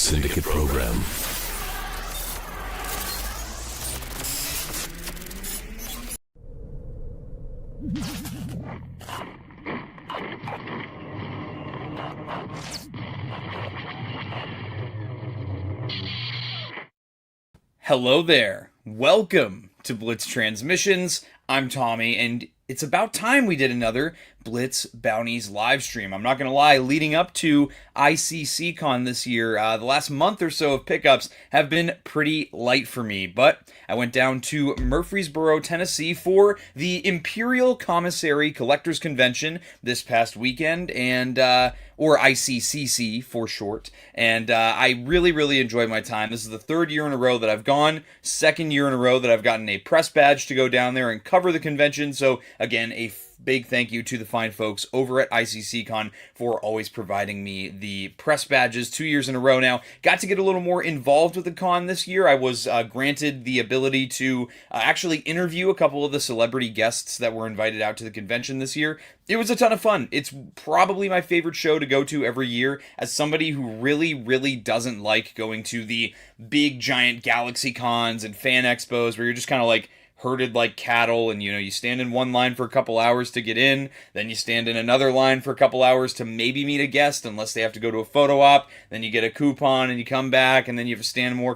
Syndicate program. Hello there. Welcome to Blitz Transmissions. I'm Tommy, and it's about time we did another Blitz Bounties live stream. I'm not going to lie, leading up to ICCCon this year, the last month or so of pickups have been pretty light for me, but I went down to Murfreesboro, Tennessee for the Imperial Commissary Collectors Convention this past weekend, and or ICCC for short, and I really enjoyed my time. This is the third year in a row that I've gone, second year in a row that I've gotten a press badge to go down there and cover the convention, so again, a big thank you to the fine folks over at ICCCon for always providing me the press badges 2 years in a row now. Got to get a little more involved with the con this year. I was granted the ability to actually interview a couple of the celebrity guests that were invited out to the convention this year. It was a ton of fun. It's probably my favorite show to go to every year as somebody who really doesn't like going to the big giant galaxy cons and fan expos where you're just kind of like herded like cattle, and you stand in one line for a couple hours to get in, then you stand in another line for a couple hours to maybe meet a guest unless they have to go to a photo op, then you get a coupon and you come back and then you have to stand more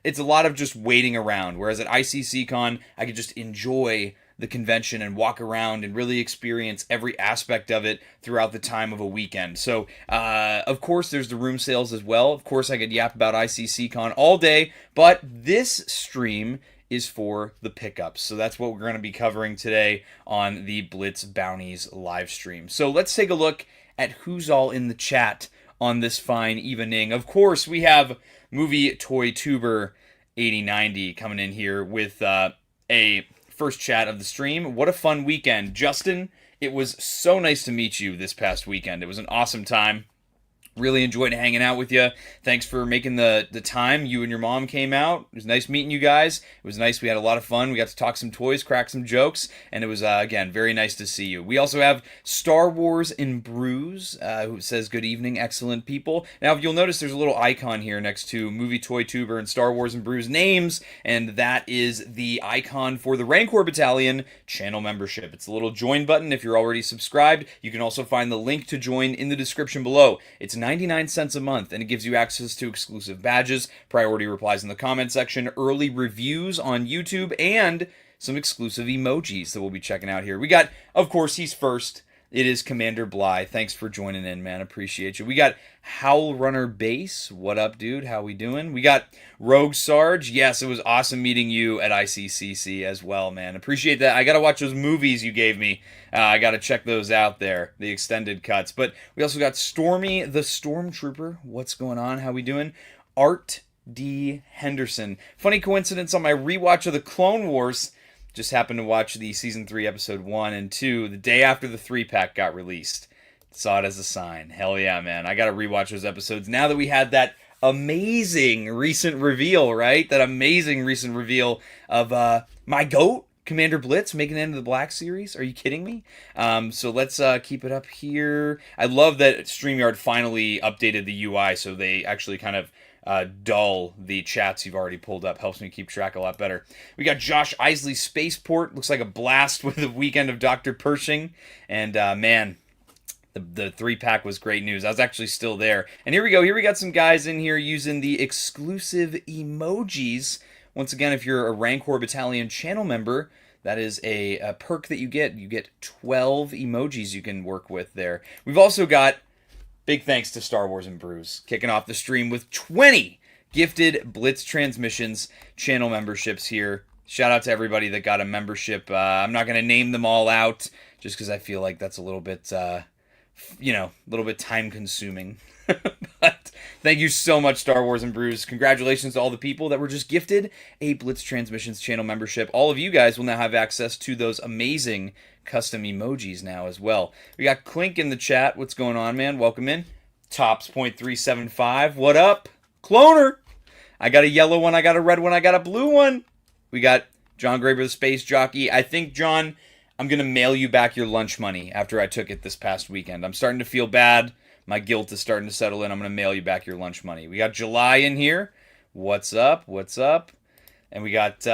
it's a lot of just waiting around, whereas at ICCCon I could just enjoy the convention and walk around and really experience every aspect of it throughout the time of a weekend. So, of course, there's the room sales as well. Of course, I could yap about ICCCon all day, but this stream is for the pickups. So that's what we're going to be covering today on the Blitz Bounties live stream. So let's take a look at who's all in the chat on this fine evening. Of course, we have Movie Toy Tuber 8090 coming in here with a first chat of the stream. What a fun weekend. Justin, it was so nice to meet you this past weekend. It was an awesome time. Really enjoyed hanging out with you. Thanks for making the time. You and your mom came out. It was nice meeting you guys. It was nice. We had a lot of fun. We got to talk some toys, crack some jokes, and it was, again, very nice to see you. We also have Star Wars in Brews, who says, good evening, excellent people. Now, if you'll notice, there's a little icon here next to Movie Toy Tuber and Star Wars in Brews names, and that is the icon for the Rancor Battalion channel membership. It's a little join button if you're already subscribed. You can also find the link to join in the description below. It's 99 cents a month, and it gives you access to exclusive badges, priority replies in the comment section, early reviews on YouTube, and some exclusive emojis that we'll be checking out here. We got, of course, he's first. It is Commander Bly. Thanks for joining in, man. Appreciate you. We got Howl Runner Base. What up, dude? How we doing? We got Rogue Sarge. Yes, it was awesome meeting you at ICCC as well, man. Appreciate that. I got to watch those movies you gave me. I got to check those out there, the extended cuts. But we also got Stormy the Stormtrooper. What's going on? How we doing? Art D. Henderson. Funny coincidence, on my rewatch of the Clone Wars, just happened to watch the Season 3, Episode 1 and 2 the day after the 3-pack got released. Saw it as a sign. Hell yeah, man. I gotta rewatch those episodes now that we had that amazing recent reveal, right? That amazing recent reveal of my GOAT, Commander Blitz, making it into the Black Series. Are you kidding me? So let's keep it up here. I love that StreamYard finally updated the UI, so they actually kind of dull the chats you've already pulled up. Helps me keep track a lot better. We got Josh Isley Spaceport. Looks like a blast with the weekend of Dr. Pershing. And man, the 3-pack was great news. I was actually still there. And here we go. Here we got some guys in here using the exclusive emojis. Once again, if you're a Rancor Battalion channel member, that is a perk that you get. You get 12 emojis you can work with there. We've also got big thanks to Star Wars and Brews, kicking off the stream with 20 gifted Blitz Transmissions channel memberships here. Shout out to everybody that got a membership. I'm not going to name them all out just because I feel like that's a little bit, a little bit time consuming. But thank you so much, Star Wars and Brews. Congratulations to all the people that were just gifted a Blitz Transmissions channel membership. All of you guys will now have access to those amazing custom emojis now as well. We got Clink in the chat. What's going on, man? Welcome in. Tops.375. What up? Cloner. I got a yellow one. I got a red one. I got a blue one. We got John Graber, the Space Jockey. I think, John, I'm going to mail you back your lunch money after I took it this past weekend. I'm starting to feel bad. My guilt is starting to settle in. I'm going to mail you back your lunch money. We got July in here. What's up? What's up? And we got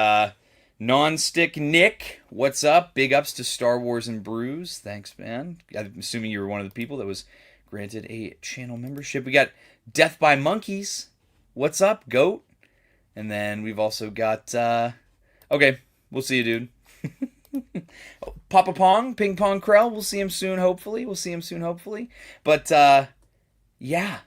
Non-Stick Nick. What's up? Big ups to Star Wars and Brews. Thanks, man. I'm assuming you were one of the people that was granted a channel membership. We got Death by Monkeys. What's up, GOAT? And then we've also got... okay, we'll see you, dude. Papa Pong, Ping Pong Krell, we'll see him soon, hopefully. But, yeah,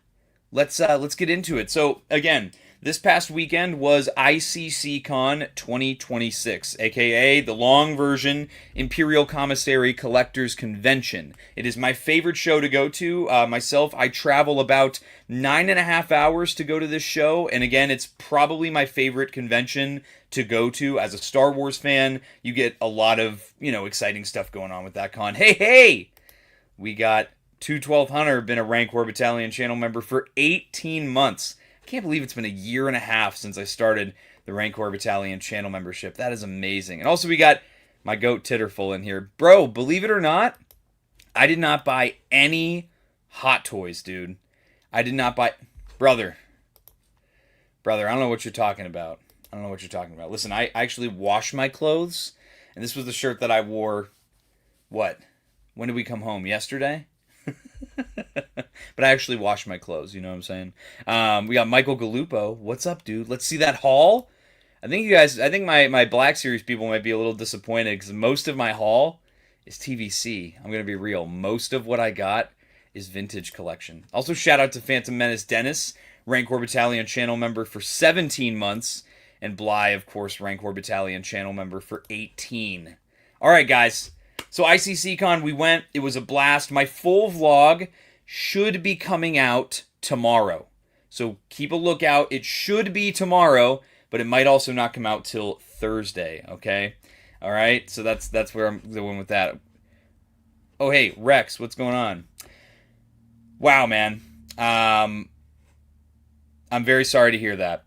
let's get into it. So, again, this past weekend was ICCCon 2026, aka the long version Imperial Commissary Collectors Convention. It is my favorite show to go to. Myself, I travel about 9.5 hours to go to this show, and again, it's probably my favorite convention to go to. As a Star Wars fan, you get a lot of, exciting stuff going on with that con. Hey! We got 212 Hunter, been a Rancor Battalion channel member for 18 months. I can't believe it's been a year and a half since I started the Rancor Battalion channel membership. That is amazing. And also we got my goat Titterful in here. Bro, believe it or not, I did not buy any Hot Toys, dude. I did not buy... Brother, I don't know what you're talking about. Listen, I actually wash my clothes, and this was the shirt that I wore, what? When did we come home? Yesterday? But I actually washed my clothes, you know what I'm saying? We got Michael Galupo. What's up, dude? Let's see that haul. I think my Black Series people might be a little disappointed because most of my haul is TVC. I'm going to be real. Most of what I got is vintage collection. Also, shout out to Phantom Menace Dennis, Rancor Battalion channel member for 17 months. And Bly, of course, Rancor Battalion channel member for 18. All right, guys. So ICCCon, we went. It was a blast. My full vlog should be coming out tomorrow. So keep a lookout. It should be tomorrow, but it might also not come out till Thursday, okay? All right? So that's where I'm going with that. Oh, hey, Rex, what's going on? Wow, man. I'm very sorry to hear that.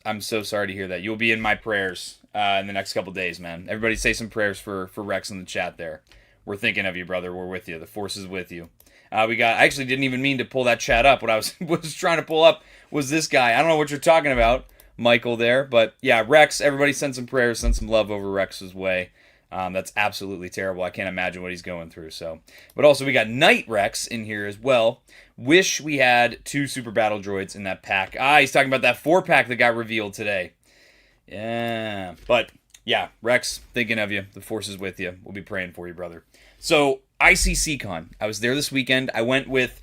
I'm so sorry to hear that. You'll be in my prayers in the next couple days, man. Everybody say some prayers for Rex in the chat there. We're thinking of you, brother. We're with you. The force is with you. I actually didn't even mean to pull that chat up. What I was trying to pull up was this guy. I don't know what you're talking about, Michael there. But yeah, Rex, everybody send some prayers, send some love over Rex's way. That's absolutely terrible. I can't imagine what he's going through. So, but also we got Night Rex in here as well. Wish we had 2 super battle droids in that pack. He's talking about that 4-pack that got revealed today. Yeah, but yeah, Rex, thinking of you. The force is with you. We'll be praying for you, brother. So ICCCon, I was there this weekend. I went with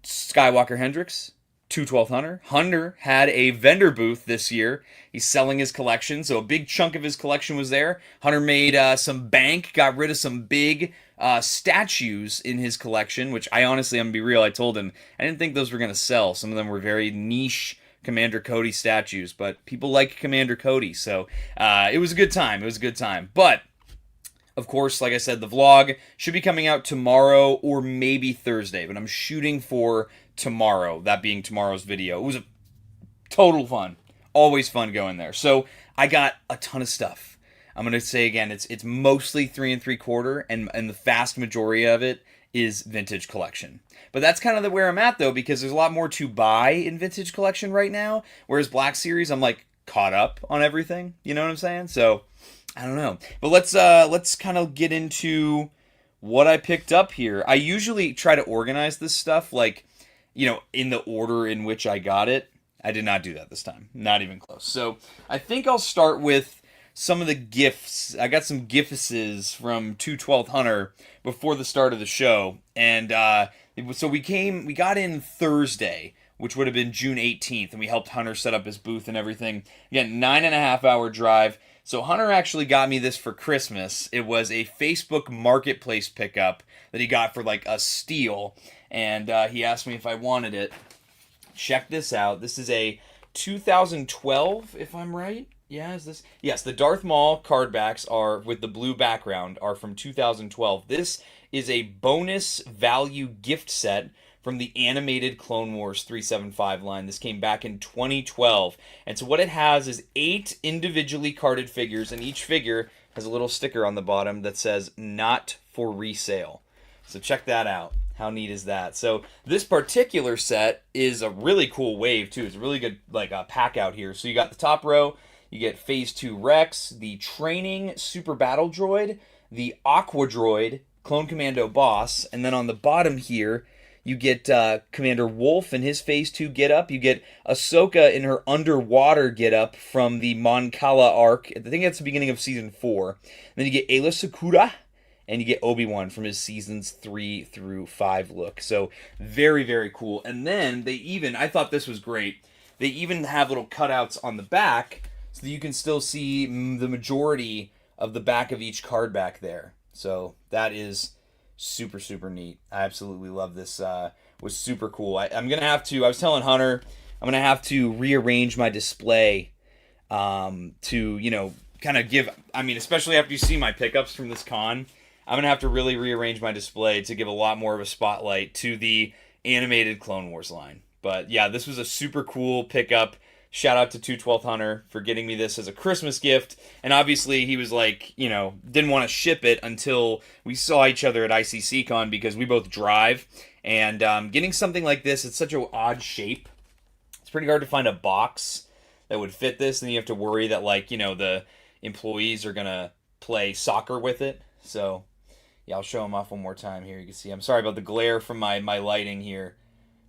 Skywalker Hendricks, 212 Hunter. Hunter had a vendor booth this year. He's selling his collection, so a big chunk of his collection was there. Hunter made some bank, got rid of some big statues in his collection, which I'm going to be real, I told him, I didn't think those were going to sell. Some of them were very niche Commander Cody statues, but people like Commander Cody, so it was a good time. But, of course, like I said, the vlog should be coming out tomorrow or maybe Thursday, but I'm shooting for tomorrow, that being tomorrow's video. It was a total fun. Always fun going there. So I got a ton of stuff. I'm going to say again, it's mostly 3 3/4, and the vast majority of it is vintage collection. But that's kind of where I'm at, though, because there's a lot more to buy in vintage collection right now, whereas Black Series, I'm like caught up on everything. You know what I'm saying? So I don't know. But let's kind of get into what I picked up here. I usually try to organize this stuff like, in the order in which I got it. I did not do that this time. Not even close. So I think I'll start with some of the gifts. I got some gifts from 212 Hunter before the start of the show. And so we got in Thursday, which would have been June 18th, and we helped Hunter set up his booth and everything. Again, 9.5-hour drive. So Hunter actually got me this for Christmas. It was a Facebook Marketplace pickup that he got for like a steal. And he asked me if I wanted it. Check this out. This is a 2012, if I'm right. Yeah, is this? Yes, the Darth Maul card backs are, with the blue background, are from 2012. This is a bonus value gift set from the animated Clone Wars 375 line. This came back in 2012. And so what it has is 8 individually carded figures, and each figure has a little sticker on the bottom that says, "Not for resale." So check that out. How neat is that? So this particular set is a really cool wave too. It's a really good like pack out here. So you got the top row, you get Phase 2 Rex, the Training Super Battle Droid, the Aqua Droid, Clone Commando Boss, and then on the bottom here you get Commander Wolf in his Phase 2 get-up. You get Ahsoka in her underwater get-up from the Mon Cala arc. I think that's the beginning of Season 4. And then you get Aayla Secura, and you get Obi-Wan from his Seasons 3 through 5 look. So very, very cool. And then they even, I thought this was great, they even have little cutouts on the back so that you can still see the majority of the back of each card back there. So that is super, super neat. I absolutely love this. Was super cool. I'm going to have to, I was telling Hunter, I'm going to have to rearrange my display to, you know, kind of give, I mean, especially after you see my pickups from this con, I'm going to have to really rearrange my display to give a lot more of a spotlight to the animated Clone Wars line. But yeah, this was a super cool pickup. Shout out to 212th Hunter for getting me this as a Christmas gift. And obviously he was like, you know, didn't want to ship it until we saw each other at ICCCon because we both drive. And getting something like this, it's such an odd shape. It's pretty hard to find a box that would fit this. And you have to worry that, like, you know, the employees are going to play soccer with it. So yeah, I'll show them off one more time here. You can see, I'm sorry about the glare from my lighting here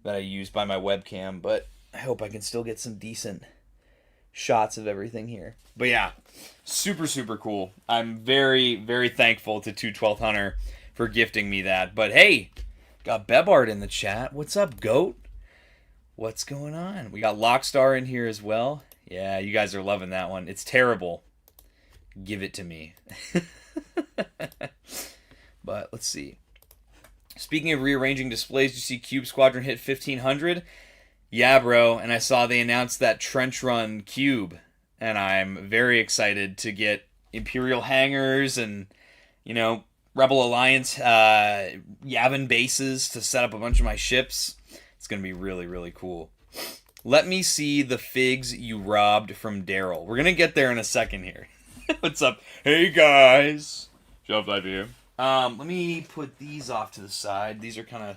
that I used by my webcam, but I hope I can still get some decent shots of everything here. But yeah, super, super cool. I'm very, very thankful to 212th Hunter for gifting me that. But hey, got Bebart in the chat. What's up, Goat? What's going on? We got Lockstar in here as well. Yeah, you guys are loving that one. It's terrible. Give it to me. But let's see. Speaking of rearranging displays, you see Cube Squadron hit 1,500? Yeah, bro, and I saw they announced that Trench Run Cube, and I'm very excited to get Imperial hangars and, you know, Rebel Alliance Yavin bases to set up a bunch of my ships. It's going to be really, really cool. Let me see the figs you robbed from Daryl. We're going to get there in a second here. What's up? Hey, guys. Shelf life here. Let me put these off to the side. These are kind of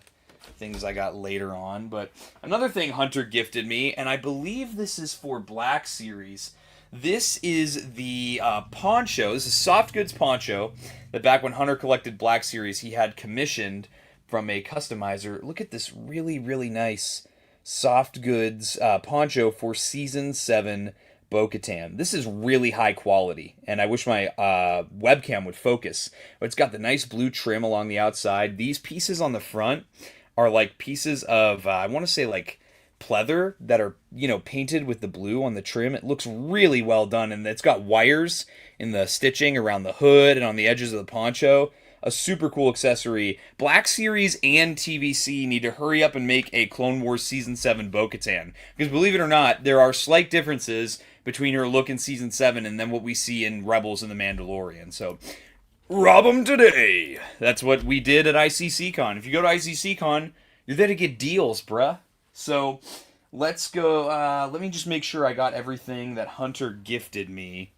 things I got later on. But another thing Hunter gifted me, and I believe this is for Black Series. This is the poncho. This is soft goods poncho that back when Hunter collected Black Series, he had commissioned from a customizer. Look at this really, really nice soft goods poncho for Season 7 Bo-Katan. This is really high quality, and I wish my webcam would focus. But it's got the nice blue trim along the outside. These pieces on the front are like pieces of, I want to say like pleather that are, you know, painted with the blue on the trim. It looks really well done, and it's got wires in the stitching around the hood and on the edges of the poncho. A super cool accessory. Black Series and TVC need to hurry up and make a Clone Wars Season 7 Bo-Katan. Because believe it or not, there are slight differences between her look in Season 7 and then what we see in Rebels and The Mandalorian. So, rob them today! That's what we did at ICCCon. If you go to ICCCon, you're there to get deals, bruh. So, let's go. Let me just make sure I got everything that Hunter gifted me.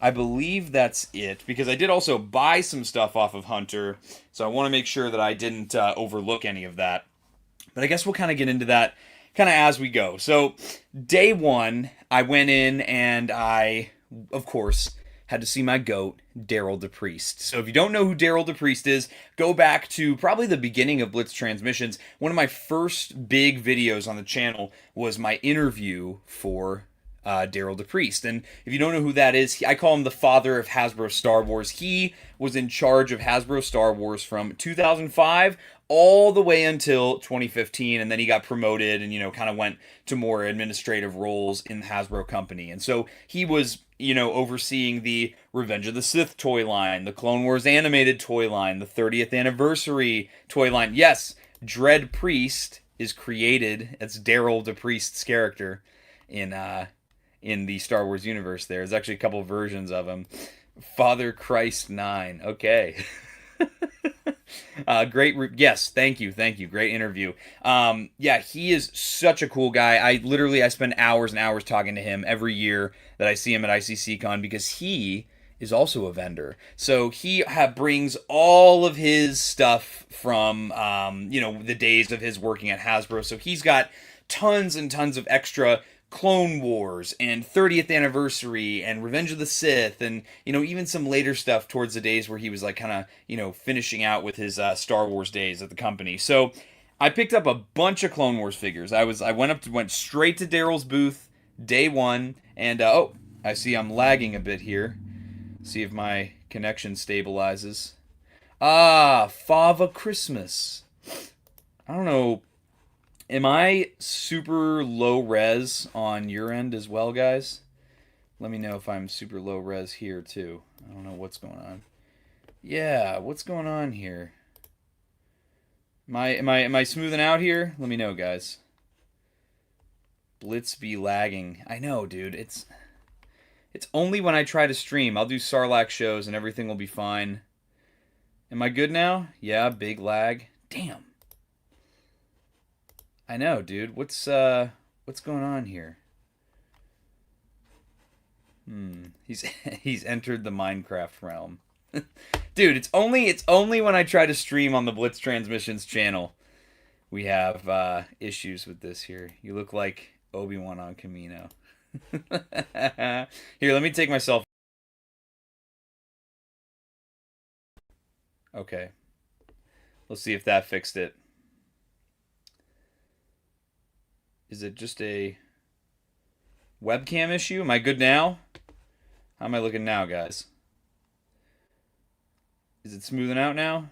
I believe that's it, because I did also buy some stuff off of Hunter, so I want to make sure that I didn't overlook any of that. But I guess we'll kind of get into that kind of as we go. So, day one, I went in and I, of course, had to see my goat, Daryl DePriest. So if you don't know who Daryl DePriest is, go back to probably the beginning of Blitz Transmissions. One of my first big videos on the channel was my interview for Daryl DePriest. And if you don't know who that is, I call him the father of Hasbro Star Wars. He was in charge of Hasbro Star Wars from 2005 all the way until 2015, and then he got promoted and, you know, kind of went to more administrative roles in the Hasbro company. And so he was, you know, overseeing the Revenge of the Sith toy line, the Clone Wars animated toy line, the 30th anniversary toy line. Yes, Dread Priest is created. It's Daryl DePriest's character in the Star Wars universe. There's actually a couple versions of him. Father Christ 9. Okay. Yes, thank you. Great interview. Yeah, he is such a cool guy. I spend hours and hours talking to him every year that I see him at ICCCon, because he is also a vendor. So he brings all of his stuff from, the days of his working at Hasbro. So he's got tons and tons of extra Clone Wars and 30th Anniversary and Revenge of the Sith and, even some later stuff towards the days where he was like kind of, finishing out with his Star Wars days at the company. So I picked up a bunch of Clone Wars figures. I went straight to Daryl's booth day one, and I see I'm lagging a bit here. See if my connection stabilizes. Fava Christmas. I don't know. Am I super low res on your end as well, guys? Let me know if I'm super low res here too. I don't know what's going on. Yeah, what's going on here? Am I smoothing out here? Let me know, guys. Blitz be lagging. I know, dude. It's only when I try to stream. I'll do Sarlacc shows and everything will be fine. Am I good now? Yeah, big lag. Damn. I know, dude. What's going on here? He's entered the Minecraft realm. Dude, it's only when I try to stream on the Blitz Transmissions channel we have issues with this here. You look like Obi-Wan on Camino. Here, let me take myself. Okay. Let's see if that fixed it. Is it just a webcam issue? Am I good now? How am I looking now, guys? Is it smoothing out now?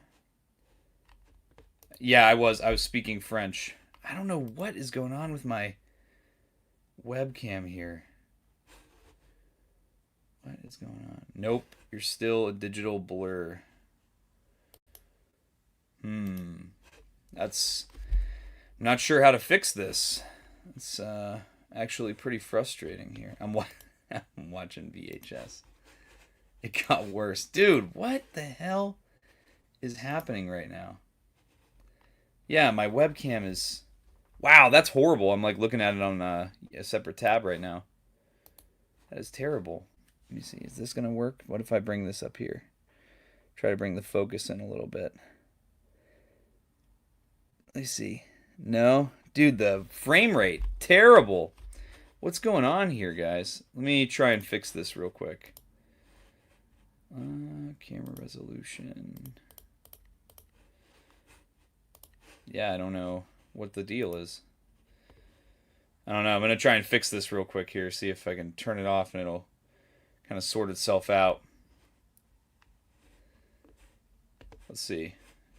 Yeah, I was speaking French. I don't know what is going on with my webcam here. What is going on? Nope, you're still a digital blur. I'm not sure how to fix this. It's actually pretty frustrating here. I'm watching VHS. It got worse. Dude, what the hell is happening right now? Yeah, my webcam is... Wow, that's horrible. I'm like looking at it on a separate tab right now. That is terrible. Let me see. Is this going to work? What if I bring this up here? Try to bring the focus in a little bit. Let's see. No? Dude, the frame rate. Terrible. What's going on here, guys? Let me try and fix this real quick. Camera resolution. Yeah, I don't know what the deal is. I don't know. I'm going to try and fix this real quick here. See if I can turn it off and it'll kind of sort itself out. Let's see.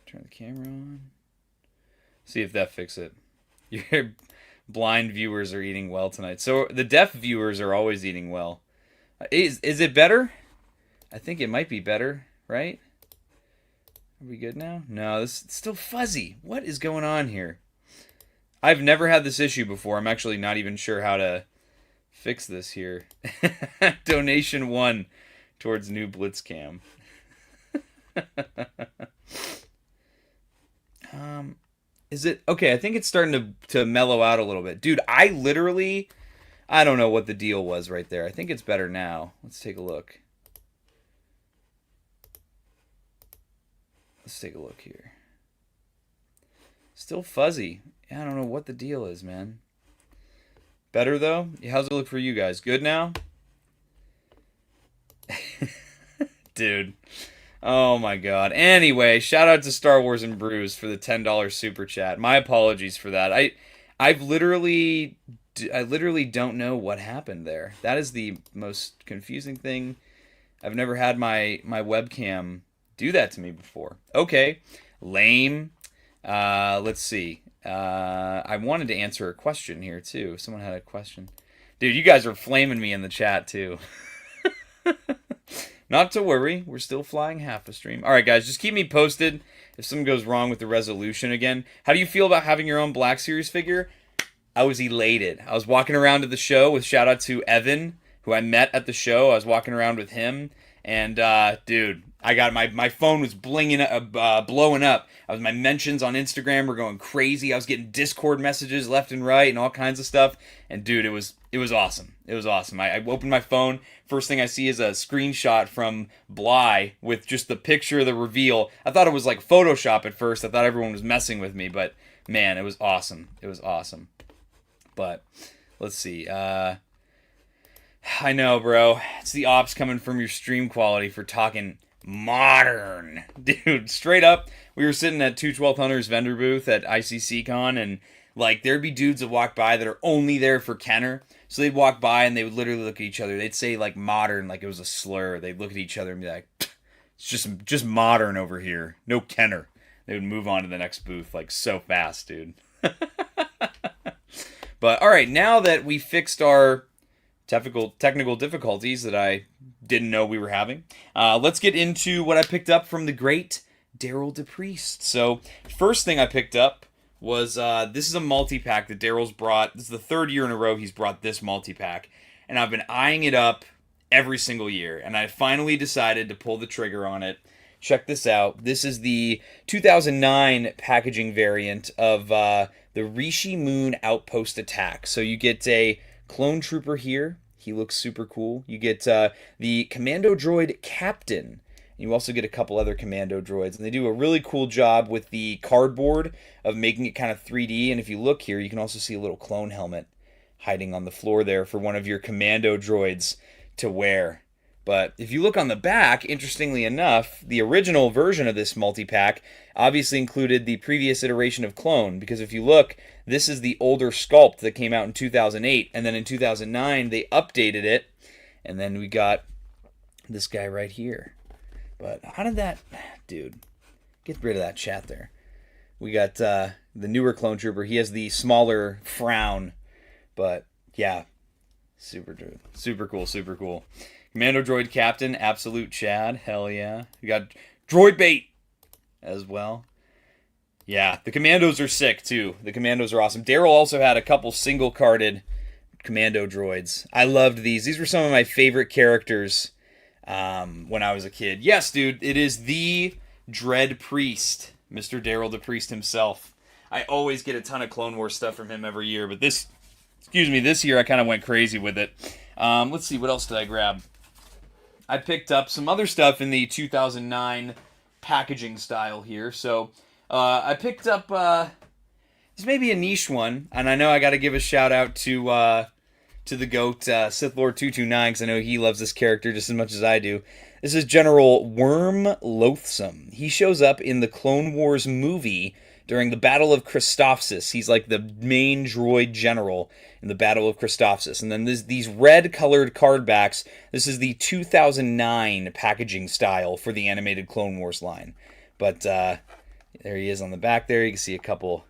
Turn the camera on. See if that fixes it. Your blind viewers are eating well tonight. So the deaf viewers are always eating well. Is it better? I think it might be better, right? Are we good now? No, this is still fuzzy. What is going on here? I've never had this issue before. I'm actually not even sure how to fix this here. Donation 1 towards new Blitzcam. Is it okay? I think it's starting to mellow out a little bit. Dude, I don't know what the deal was right there. I think it's better now. Let's take a look. Let's take a look here. Still fuzzy. I don't know what the deal is, man. Better though? How's it look for you guys? Good now? Dude. Oh my god. Anyway, shout out to Star Wars and Brews for the $10 super chat. My apologies for that. I literally don't know what happened there. That is the most confusing thing. I've never had my webcam do that to me before. Okay. Lame. Let's see. I wanted to answer a question here too. Someone had a question. Dude, you guys are flaming me in the chat too. Not to worry, we're still flying half a stream. All right, guys, just keep me posted if something goes wrong with the resolution again. How do you feel about having your own Black Series figure? I was elated. I was walking around to the show with shout out to Evan, who I met at the show. I was walking around with him, and dude, I got my phone was blowing up. My mentions on Instagram were going crazy. I was getting Discord messages left and right and all kinds of stuff. And dude, it was awesome. It was awesome. I opened my phone. First thing I see is a screenshot from Bly with just the picture of the reveal. I thought it was like Photoshop at first. I thought everyone was messing with me, but man, it was awesome. It was awesome. But let's see. I know, bro. It's the ops coming from your stream quality for talking modern. Dude, straight up, we were sitting at 212 vendor booth at ICCCon, and like there'd be dudes that walk by that are only there for Kenner. So they'd walk by and they would literally look at each other. They'd say like modern like it was a slur. They'd look at each other and be like, it's just modern over here. No Kenner. They would move on to the next booth like so fast, dude. But all right, now that we fixed our technical difficulties that I didn't know we were having, let's get into what I picked up from the great Daryl DePriest. So first thing I picked up was this is a multi-pack that Daryl's brought. This is the third year in a row he's brought this multi-pack, and I've been eyeing it up every single year, and I finally decided to pull the trigger on it. Check this out. This is the 2009 packaging variant of the Rishi Moon Outpost Attack. So you get a clone trooper here. He looks super cool. You get the commando droid captain. You also get a couple other commando droids, and they do a really cool job with the cardboard of making it kind of 3D. And if you look here, you can also see a little clone helmet hiding on the floor there for one of your commando droids to wear. But if you look on the back, interestingly enough, the original version of this multi-pack obviously included the previous iteration of clone, because if you look, this is the older sculpt that came out in 2008, and then in 2009 they updated it, and then we got this guy right here. But how did that... Dude, get rid of that chat there. We got the newer clone trooper. He has the smaller frown, but yeah, super cool, super cool. Commando droid captain, absolute Chad, hell yeah. We got droid bait as well. Yeah, the commandos are sick too. The commandos are awesome. Daryl also had a couple single-carded commando droids. I loved these. These were some of my favorite characters when I was a kid. Yes, dude, it is the Dread Priest, Mr. Daryl DePriest himself. I always get a ton of Clone Wars stuff from him every year, but this year I kind of went crazy with it. Let's see, what else did I grab? I picked up some other stuff in the 2009 packaging style here. So I picked up, this may be a niche one, and I know I got to give a shout out to the GOAT, Sith Lord 229, because I know he loves this character just as much as I do. This is General Worm Loathsome. He shows up in the Clone Wars movie during the Battle of Christophsis. He's like the main droid general in the Battle of Christophsis. And then these red-colored card backs, this is the 2009 packaging style for the animated Clone Wars line. But there he is on the back there. You can see a couple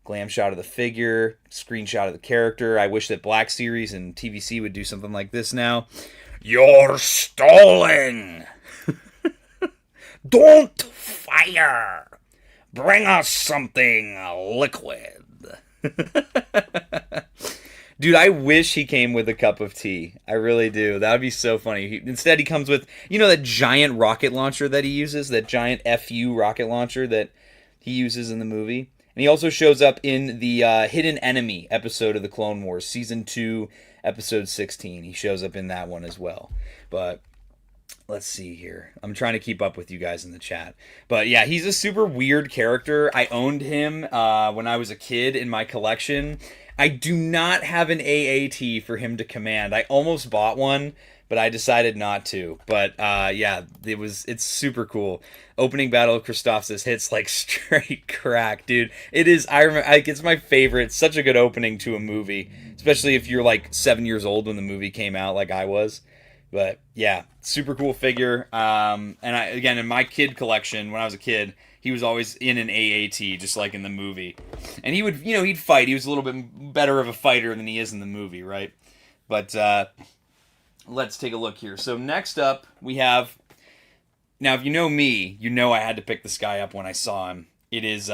glam shot of the figure, screenshot of the character. I wish that Black Series and TVC would do something like this now. You're stalling! Don't fire! Bring us something liquid. Dude, I wish he came with a cup of tea. I really do. That would be so funny. Instead, he comes with, that giant rocket launcher that he uses, that giant FU rocket launcher that he uses in the movie. And he also shows up in the Hidden Enemy episode of the Clone Wars, Season 2, Episode 16. He shows up in that one as well. But let's see here. I'm trying to keep up with you guys in the chat. But yeah, he's a super weird character. I owned him when I was a kid in my collection. I do not have an AAT for him to command. I almost bought one, but I decided not to. But yeah, it's super cool. Opening Battle of Christophsis hits like straight crack, dude. It is, it's my favorite. It's such a good opening to a movie, especially if you're like 7 years old when the movie came out like I was. But yeah, super cool figure. And again, in my kid collection, when I was a kid, he was always in an AAT, just like in the movie. And he would, he'd fight. He was a little bit better of a fighter than he is in the movie, right? But let's take a look here. So next up, we have... Now, if you know me, you know I had to pick this guy up when I saw him. It is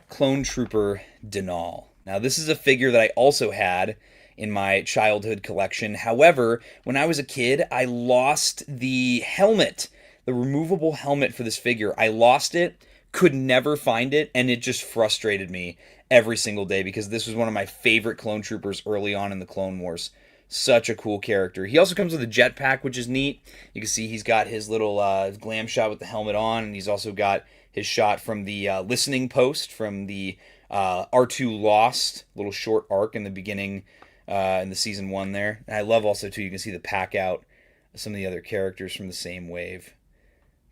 Clone Trooper Denal. Now, this is a figure that I also had in my childhood collection. However, when I was a kid, I lost the helmet, the removable helmet for this figure. I lost it, could never find it, and it just frustrated me every single day because this was one of my favorite clone troopers early on in the Clone Wars. Such a cool character. He also comes with a jetpack, which is neat. You can see he's got his little glam shot with the helmet on, and he's also got his shot from the listening post from the R2 Lost little short arc in the beginning in the season 1 there. And I love also, too, you can see the pack out of some of the other characters from the same wave.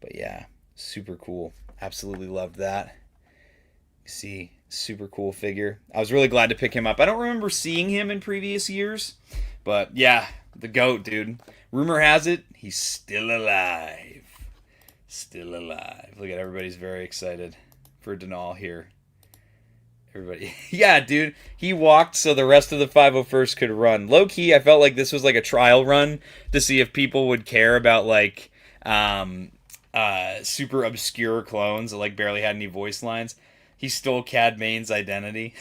But yeah, super cool. Absolutely loved that. You see, super cool figure. I was really glad to pick him up. I don't remember seeing him in previous years, but yeah, the GOAT, dude. Rumor has it, he's still alive. Still alive. Look at everybody's very excited for Denal here. Everybody. Yeah, dude. He walked so the rest of the 501st could run. Low-key, I felt like this was like a trial run to see if people would care about like super obscure clones that like barely had any voice lines. He stole Cad Bane's identity.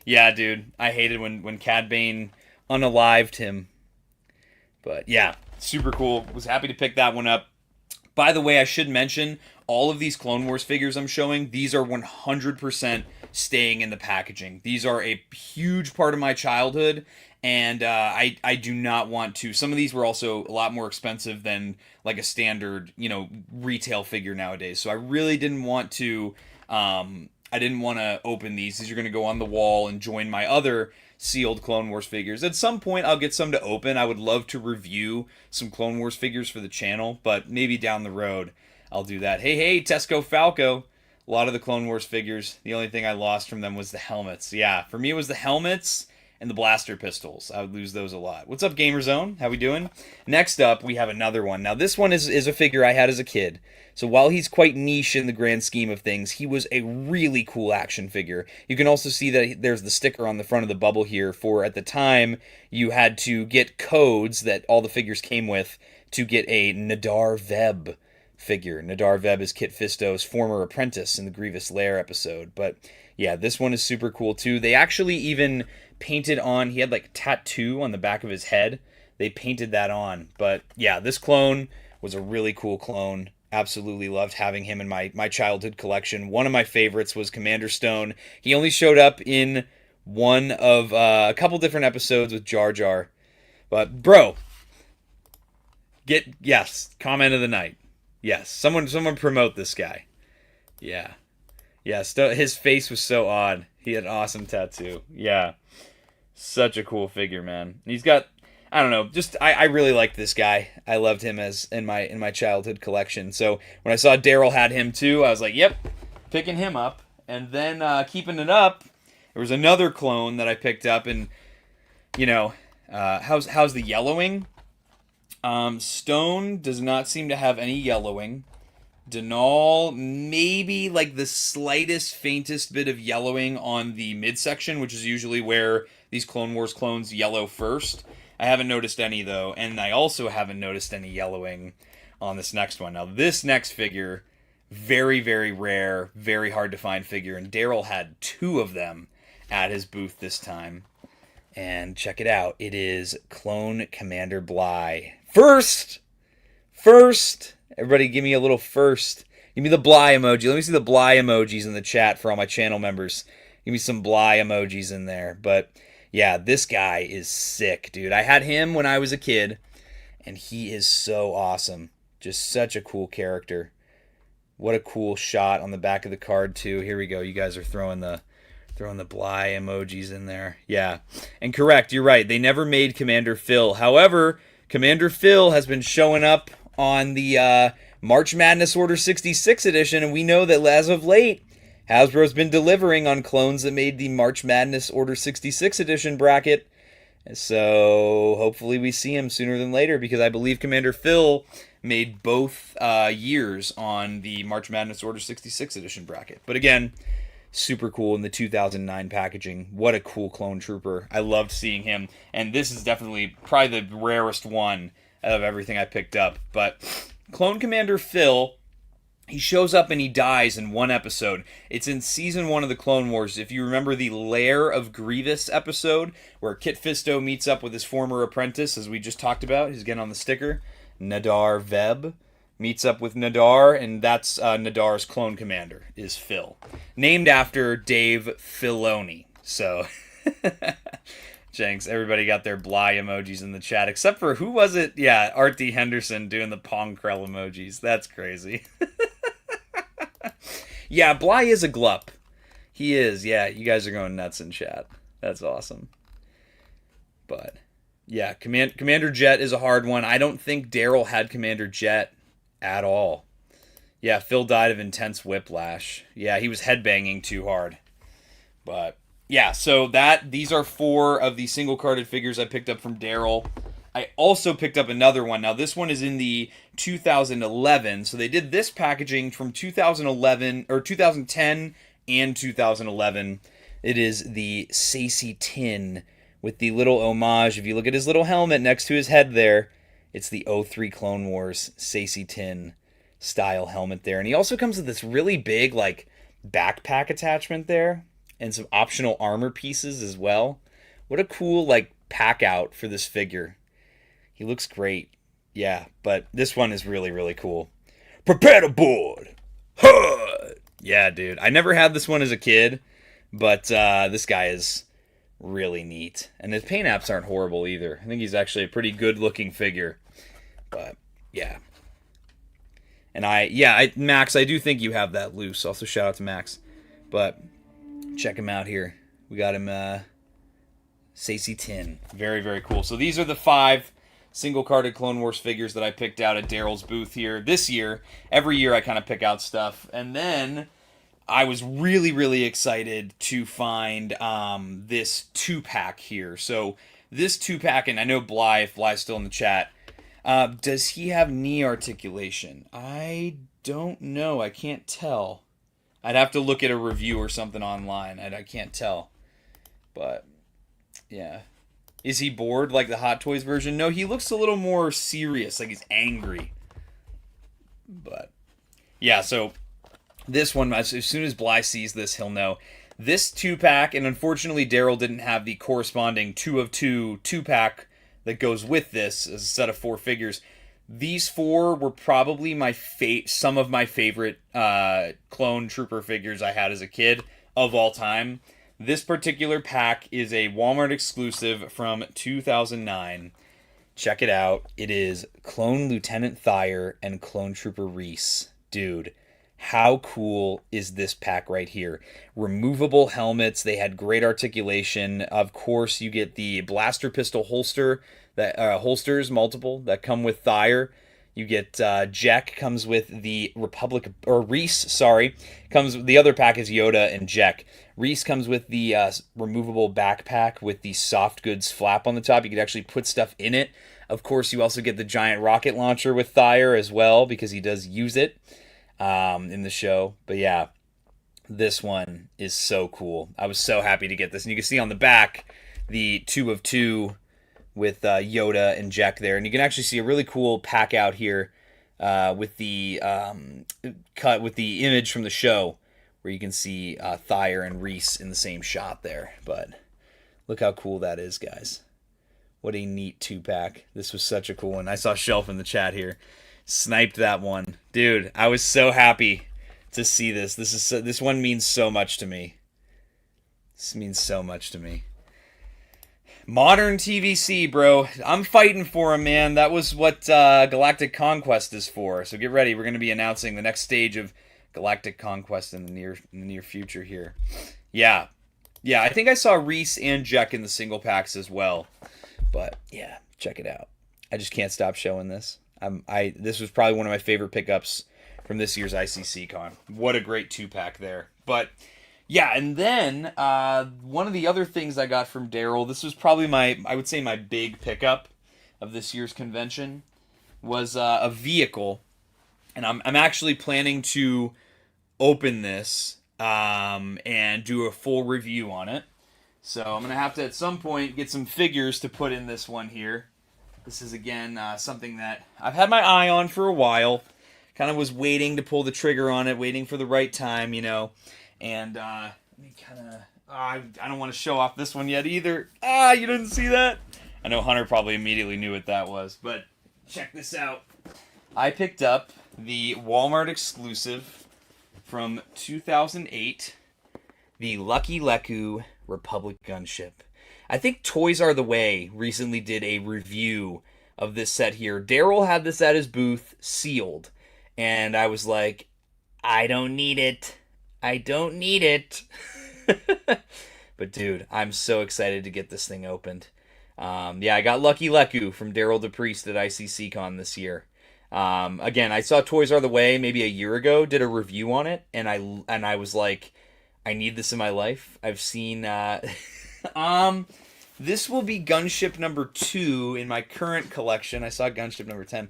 Yeah, dude. I hated when Cad Bane unalived him. But yeah, super cool. Was happy to pick that one up. By the way, I should mention, all of these Clone Wars figures I'm showing, these are 100% staying in the packaging. These are a huge part of my childhood, and I do not want to. Some of these were also a lot more expensive than like a standard, retail figure nowadays. So I really didn't want to. I didn't want to open these. These are going to go on the wall and join my other sealed Clone Wars figures. At some point, I'll get some to open. I would love to review some Clone Wars figures for the channel, but maybe down the road I'll do that. Hey, Tesco Falco. A lot of the Clone Wars figures, the only thing I lost from them was the helmets. Yeah, for me it was the helmets and the blaster pistols. I would lose those a lot. What's up, GamerZone? How we doing? Next up, we have another one. Now, this one is a figure I had as a kid. So while he's quite niche in the grand scheme of things, he was a really cool action figure. You can also see that there's the sticker on the front of the bubble here for, at the time, you had to get codes that all the figures came with to get a Nadar Veb figure. Nadar Veb is Kit Fisto's former apprentice in the Grievous Lair episode. But yeah, this one is super cool too. They actually even painted on, he had like a tattoo on the back of his head. They painted that on. But yeah, this clone was a really cool clone. Absolutely loved having him in my childhood collection. One of my favorites was Commander Stone. He only showed up in one of a couple different episodes with Jar Jar. But bro, comment of the night. Yes, someone promote this guy. Yeah. His face was so odd. He had an awesome tattoo. Yeah. Such a cool figure, man. He's got, I don't know, just I really liked this guy. I loved him as in my childhood collection. So when I saw Daryl had him too, I was like, yep, picking him up. And then keeping it up, there was another clone that I picked up, and how's the yellowing? Stone does not seem to have any yellowing. Denal, maybe like the slightest, faintest bit of yellowing on the midsection, which is usually where these Clone Wars clones yellow first. I haven't noticed any, though, and I also haven't noticed any yellowing on this next one. Now, this next figure, very, very rare, very hard to find figure, and Daryl had 2 of them at his booth this time. And check it out. It is Clone Commander Bly. First! Everybody give me a little first. Give me the Bly emoji. Let me see the Bly emojis in the chat for all my channel members. Give me some Bly emojis in there. But yeah, this guy is sick, dude. I had him when I was a kid, and he is so awesome. Just such a cool character. What a cool shot on the back of the card, too. Here we go. You guys are throwing the Bly emojis in there. Yeah. And correct, you're right. They never made Commander Phil. However, Commander Phil has been showing up on the March Madness Order 66 edition, and we know that as of late, Hasbro's been delivering on clones that made the March Madness Order 66 edition bracket. So hopefully we see him sooner than later, because I believe Commander Phil made both years on the March Madness Order 66 edition bracket. But again, super cool in the 2009 packaging. What a cool clone trooper. I loved seeing him. And this is definitely probably the rarest one of everything I picked up. But Clone Commander Phil, he shows up and he dies in one episode. It's in Season 1 of the Clone Wars. If you remember the Lair of Grievous episode, where Kit Fisto meets up with his former apprentice, as we just talked about. He's again on the sticker. Nadar Veb meets up with Nadar, and that's Nadar's clone commander, is Phil. Named after Dave Filoni. So, Jenks, everybody got their Bly emojis in the chat, except for, who was it? Yeah, Art D. Henderson doing the Pong Krell emojis. That's crazy. Yeah, Bly is a glup. He is, yeah. You guys are going nuts in chat. That's awesome. But, yeah, Commander Jet is a hard one. I don't think Daryl had Commander Jet at all. Yeah, Phil died of intense whiplash. Yeah, he was headbanging too hard. But, yeah, so these are 4 of the single-carded figures I picked up from Daryl. I also picked up another one. Now, this one is in the 2011. So they did this packaging from 2011, or 2010 and 2011. It is the Sacy Tin with the little homage. If you look at his little helmet next to his head there, it's the 03 Clone Wars Sacy Tin style helmet there. And he also comes with this really big, like, backpack attachment there and some optional armor pieces as well. What a cool, like, pack out for this figure. He looks great. Yeah, but this one is really, really cool. Prepare to board! Huh! Yeah, dude. I never had this one as a kid, but this guy is really neat. And his paint apps aren't horrible either. I think he's actually a pretty good-looking figure. But, yeah. And Max, I do think you have that loose. Also, shout out to Max. But, check him out here. We got him, Sacy Tin. Very, very cool. So these are the 5 single-carded Clone Wars figures that I picked out at Daryl's booth here this year. Every year I kind of pick out stuff. And then I was really, really excited to find this 2-pack here. So this 2-pack, and I know Bly, if Bly's still in the chat, does he have knee articulation? I don't know. I can't tell. I'd have to look at a review or something online. I can't tell. But, yeah. Is he bored like the Hot Toys version? No, he looks a little more serious, like he's angry. But, yeah, so this one, as soon as Bly sees this, he'll know. This 2-pack, and unfortunately Daryl didn't have the corresponding 2 of 2 2-pack that goes with this as a set of 4 figures. These 4 were probably some of my favorite clone trooper figures I had as a kid of all time. This particular pack is a Walmart exclusive from 2009. Check it out. It is Clone Lieutenant Thayer and Clone Trooper Reese. Dude, how cool is this pack right here? Removable helmets. They had great articulation. Of course, you get the blaster pistol holsters, multiple, that come with Thayer. You get Jack comes with the Reese, the other pack is Yoda and Jack. Reese comes with the removable backpack with the soft goods flap on the top. You could actually put stuff in it. Of course, you also get the giant rocket launcher with Thayer as well, because he does use it in the show. But yeah, this one is so cool. I was so happy to get this. And you can see on the back the 2 of 2 with Yoda and Jack there. And you can actually see a really cool pack out here with the cut with the image from the show, where you can see Thayer and Reese in the same shot there. But look how cool that is, guys. What a neat 2-pack. This was such a cool one. I saw Shelf in the chat here. Sniped that one. Dude, I was so happy to see this. This one means so much to me. This means so much to me. Modern TVC, bro. I'm fighting for him, man. That was what Galactic Conquest is for. So get ready. We're going to be announcing the next stage of Galactic Conquest in the near future here. Yeah. I think I saw Reese and Jack in the single packs as well. But yeah, check it out. I just can't stop showing this. This was probably one of my favorite pickups from this year's ICCCon. What a great 2-pack there. But yeah, and then one of the other things I got from Daryl, this was probably I would say my big pickup of this year's convention, was a vehicle. And I'm actually planning to open this and do a full review on it. So I'm going to have to, at some point, get some figures to put in this one here. This is, again, something that I've had my eye on for a while. Kind of was waiting to pull the trigger on it, waiting for the right time, you know. And let me kind of... I don't want to show off this one yet either. You didn't see that? I know Hunter probably immediately knew what that was. But check this out. I picked up the Walmart exclusive from 2008, the Lucky Leku Republic Gunship. I think Toys Are the Way recently did a review of this set here. Daryl had this at his booth, sealed, and I was like, I don't need it. I don't need it. But dude, I'm so excited to get this thing opened. I got Lucky Leku from Daryl DePriest at ICCCon this year. Again, I saw Toys Are the Way maybe a year ago, did a review on it, and I was like, I need this in my life. I've seen this will be gunship number 2 in my current collection. I saw gunship number 10.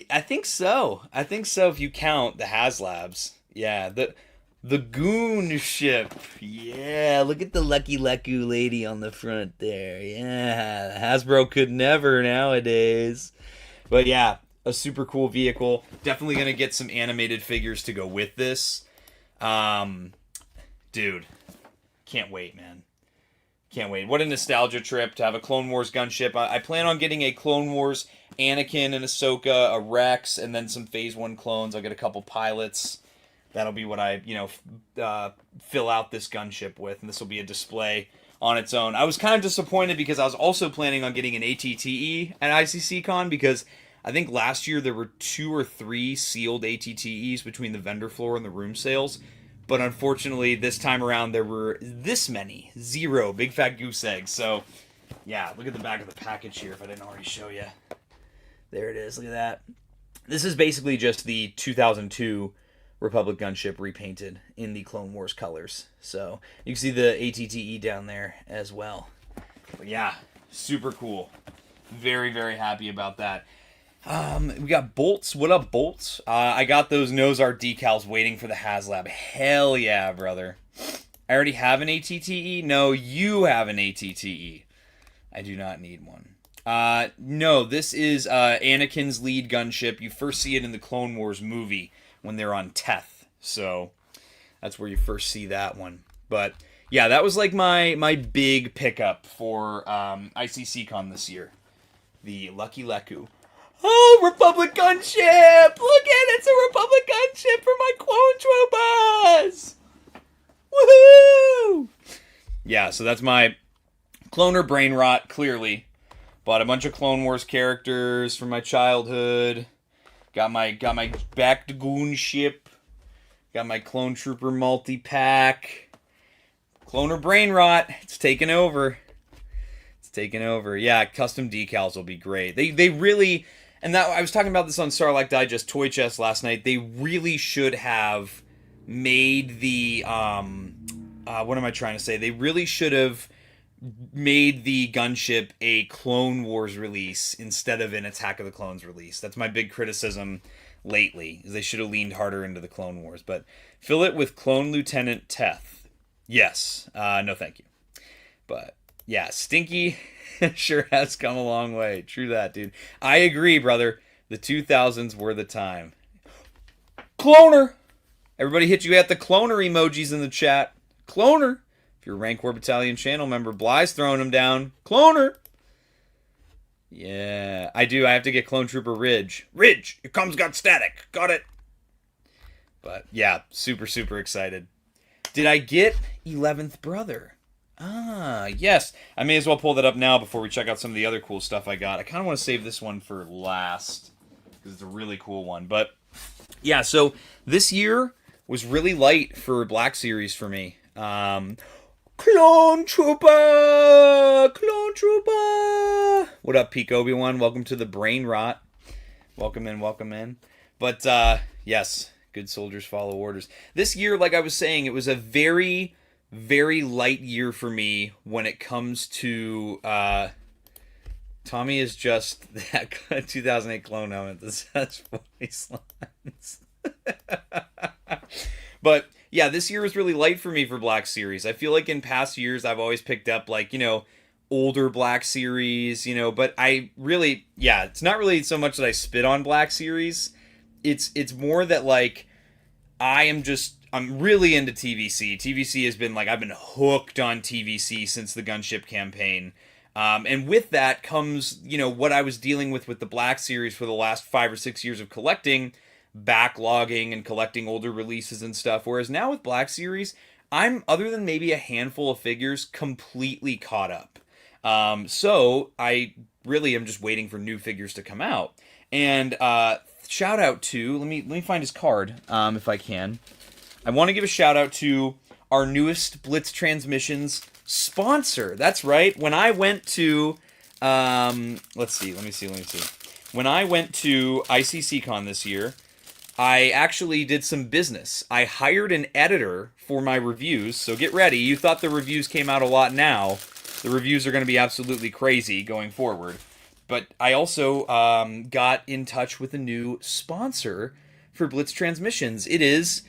I think so if you count the HasLabs. Yeah, the Goon ship. Yeah, look at the Lucky Leku lady on the front there. Yeah, Hasbro could never nowadays. But yeah, a super cool vehicle. Definitely going to get some animated figures to go with this. Dude, can't wait, man. Can't wait. What a nostalgia trip to have a Clone Wars gunship. I plan on getting a Clone Wars Anakin and Ahsoka, a Rex, and then some Phase 1 clones. I'll get a couple pilots. That'll be what I, fill out this gunship with, and this will be a display on its own. I was kind of disappointed because I was also planning on getting an ATTE at ICCCon because I think last year there were 2 or 3 sealed ATTEs between the vendor floor and the room sales. But unfortunately, this time around, there were this many. 0. Big fat goose eggs. So, yeah, look at the back of the package here if I didn't already show you. There it is. Look at that. This is basically just the 2002 Republic gunship repainted in the Clone Wars colors. So, you can see the ATTE down there as well. But yeah, super cool. Very, very happy about that. We got bolts. What up, bolts? I got those nose art decals waiting for the HasLab. Hell yeah, brother. I already have an ATTE? No, you have an ATTE. I do not need one. No, this is Anakin's lead gunship. You first see it in the Clone Wars movie when they're on Teth. So, that's where you first see that one. But, yeah, that was like my big pickup for ICCCon this year. The Lucky Leku. Oh, Republic gunship! Look at it! It's a Republic gunship for my clone troopers! Woohoo! Yeah, so that's my cloner brain rot, clearly. Bought a bunch of Clone Wars characters from my childhood. Got my back to Goon ship. Got my Clone Trooper multi-pack. Cloner brain rot. It's taking over. It's taking over. Yeah, custom decals will be great. They really... And that I was talking about this on Sarlacc Digest Toy Chest last night. They really should have made the what am I trying to say? They really should have made the gunship a Clone Wars release instead of an Attack of the Clones release. That's my big criticism lately. Is they should have leaned harder into the Clone Wars. But fill it with Clone Lieutenant Teth. Yes. No, thank you. But yeah, Stinky sure has come a long way. True that, dude. I agree, brother. The 2000s were the time. Cloner! Everybody hit you at the cloner emojis in the chat. Cloner! If you're a Rancor Battalion channel member, Bly's throwing them down. Cloner! Yeah, I do. I have to get Clone Trooper Ridge. Ridge! Your comms got static. Got it. But yeah, super, super excited. Did I get 11th Brother? Ah, yes. I may as well pull that up now before we check out some of the other cool stuff I got. I kind of want to save this one for last because it's a really cool one. But yeah, so this year was really light for Black Series for me. Clone Trooper! Clone Trooper! What up, Peak Obi-Wan? Welcome to the Brain Rot. Welcome in, welcome in. But yes, good soldiers follow orders. This year, like I was saying, it was a very... very light year for me when it comes to Tommy is just that 2008 clone helmet that says voice lines. But yeah, this year was really light for me for Black Series. I feel like in past years I've always picked up like, older Black Series, but I really, yeah, it's not really so much that I spit on Black Series. It's more that like I'm really into TVC. TVC has been like, I've been hooked on TVC since the gunship campaign. And with that comes, what I was dealing with the Black Series for the last 5 or 6 years of collecting, backlogging and collecting older releases and stuff. Whereas now with Black Series, I'm, other than maybe a handful of figures, completely caught up. So I really am just waiting for new figures to come out. And shout out to, let me find his card, if I can. I want to give a shout out to our newest Blitz Transmissions sponsor. That's right. When I went to, let me see. When I went to ICCCon this year, I actually did some business. I hired an editor for my reviews, so get ready. You thought the reviews came out a lot now. The reviews are going to be absolutely crazy going forward. But I also got in touch with a new sponsor for Blitz Transmissions. It is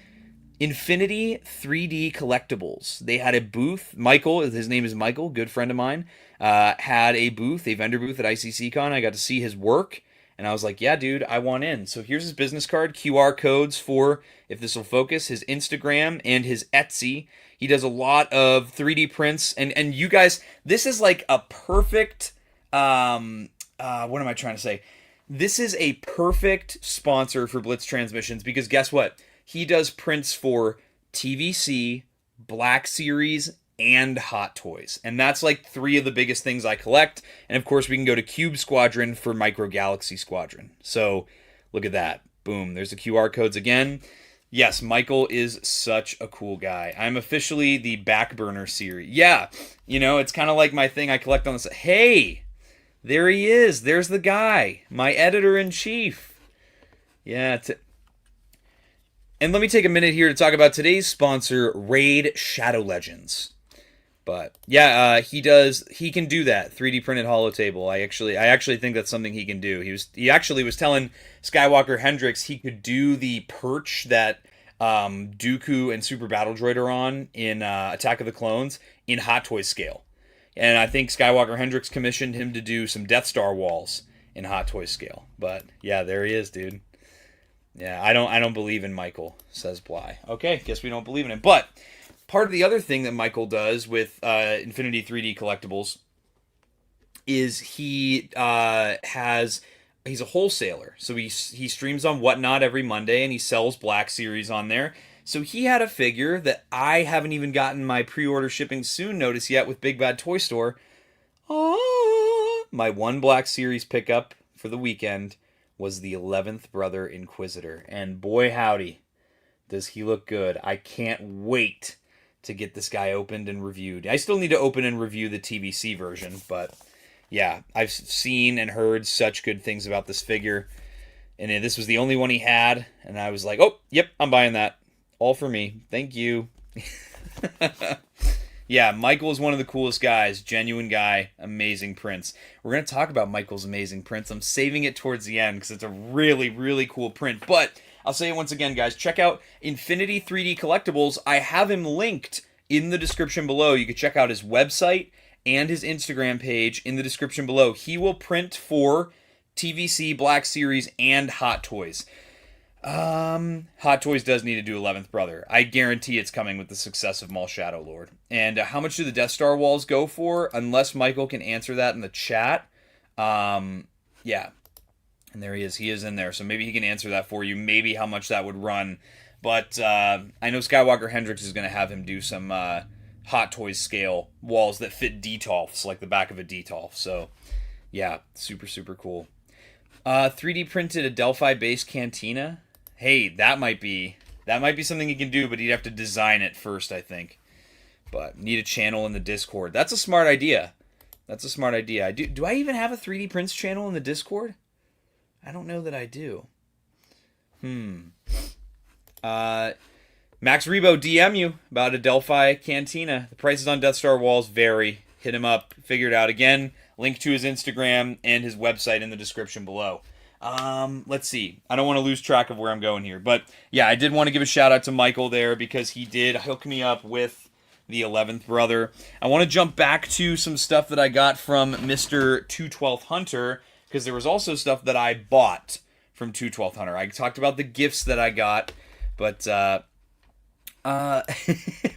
Infinity 3D Collectibles. They had a booth. Michael, his name is Michael, good friend of mine, had a booth, a vendor booth at ICCCon. I got to see his work, and I was like, yeah, dude, I want in. So here's his business card, QR codes for, if this will focus, his Instagram and his Etsy. He does a lot of 3D prints, and you guys, this is like a perfect, what am I trying to say? This is a perfect sponsor for Blitz Transmissions, because guess what? He does prints for TVC, Black Series, and Hot Toys. And that's like 3 of the biggest things I collect. And of course, we can go to Cube Squadron for Micro Galaxy Squadron. So look at that. Boom. There's the QR codes again. Yes, Michael is such a cool guy. I'm officially the Backburner series. Yeah, it's kind of like my thing I collect on this. Hey, there he is. There's the guy. My editor-in-chief. Yeah, and let me take a minute here to talk about today's sponsor, Raid Shadow Legends. But yeah, he can do that 3D printed holo table. I actually think that's something he can do. He actually was telling Skywalker Hendricks he could do the perch that Dooku and Super Battle Droid are on in Attack of the Clones in Hot Toys scale. And I think Skywalker Hendricks commissioned him to do some Death Star walls in Hot Toys scale. But yeah, there he is, dude. Yeah, I don't believe in Michael, says Bly. Okay, guess we don't believe in him. But part of the other thing that Michael does with Infinity 3D Collectibles is he's a wholesaler. So he streams on Whatnot every Monday, and he sells Black Series on there. So he had a figure that I haven't even gotten my pre-order shipping soon notice yet with Big Bad Toy Store. My one Black Series pickup for the weekend was the 11th Brother Inquisitor. And boy howdy, does he look good. I can't wait to get this guy opened and reviewed. I still need to open and review the TVC version, but yeah, I've seen and heard such good things about this figure. And this was the only one he had, and I was like, oh, yep, I'm buying that. All for me. Thank you. Yeah, Michael is one of the coolest guys. Genuine guy. Amazing prints. We're going to talk about Michael's amazing prints. I'm saving it towards the end because it's a really, really cool print. But I'll say it once again, guys. Check out Infinity 3D Collectibles. I have him linked in the description below. You can check out his website and his Instagram page in the description below. He will print for TVC, Black Series, and Hot Toys. Hot Toys does need to do 11th Brother. I guarantee it's coming with the success of Maul Shadow Lord. And how much do the Death Star walls go for? Unless Michael can answer that in the chat. Yeah. And there he is. He is in there. So maybe he can answer that for you. Maybe how much that would run. But I know Skywalker Hendricks is going to have him do some Hot Toys scale walls that fit Detolfs, like the back of a Detolf. So yeah, super, super cool. 3D printed Adelphi base cantina. Hey, that might be something he can do, but he'd have to design it first, I think. But need a channel in the Discord. That's a smart idea. Do I even have a 3D prints channel in the Discord? I don't know that I do. Max Rebo, DM you about Adelphi Cantina. The prices on Death Star walls vary. Hit him up. Figure it out. Again, link to his Instagram and his website in the description below. Let's see. I don't want to lose track of where I'm going here. But yeah, I did want to give a shout out to Michael there because he did hook me up with the 11th Brother. I want to jump back to some stuff that I got from Mr. 212th Hunter because there was also stuff that I bought from 212th Hunter. I talked about the gifts that I got, but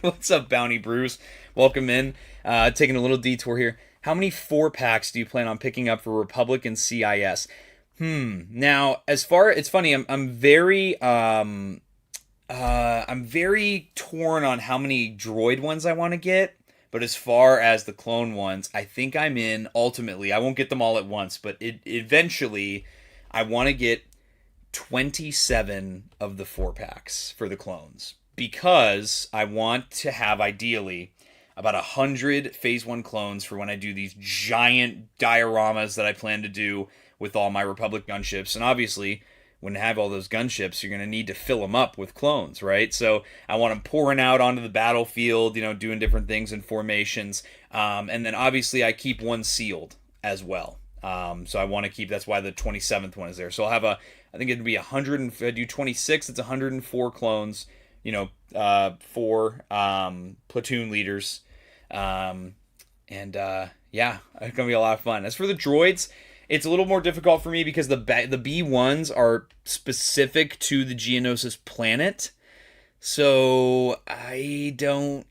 what's up, Bounty Bruce? Welcome in. Taking a little detour here. How many 4-packs do you plan on picking up for Republic and CIS? Now, it's funny. I'm very torn on how many droid ones I want to get. But as far as the clone ones, I think I'm in. Ultimately, I won't get them all at once, but eventually, I want to get 27 of the 4-packs for the clones, because I want to have, ideally, about 100 Phase 1 clones for when I do these giant dioramas that I plan to do with all my Republic gunships. And obviously, when you have all those gunships, you're going to need to fill them up with clones, right? So I want them pouring out onto the battlefield, doing different things in formations. And then obviously I keep one sealed as well. So I want to keep, that's why the 27th one is there. So I'll have I think it'd be 100, if I do 26, it's 104 clones, 4 platoon leaders. Yeah, it's going to be a lot of fun. As for the droids, it's a little more difficult for me because the B1s are specific to the Geonosis planet. So I don't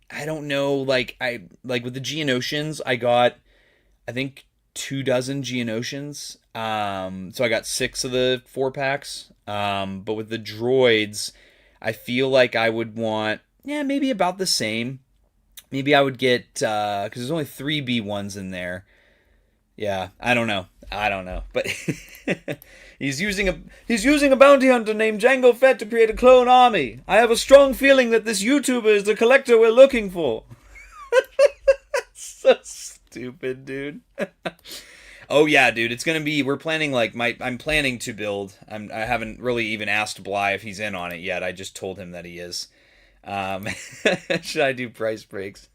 know, like with the Geonosians, I got, I think, 24 Geonosians. So I got 6 of the 4-packs. But with the droids, I feel like I would want, maybe about the same. Maybe I would get, because there's only 3 B1s in there. Yeah, I don't know, but he's using a bounty hunter named Jango Fett to create a clone army. I have a strong feeling that this YouTuber is the collector we're looking for. So stupid, dude. Oh yeah, dude, it's gonna be. We're planning I'm planning to build. I haven't really even asked Bly if he's in on it yet. I just told him that he is. Should I do price breaks?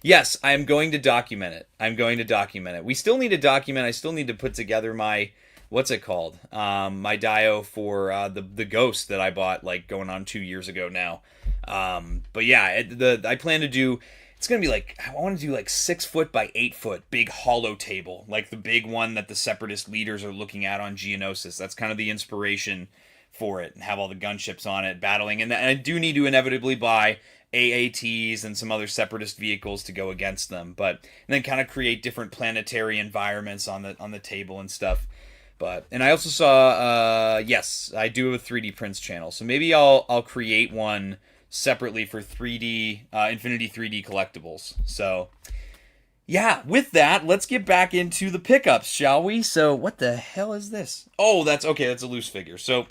Yes, I am going to document it. We still need to document. I still need to put together my, what's it called? My dio for the Ghost that I bought going on 2 years ago now. But yeah, I plan to do. It's gonna be I want to do 6 foot by 8 foot big hollow table, like the big one that the Separatist leaders are looking at on Geonosis. That's kind of the inspiration for it, and have all the gunships on it battling. And I do need to inevitably buy AATs and some other Separatist vehicles to go against them, and then kind of create different planetary environments on the table and stuff. And I also saw, yes, I do have a 3D prints channel, so maybe I'll create one separately for 3D Infinity 3D collectibles. So yeah, with that, let's get back into the pickups, shall we? So what the hell is this? Oh, that's okay. That's a loose figure. So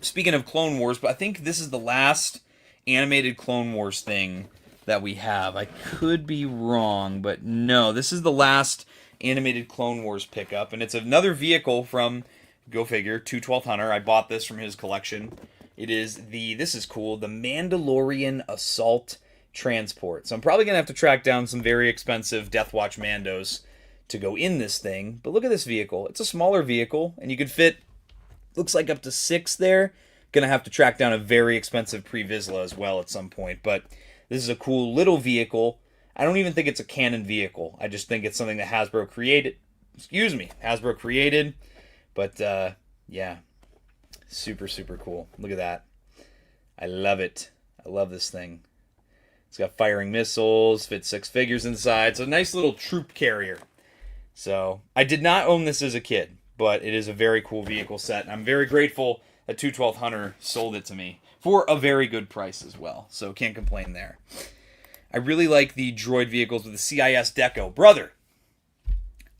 speaking of Clone Wars, but I think this is the last animated Clone Wars thing that we have. I could be wrong, but no, this is the last animated Clone Wars pickup, and it's another vehicle from, go figure, 212 Hunter. I bought this from his collection. It is this is cool, the Mandalorian Assault Transport. So I'm probably going to have to track down some very expensive Death Watch Mandos to go in this thing. But look at this vehicle. It's a smaller vehicle, and you could fit, looks like, up to 6 there. Gonna have to track down a very expensive Pre-Vizsla as well at some point. But this is a cool little vehicle. I don't even think it's a canon vehicle. I just think it's something that Hasbro created. Hasbro created. But yeah, super, super cool. Look at that. I love it. I love this thing. It's got firing missiles, fits 6 figures inside. So a nice little troop carrier. So I did not own this as a kid, but it is a very cool vehicle set. And I'm very grateful that 212 Hunter sold it to me for a very good price as well. So can't complain there. I really like the droid vehicles with the CIS deco. Brother,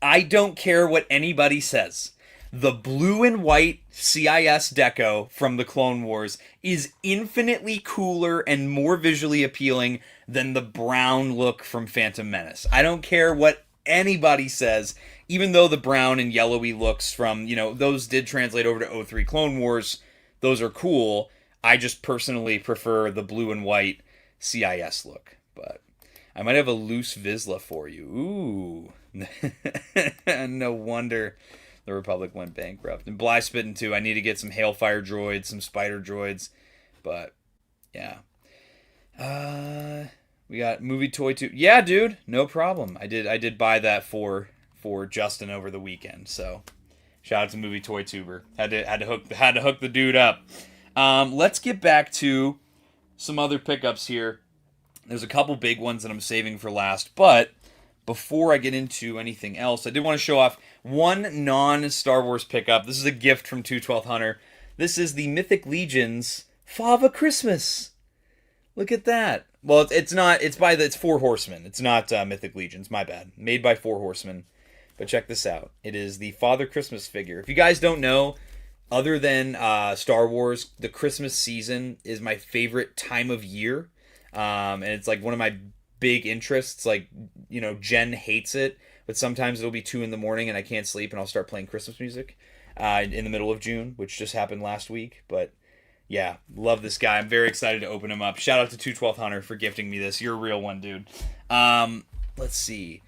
I don't care what anybody says. The blue and white CIS deco from the Clone Wars is infinitely cooler and more visually appealing than the brown look from Phantom Menace. I don't care what anybody says, even though the brown and yellowy looks from, those did translate over to 03 Clone Wars. Those are cool. I just personally prefer the blue and white CIS look. But I might have a loose Vizsla for you. Ooh. No wonder the Republic went bankrupt. And Bly spitting too. I need to get some Hailfire droids, some Spider droids. But yeah. We got movie toy too. Yeah, dude, no problem. I did buy that for Justin over the weekend. So shout out to movie toy tuber. Had to hook the dude up. Let's get back to some other pickups here. There's a couple big ones that I'm saving for last, but before I get into anything else, I did want to show off one non-Star Wars pickup. This is a gift from 212th Hunter. This is the Mythic Legions Fava Christmas. Look at that. Well, it's not. It's Four Horsemen. It's not Mythic Legions. My bad. Made by Four Horsemen. But check this out. It is the Father Christmas figure. If you guys don't know, other than Star Wars, the Christmas season is my favorite time of year. And it's like one of my big interests. Like, you know, Jen hates it, but sometimes it'll be 2 a.m. and I can't sleep and I'll start playing Christmas music in the middle of June, which just happened last week. But yeah, love this guy. I'm very excited to open him up. Shout out to 212th Hunter for gifting me this. You're a real one, dude. Let's see.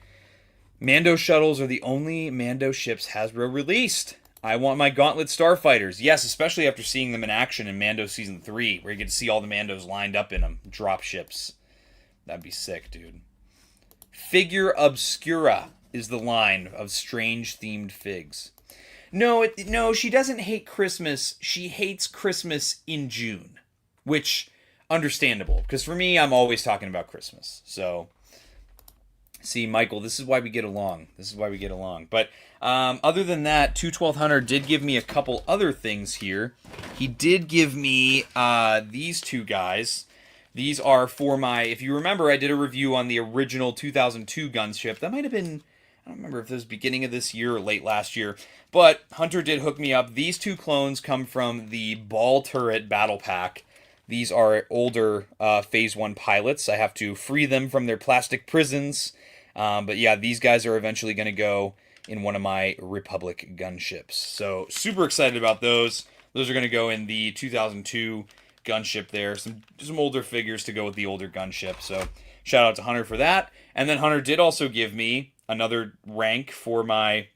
Mando shuttles are the only Mando ships Hasbro released. I want my Gauntlet Starfighters. Yes, especially after seeing them in action in Mando Season 3, where you get to see all the Mandos lined up in them. Drop ships. That'd be sick, dude. Figure Obscura is the line of strange-themed figs. No, she doesn't hate Christmas. She hates Christmas in June. Which, understandable. Because for me, I'm always talking about Christmas. So, see, Michael, this is why we get along. But other than that, 212th Hunter did give me a couple other things here. He did give me these two guys. These are for my... If you remember, I did a review on the original 2002 gunship. That might have been... I don't remember if it was beginning of this year or late last year. But Hunter did hook me up. These two clones come from the Ball Turret Battle Pack. These are older Phase 1 pilots. I have to free them from their plastic prisons. But yeah, these guys are eventually going to go in one of my Republic gunships. So super excited about those. Those are going to go in the 2002 gunship there. Some older figures to go with the older gunship. So shout out to Hunter for that. And then Hunter did also give me another rank for another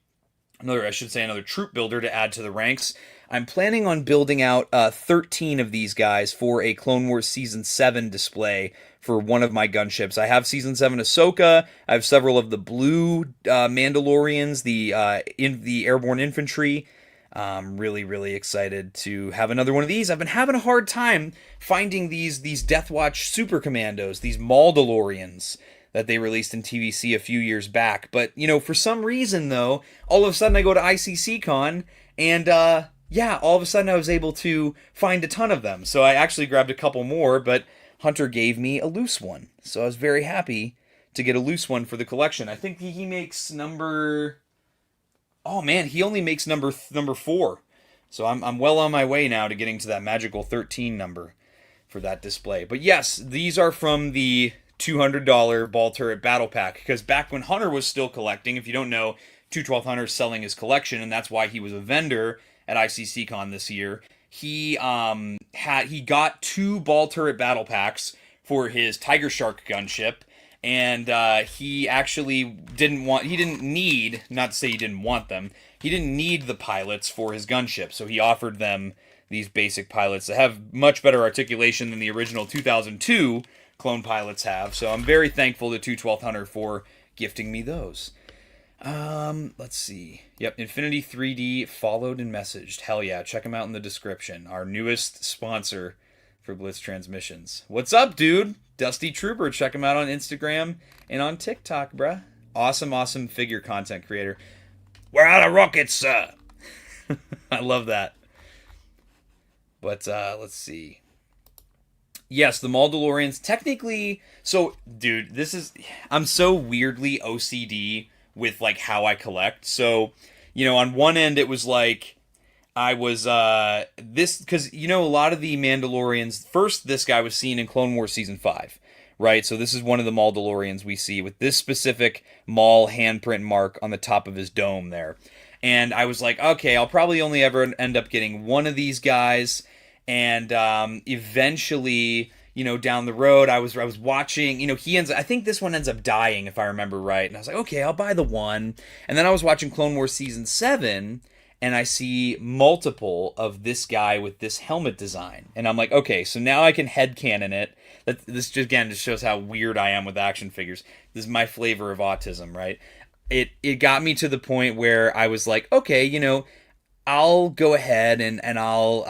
troop builder to add to the ranks. I'm planning on building out 13 of these guys for a Clone Wars Season 7 display for one of my gunships. I have Season 7 Ahsoka. I have several of the blue Mandalorians, the airborne infantry. I'm really, really excited to have another one of these. I've been having a hard time finding these Death Watch Super Commandos, these Mandalorians that they released in TVC a few years back. But, you know, for some reason, though, all of a sudden I go to ICCCon, and, all of a sudden I was able to find a ton of them. So I actually grabbed a couple more, but Hunter gave me a loose one. So I was very happy to get a loose one for the collection. I think he makes number... Oh, man, he only makes number 4. So I'm well on my way now to getting to that magical 13 number for that display. But yes, these are from the $200 Ball Turret Battle Pack, because back when Hunter was still collecting, if you don't know, 212th Hunter's selling his collection, and that's why he was a vendor at ICCCon this year. He got 2 Ball Turret Battle Packs for his Tiger Shark gunship, and he actually didn't need the pilots for his gunship, so he offered them these basic pilots that have much better articulation than the original 2002 clone pilots have. So I'm very thankful to 212th Hunter for gifting me those. Let's see. Yep, Infinity 3D followed and messaged. Hell yeah, check them out in the description. Our newest sponsor for Blitz Transmissions. What's up, dude? Dusty Trooper. Check him out on Instagram and on TikTok, bruh. Awesome figure content creator. We're out of rockets, sir. I love that. But, let's see. Yes, the Mandalorians, technically... So, dude, I'm so weirdly OCD with, like, how I collect. So, you know, on one end, it was like... I was, because, you know, a lot of the Mandalorians... First, this guy was seen in Clone Wars Season 5, right? So this is one of the Mandalorians we see with this specific Maul handprint mark on the top of his dome there. And I was like, okay, I'll probably only ever end up getting one of these guys... And eventually, you know, down the road, I was watching, you know, I think this one ends up dying, if I remember right. And I was like, okay, I'll buy the one. And then I was watching Clone Wars Season 7, and I see multiple of this guy with this helmet design. And I'm like, okay, so now I can headcanon it. This just, again, just shows how weird I am with action figures. This is my flavor of autism, right? It got me to the point where I was like, okay, you know, I'll go ahead and I'll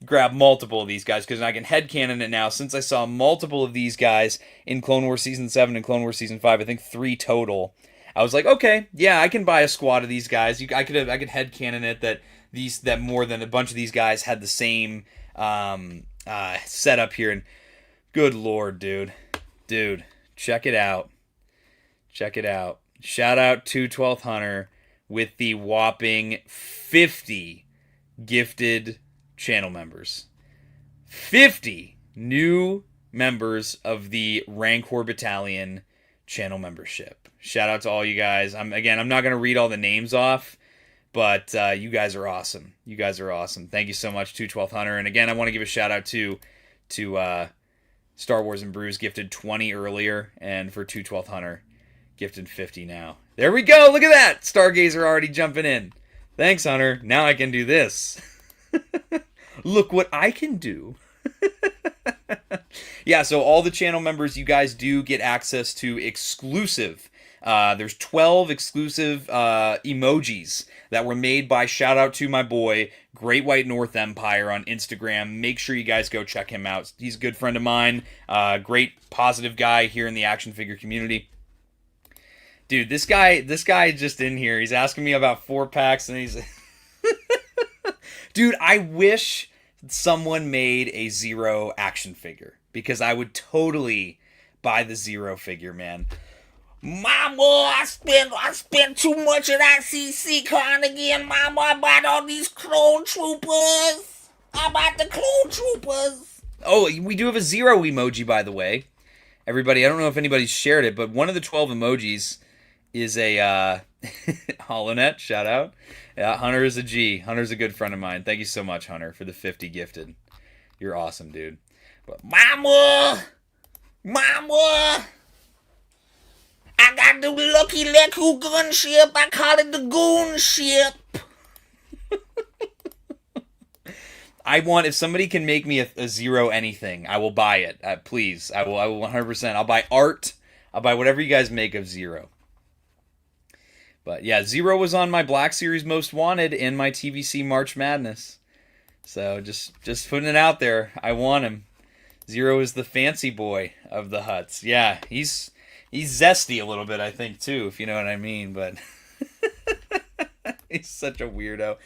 grab multiple of these guys because I can headcanon it now. Since I saw multiple of these guys in Clone Wars Season 7 and Clone Wars Season 5, I think 3 total, I was like, okay, yeah, I can buy a squad of these guys. I could headcanon it that more than a bunch of these guys had the same setup here. And good lord, dude, check it out. Shout out to 12th Hunter with the whopping 50 gifted channel members. 50 new members of the Rancor Battalion channel membership. Shout out to all you guys. I'm not going to read all the names off, but you guys are awesome. Thank you so much to 12th Hunter. And again, I want to give a shout out to Star Wars and Brews, gifted 20 earlier, and for 12th Hunter, gifted 50 now. There we go. Look at that. Stargazer already jumping in. Thanks, Hunter. Now I can do this. Look what I can do. Yeah, so all the channel members, you guys do get access to exclusive. There's 12 exclusive emojis that were made by, shout out to my boy, Great White North Empire on Instagram. Make sure you guys go check him out. He's a good friend of mine. Great positive guy here in the action figure community. Dude, this guy just in here. He's asking me about 4-packs, and he's... Dude, I wish someone made a Zero action figure, because I would totally buy the Zero figure, man. Mama, I spent too much at ICCCon again, Mama. I bought all these clone troopers. I bought the clone troopers. Oh, we do have a Zero emoji, by the way. Everybody, I don't know if anybody's shared it, but one of the 12 emojis is a HoloNet, shout out. Yeah, Hunter is a G. Hunter's a good friend of mine. Thank you so much, Hunter, for the 50 gifted. You're awesome, dude. But Mama, I got the Lucky Leku gunship. I call it the goon ship. I want, if somebody can make me a Zero anything, I will buy it. Please, I will 100%. I'll buy art. I'll buy whatever you guys make of Zero. But yeah, Zero was on my Black Series Most Wanted and my TVC March Madness. So just putting it out there. I want him. Zero is the fancy boy of the huts. Yeah, he's zesty a little bit, I think, too, if you know what I mean. But he's such a weirdo.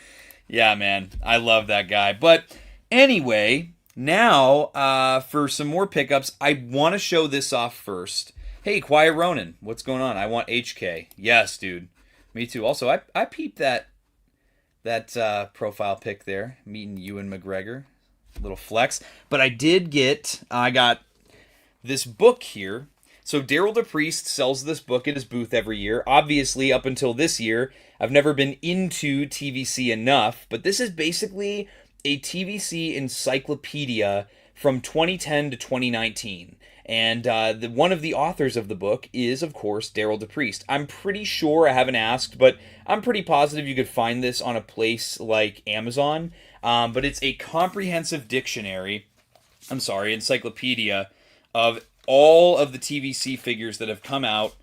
Yeah, man, I love that guy. But anyway, now for some more pickups, I want to show this off first. Hey, Quiet Ronin, what's going on? I want HK. Yes, dude. Me too. Also, I peeped that profile pic there, meeting Ewan McGregor. Little flex. But I got this book here. So Daryl DePriest sells this book at his booth every year. Obviously, up until this year, I've never been into TVC enough, but this is basically a TVC encyclopedia from 2010 to 2019. And one of the authors of the book is, of course, Daryl DePriest. I'm pretty sure, I haven't asked, but I'm pretty positive you could find this on a place like Amazon. But it's a comprehensive encyclopedia of all of the TVC figures that have come out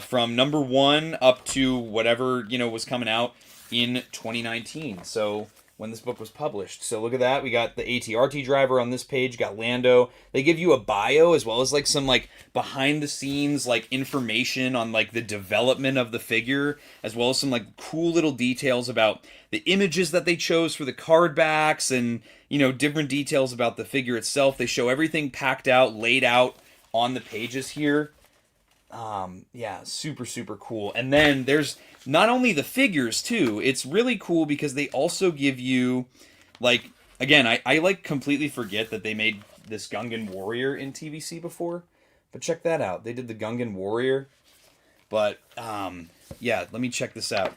from number 1 up to whatever, was coming out in 2019. So when this book was published. So look at that. We got the ATRT driver on this page, got Lando. They give you a bio as well as some behind the scenes information on the development of the figure, as well as some cool little details about the images that they chose for the card backs and different details about the figure itself. They show everything packed out, laid out on the pages here. Yeah, super, super cool. And then there's not only the figures, too. It's really cool because they also give you, again, I completely forget that they made this Gungan Warrior in TVC before. But check that out. They did the Gungan Warrior. But, yeah, let me check this out.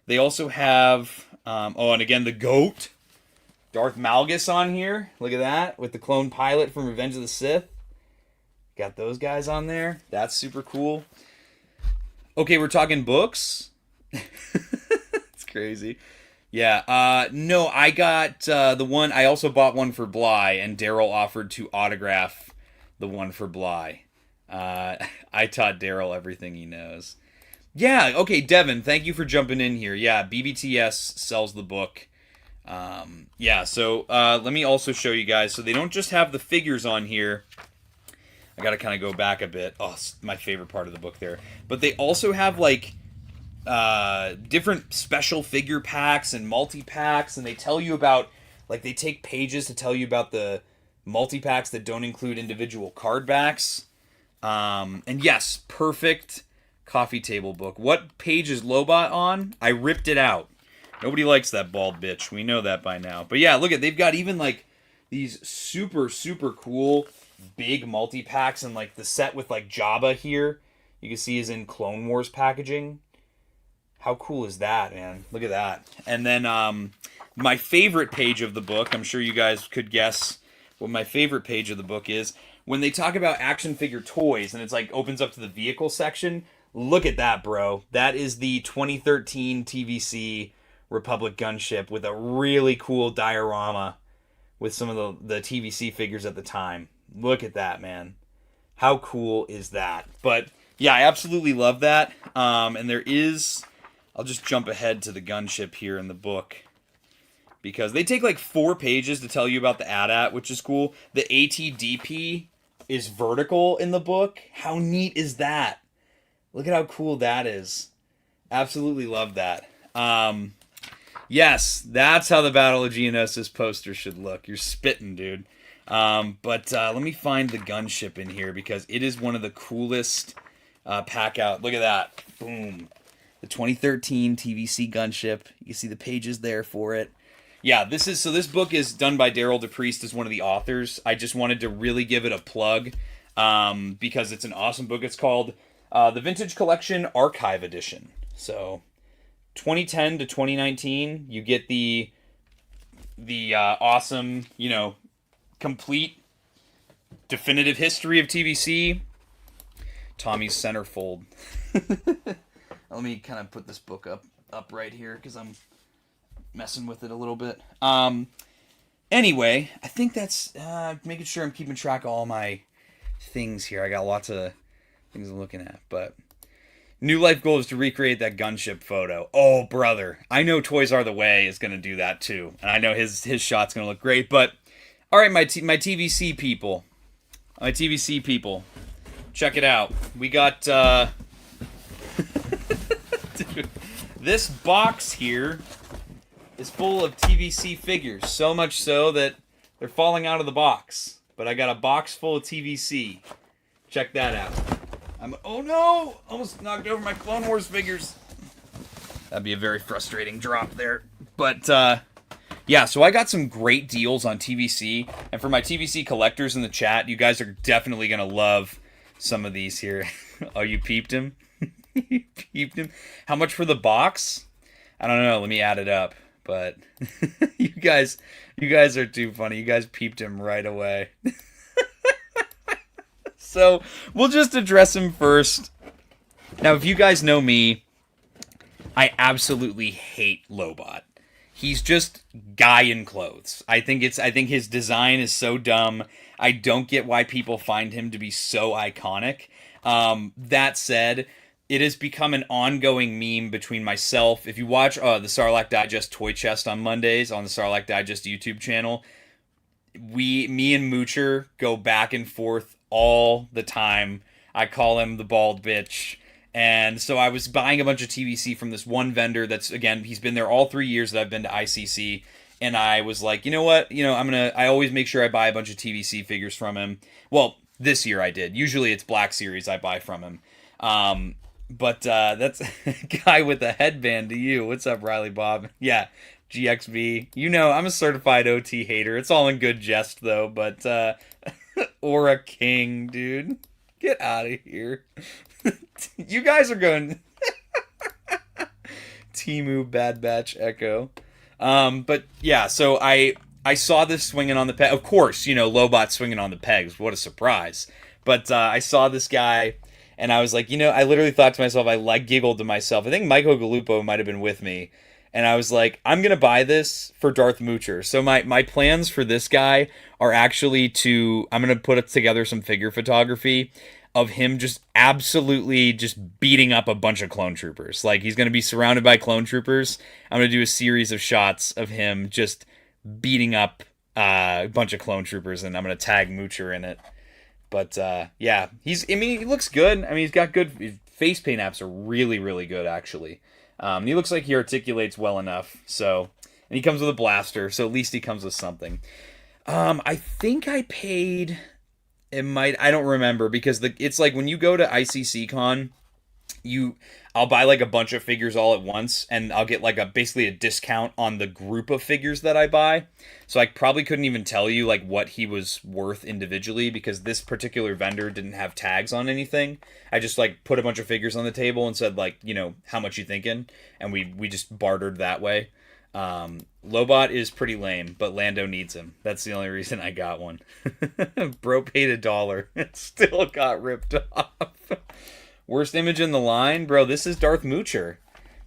They also have, and again, the GOAT, Darth Malgus on here. Look at that, with the clone pilot from Revenge of the Sith. Got those guys on there. That's super cool. Okay, we're talking books. It's crazy. Yeah, no, I got the one. I also bought one for Bly, and Daryl offered to autograph the one for Bly. I taught Daryl everything he knows. Yeah, okay, Devin, thank you for jumping in here. Yeah, BBTS sells the book. Yeah, so let me also show you guys. So they don't just have the figures on here. I gotta kind of go back a bit. Oh, it's my favorite part of the book there. But they also have, like, different special figure packs and multi-packs, and they tell you about, like, they take pages to tell you about the multi-packs that don't include individual card backs. And yes, perfect coffee table book. What page is Lobot on? I ripped it out. Nobody likes that bald bitch. We know that by now. But yeah, look at, they've got even, like, these super, super cool big multi-packs, and, like, the set with, like, Jabba here, you can see is in Clone Wars packaging. How cool is that, man? Look at that. And then my favorite page of the book, I'm sure you guys could guess what my favorite page of the book is, when they talk about action figure toys, and it's like opens up to the vehicle section. Look at that, bro. That is the 2013 TVC Republic gunship with a really cool diorama with some of the TVC figures at the time. Look at that, man. How cool is that? But yeah, I absolutely love that. And there is, I'll just jump ahead to the gunship here in the book, because they take like 4 pages to tell you about the AT-AT, which is cool. The ATDP is vertical in the book. How neat is that? Look at how cool that is. Absolutely love that. Yes, that's how the Battle of Geonosis poster should look. You're spitting, dude. But let me find the gunship in here, because it is one of the coolest pack out. Look at that. Boom. The 2013 TVC gunship. You can see the pages there for it. Yeah, this book is done by Daryl DePriest as one of the authors. I just wanted to really give it a plug, because it's an awesome book. It's called The Vintage Collection Archive Edition. So 2010 to 2019, you get the awesome, complete definitive history of TVC. Tommy's centerfold. Let me kind of put this book up right here, because I'm messing with it a little bit. Anyway, I think that's making sure I'm keeping track of all my things here. I got lots of things I'm looking at, but new life goal is to recreate that gunship photo. Oh, brother. I know Toys Are the Way is going to do that too. And I know his shot's going to look great. But, all right, my TVC people. My TVC people. Check it out. We got, dude, this box here is full of TVC figures. So much so that they're falling out of the box. But I got a box full of TVC. Check that out. Oh no! Almost knocked over my Clone Wars figures. That'd be a very frustrating drop there. But, yeah, so I got some great deals on TVC. And for my TVC collectors in the chat, you guys are definitely going to love some of these here. Oh, you peeped him? You peeped him? How much for the box? I don't know. Let me add it up. But you guys are too funny. You guys peeped him right away. So, we'll just address him first. Now, if you guys know me, I absolutely hate Lobot. He's just guy in clothes. I think his design is so dumb. I don't get why people find him to be so iconic. That said, it has become an ongoing meme between myself. If you watch the Sarlacc Digest Toy Chest on Mondays on the Sarlacc Digest YouTube channel, me and Moocher go back and forth all the time. I call him the bald bitch. And so I was buying a bunch of TVC from this one vendor that's, again, he's been there all 3 years that I've been to ICC. And I was like, you know what? I always make sure I buy a bunch of TVC figures from him. Well, this year I did. Usually it's Black Series I buy from him. But that's a guy with a headband to you. What's up, Riley Bob? Yeah, GXB. I'm a certified OT hater. It's all in good jest, though. But, Aura King, dude. Get out of here. You guys are going... Timu Bad Batch Echo. But, yeah, so I saw this swinging on the peg. Of course, Lobot swinging on the pegs. What a surprise. But I saw this guy... And I was like, I literally thought to myself, I giggled to myself. I think Michael Galupo might have been with me. And I was like, I'm going to buy this for Darth Moocher. So my plans for this guy are actually I'm going to put together some figure photography of him just absolutely just beating up a bunch of clone troopers. Like, he's going to be surrounded by clone troopers. I'm going to do a series of shots of him just beating up a bunch of clone troopers, and I'm going to tag Moocher in it. But, yeah, he looks good. I mean, he's got good, his face paint apps are really, really good, actually. He looks like he articulates well enough, so, and he comes with a blaster, so at least he comes with something. I think I paid, I don't remember, because it's like when you go to ICCCon, I'll buy like a bunch of figures all at once, and I'll get like basically a discount on the group of figures that I buy. So I probably couldn't even tell you like what he was worth individually, because this particular vendor didn't have tags on anything. I just like put a bunch of figures on the table and said like, you know, how much you thinking? And we just bartered that way. Lobot is pretty lame, but Lando needs him. That's the only reason I got one. Bro paid $1. It still got ripped off. Worst image in the line? Bro, this is Darth Moocher.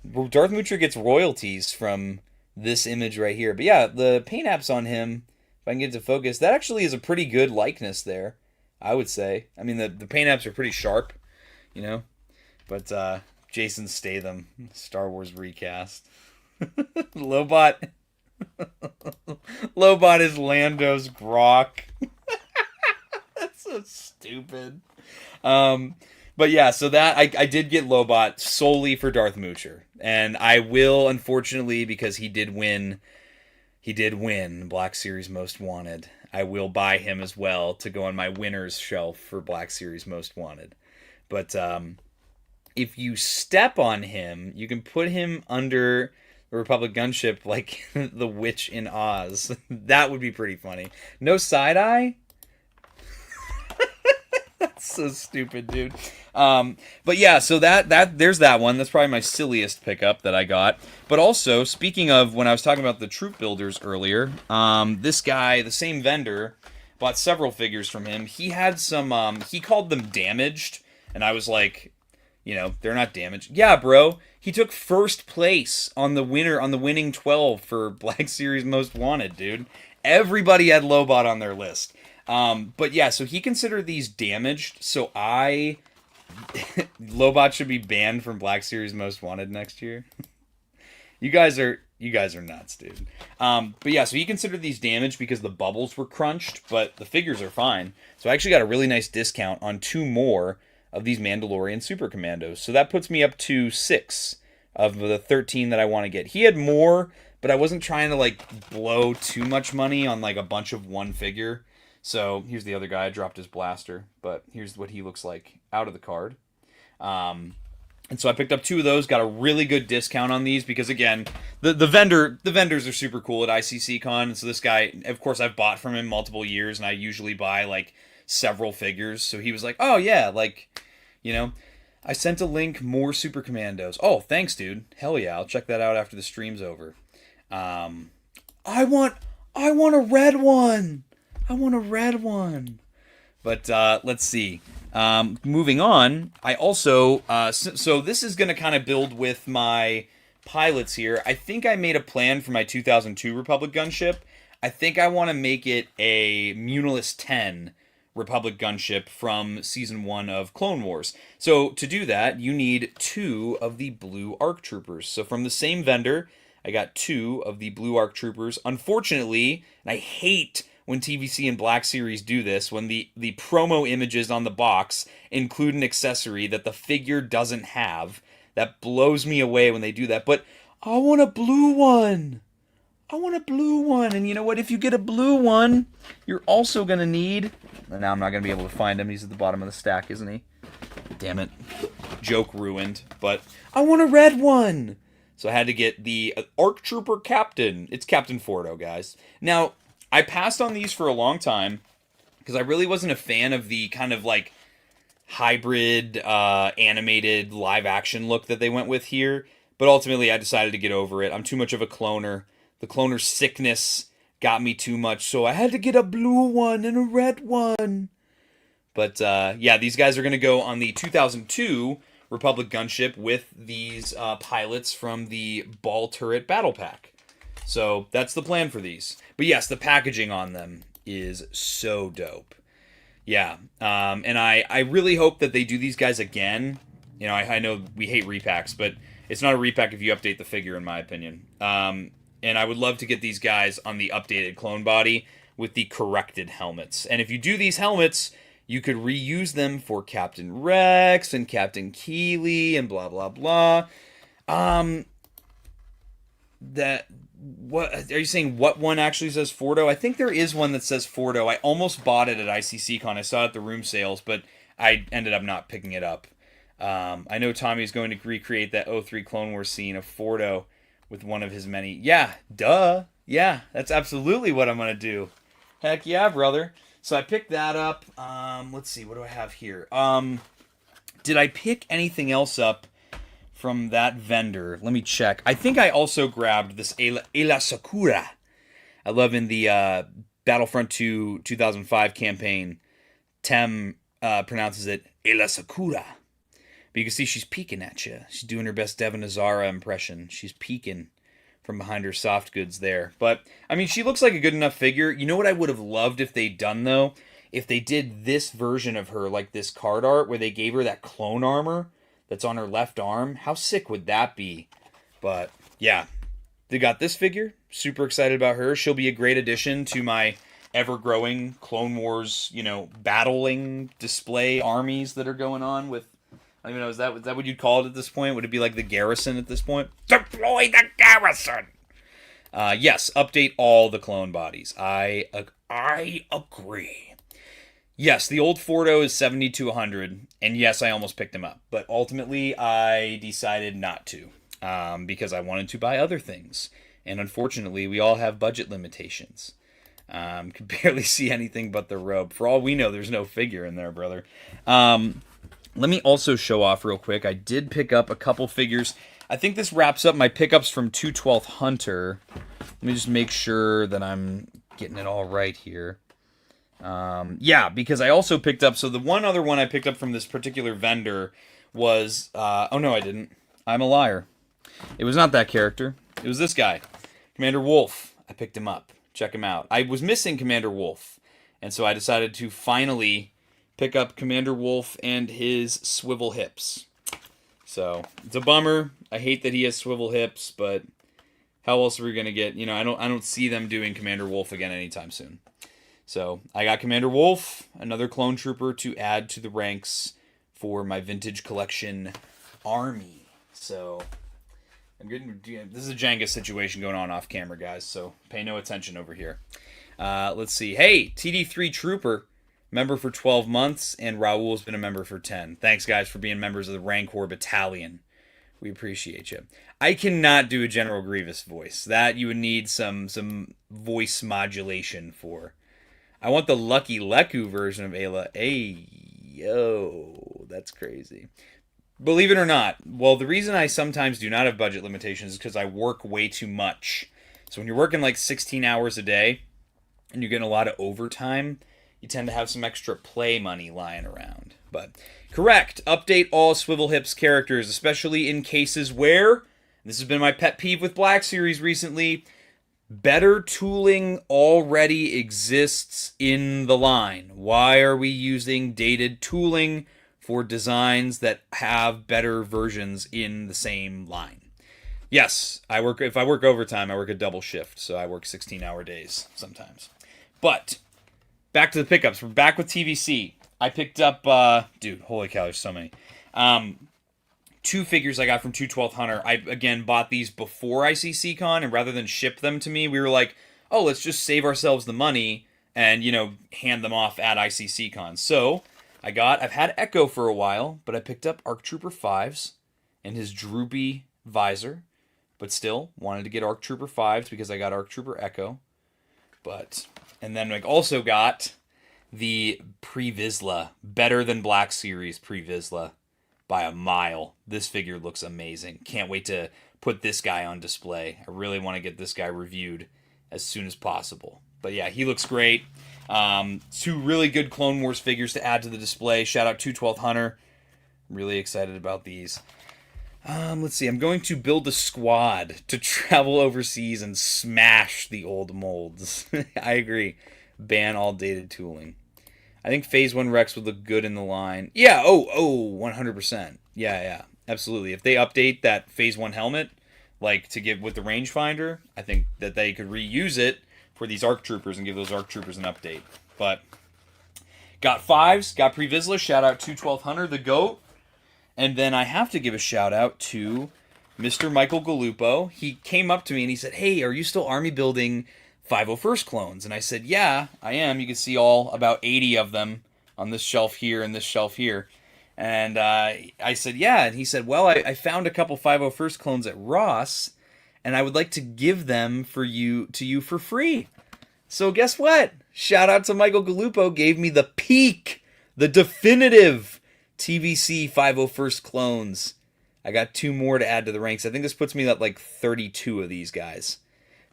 Darth Moocher gets royalties from this image right here. But yeah, the paint apps on him, if I can get it to focus, that actually is a pretty good likeness there, I would say. I mean, the paint apps are pretty sharp, you know? But Jason Statham, Star Wars recast. Lobot. Lobot is Lando's Grok. That's so stupid. But yeah, so that I did get Lobot solely for Darth Moocher, and I will, unfortunately, because he did win Black Series Most Wanted, I will buy him as well to go on my winners shelf for Black Series Most Wanted. But if you step on him, you can put him under the Republic gunship like the witch in Oz. That would be pretty funny. No side eye. That's so stupid, dude. But yeah, so that there's that one. That's probably my silliest pickup that I got. But also, speaking of when I was talking about the troop builders earlier, this guy, the same vendor, bought several figures from him. He had some, he called them damaged, and I was like, you know, they're not damaged. Yeah, bro. He took first place on the winning 12 for Black Series Most Wanted, dude. Everybody had Lobot on their list. But yeah, so he considered these damaged, so Lobot should be banned from Black Series Most Wanted next year. You guys are nuts, dude. But yeah, so he considered these damaged because the bubbles were crunched, but the figures are fine. So I actually got a really nice discount on 2 more of these Mandalorian Super Commandos. So that puts me up to 6 of the 13 that I want to get. He had more, but I wasn't trying to like blow too much money on like a bunch of one figure. So here's the other guy. I dropped his blaster, but here's what he looks like out of the card. And so I picked up 2 of those, got a really good discount on these because again, the vendors are super cool at ICCCon. And so this guy, of course, I've bought from him multiple years, and I usually buy like several figures. So he was like, "Oh yeah, like, you know, I sent a link, more Super Commandos." Oh, thanks, dude. Hell yeah, I'll check that out after the stream's over. I want a red one. I want a red one. But let's see. Moving on, I also... so this is going to kind of build with my pilots here. I think I made a plan for my 2002 Republic gunship. I think I want to make it a Munilis 10 Republic gunship from Season 1 of Clone Wars. So to do that, you need 2 of the blue ARC Troopers. So from the same vendor, I got 2 of the blue ARC Troopers. Unfortunately, and I hate when TVC and Black Series do this, when the promo images on the box include an accessory that the figure doesn't have. That blows me away when they do that. But I want a blue one. I want a blue one. And you know what? If you get a blue one, you're also going to need... Now I'm not going to be able to find him. He's at the bottom of the stack, isn't he? Damn it. Joke ruined. But I want a red one. So I had to get the ARC Trooper Captain. It's Captain Fordo, guys. Now, I passed on these for a long time because I really wasn't a fan of the kind of like hybrid animated live action look that they went with here. But ultimately I decided to get over it. I'm too much of a cloner. The cloner sickness got me too much. So I had to get a blue one and a red one. But yeah, these guys are going to go on the 2002 Republic gunship with these pilots from the Ball Turret Battle Pack. So that's the plan for these. But yes, the packaging on them is so dope. Yeah. And I really hope that they do these guys again. You know, I know we hate repacks, but it's not a repack if you update the figure, in my opinion. And I would love to get these guys on the updated clone body with the corrected helmets. And if you do these helmets, you could reuse them for Captain Rex and Captain Keeley and blah, blah, blah. What are you saying? What one actually says Fordo? I think there is one that says Fordo. I almost bought it at ICCCon. I saw it at the room sales, but I ended up not picking it up. I know Tommy's going to recreate that 03 Clone Wars scene of Fordo with one of his many. Yeah, duh. Yeah, that's absolutely what I'm going to do. Heck yeah, brother. So I picked that up. Let's see. What do I have here? Did I pick anything else up from that vendor? Let me check. I think I also grabbed this Ela Sakura. I love in the Battlefront 2 2005 campaign, Tem pronounces it Ela Sakura. But you can see she's peeking at you. She's doing her best Devon Azara impression. She's peeking from behind her soft goods there. But, I mean, she looks like a good enough figure. You know what I would have loved if they'd done, though? If they did this version of her, like this card art, where they gave her that clone armor that's on her left arm. How sick would that be? But, yeah. They got this figure. Super excited about her. She'll be a great addition to my ever-growing Clone Wars, you know, battling display armies that are going on with... I don't even know, is that what you'd call it at this point? Would it be like the garrison at this point? Deploy the garrison! Yes, update all the clone bodies. I agree. Yes, the old Fordo is 70 to 100, and yes, I almost picked him up. But ultimately, I decided not to, because I wanted to buy other things. And unfortunately, we all have budget limitations. Could barely see anything but the robe. For all we know, there's no figure in there, brother. Let me also show off real quick. I did pick up a couple figures. I think this wraps up my pickups from 212 Hunter. Let me just make sure that I'm getting it all right here. Yeah, because I also picked up... So the one other one I picked up from this particular vendor was... oh, no, I didn't. I'm a liar. It was not that character. It was this guy. Commander Wolf. I picked him up. Check him out. I was missing Commander Wolf. And so I decided to finally... pick up Commander Wolf and his swivel hips. So, it's a bummer. I hate that he has swivel hips, but how else are we going to get... You know, I don't see them doing Commander Wolf again anytime soon. So, I got Commander Wolf, another clone trooper to add to the ranks for my vintage collection army. So, I'm getting... This is a Jenga situation going on off camera, guys, so pay no attention over here. Let's see. Hey, TD3 Trooper... member for 12 months, and Raul's been a member for 10. Thanks, guys, for being members of the Rancor Battalion. We appreciate you. I cannot do a General Grievous voice. That you would need some voice modulation for. I want the Lucky Leku version of Ayla. Hey, yo, that's crazy. Believe it or not, well, the reason I sometimes do not have budget limitations is because I work way too much. So when you're working like 16 hours a day, and you're getting a lot of overtime... you tend to have some extra play money lying around. But, correct. Update all Swivel Hips characters, especially in cases where, this has been my pet peeve with Black Series recently, better tooling already exists in the line. Why are we using dated tooling for designs that have better versions in the same line? Yes, if I work overtime, I work a double shift, so I work 16-hour days sometimes. But... back to the pickups. We're back with TVC. I picked up, dude, holy cow, there's so many. 2 figures I got from 212 Hunter. I, again, bought these before ICCCon, and rather than ship them to me, we were like, oh, let's just save ourselves the money and, you know, hand them off at ICCCon. So, I've had Echo for a while, but I picked up ARC Trooper 5s and his droopy visor, but still wanted to get ARC Trooper 5s because I got ARC Trooper Echo. But... and then I also got the Pre-Vizsla, better than Black Series Pre-Vizsla by a mile. This figure looks amazing. Can't wait to put this guy on display. I really want to get this guy reviewed as soon as possible. But yeah, he looks great. 2 really good Clone Wars figures to add to the display. Shout out 212 Hunter. Really excited about these. Let's see. I'm going to build a squad to travel overseas and smash the old molds. I agree. Ban all dated tooling. I think Phase 1 Rex would look good in the line. Yeah, 100%. Yeah, absolutely. If they update that Phase 1 helmet, like to give with the rangefinder, I think that they could reuse it for these ARC Troopers and give those ARC Troopers an update. But got 5s, got Previsla, shout out to 1200, the GOAT. And then I have to give a shout out to Mr. Michael Galupo. He came up to me and he said, "Hey, are you still army building 501st clones?" And I said, "Yeah, I am. You can see all about 80 of them on this shelf here and this shelf here." And I said, "Yeah." And he said, "Well, I found a couple 501st clones at Ross, and I would like to give them to you for free." So guess what? Shout out to Michael Galupo, gave me the peak, the definitive TVC 501st clones. I got 2 more to add to the ranks. I think this puts me at like 32 of these guys.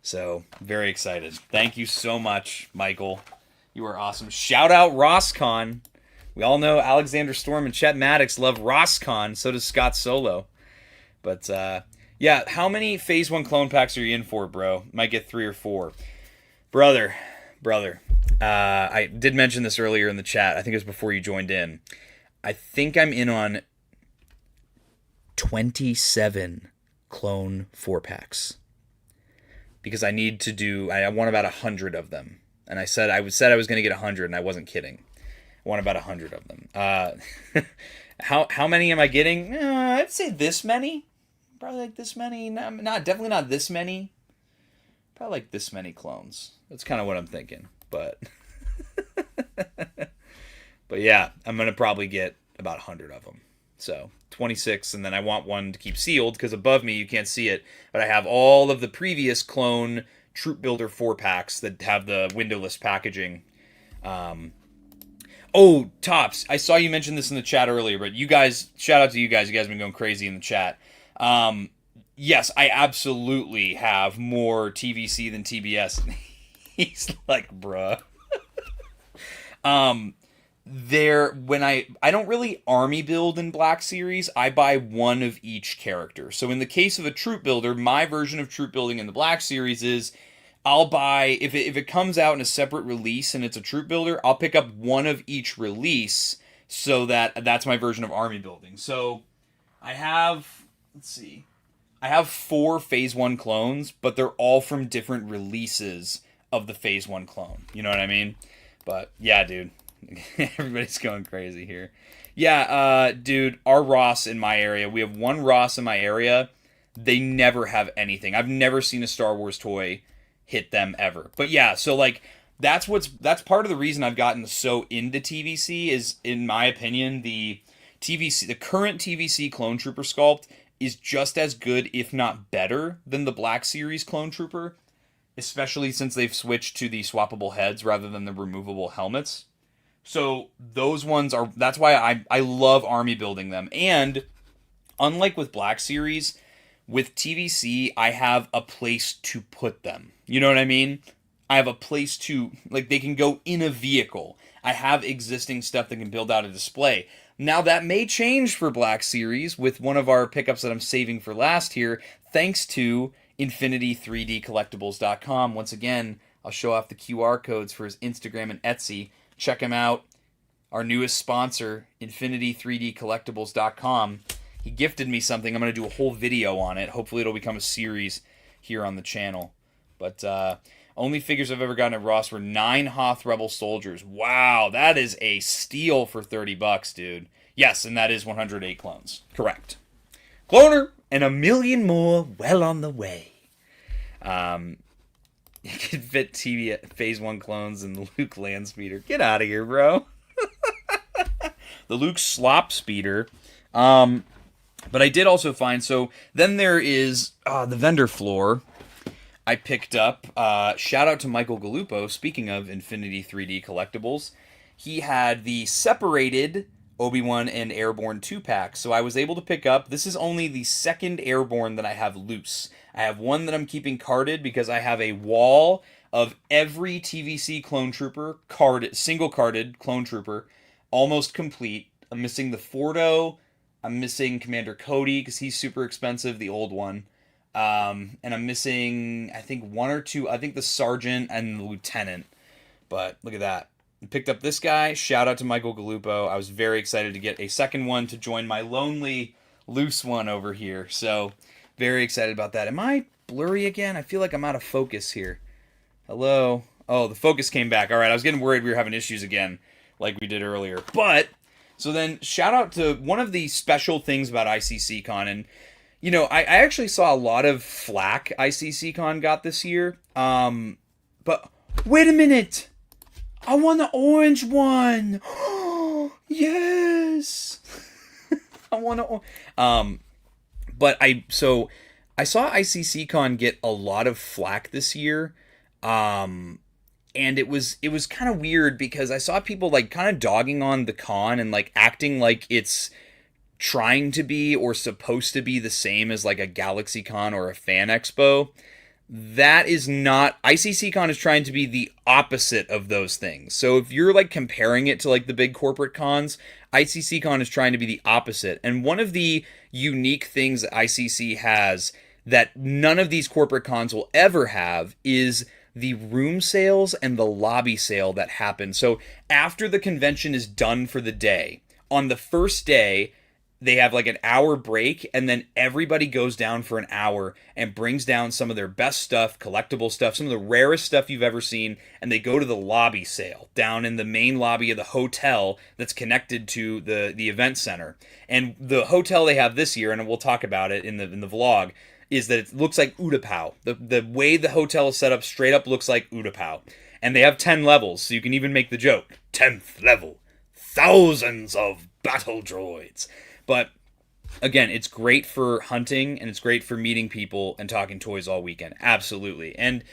So, very excited. Thank you so much, Michael. You are awesome. Shout out RossCon. We all know Alexander Storm and Chet Maddox love RossCon. So does Scott Solo. But, yeah, how many Phase 1 clone packs are you in for, bro? Might get 3 or 4. Brother. I did mention this earlier in the chat. I think it was before you joined in. I think I'm in on 27 clone 4-packs. Because I need to do, I want about 100 of them. And I said I was going to get 100, and I wasn't kidding. I want about 100 of them. How many am I getting? I'd say this many. Probably like this many. Definitely not this many. Probably like this many clones. That's kind of what I'm thinking. But but yeah, I'm going to probably get about 100 of them. So 26, and then I want one to keep sealed because above me you can't see it, but I have all of the previous clone Troop Builder 4-packs that have the windowless packaging. Oh, Tops, I saw you mention this in the chat earlier, but you guys, shout out to you guys. You guys have been going crazy in the chat. Yes, I absolutely have more TVC than TBS. He's like, bruh. When I don't really army build in Black Series, I buy one of each character. So in the case of a troop builder, my version of troop building in the Black Series is I'll buy, if it comes out in a separate release and it's a troop builder, I'll pick up one of each release, so that's my version of army building. So I have, I have 4 Phase 1 clones, but they're all from different releases of the Phase 1 clone. You know what I mean? But yeah, dude. Everybody's going crazy here. Yeah, dude, our Ross in my area, we have one Ross in my area. They never have anything. I've never seen a Star Wars toy hit them ever. But yeah, so like that's part of the reason I've gotten so into TVC is, in my opinion, the current TVC Clone Trooper sculpt is just as good, if not better, than the Black Series Clone Trooper, especially since they've switched to the swappable heads rather than the removable helmets. So those ones that's why I love army building them. And unlike with Black Series, with TVC, I have a place to put them. You know what I mean? I have a place to, like, they can go in a vehicle. I have existing stuff that can build out a display. Now that may change for Black Series with one of our pickups that I'm saving for last here, thanks to Infinity3DCollectibles.com. Once again, I'll show off the QR codes for his Instagram and Etsy. Check him out. Our newest sponsor, Infinity3DCollectibles.com. He gifted me something. I'm going to do a whole video on it. Hopefully it'll become a series here on the channel. But only figures I've ever gotten at Ross were 9 Hoth Rebel Soldiers. Wow, that is a steal for $30, dude. Yes, and that is 108 clones. Correct. Cloner, and 1 million more well on the way. You can fit TV Phase 1 clones and the Luke Land Speeder. Get out of here, bro. The Luke Slop Speeder. But I did also find, so then there is the vendor floor. I picked up, shout out to Michael Galupo, speaking of Infinity 3D Collectibles. He had the separated Obi-Wan and Airborne 2-pack, so I was able to pick up, this is only the second Airborne that I have loose. I have one that I'm keeping carded because I have a wall of every TVC Clone Trooper, single carded Clone Trooper, almost complete. I'm missing the Fordo, I'm missing Commander Cody because he's super expensive, the old one. And I'm missing, I think, 1 or 2, I think the Sergeant and the Lieutenant. But look at that. picked up this guy. Shout out to Michael Galupo. I was very excited to get a second one to join my lonely loose one over here. So, very excited about that. Am I blurry again? I feel like I'm out of focus here. Hello? Oh, the focus came back. All right, I was getting worried we were having issues again, like we did earlier. But, so then, shout out to one of the special things about ICCCon, and, you know, I actually saw a lot of flack ICCCon got this year, but, wait a minute! I want the orange one! Yes! I want to... But I saw ICCCon get a lot of flack this year, and it was kind of weird because I saw people like kind of dogging on the con and like acting like it's trying to be or supposed to be the same as like a GalaxyCon or a Fan Expo. That is not... ICCCon is trying to be the opposite of those things. So if you're like comparing it to like the big corporate cons, ICCCon is trying to be the opposite. And one of the unique things that ICC has that none of these corporate cons will ever have is the room sales and the lobby sale that happen. So after the convention is done for the day, on the first day, they have like an hour break, and then everybody goes down for an hour and brings down some of their best stuff, collectible stuff, some of the rarest stuff you've ever seen, and they go to the lobby sale down in the main lobby of the hotel that's connected to the event center. And the hotel they have this year, and we'll talk about it in the vlog, is that it looks like Utapau. The way the hotel is set up straight up looks like Utapau. And they have 10 levels, so you can even make the joke. 10th level. Thousands of battle droids. But, again, it's great for hunting, and it's great for meeting people and talking toys all weekend. Absolutely. And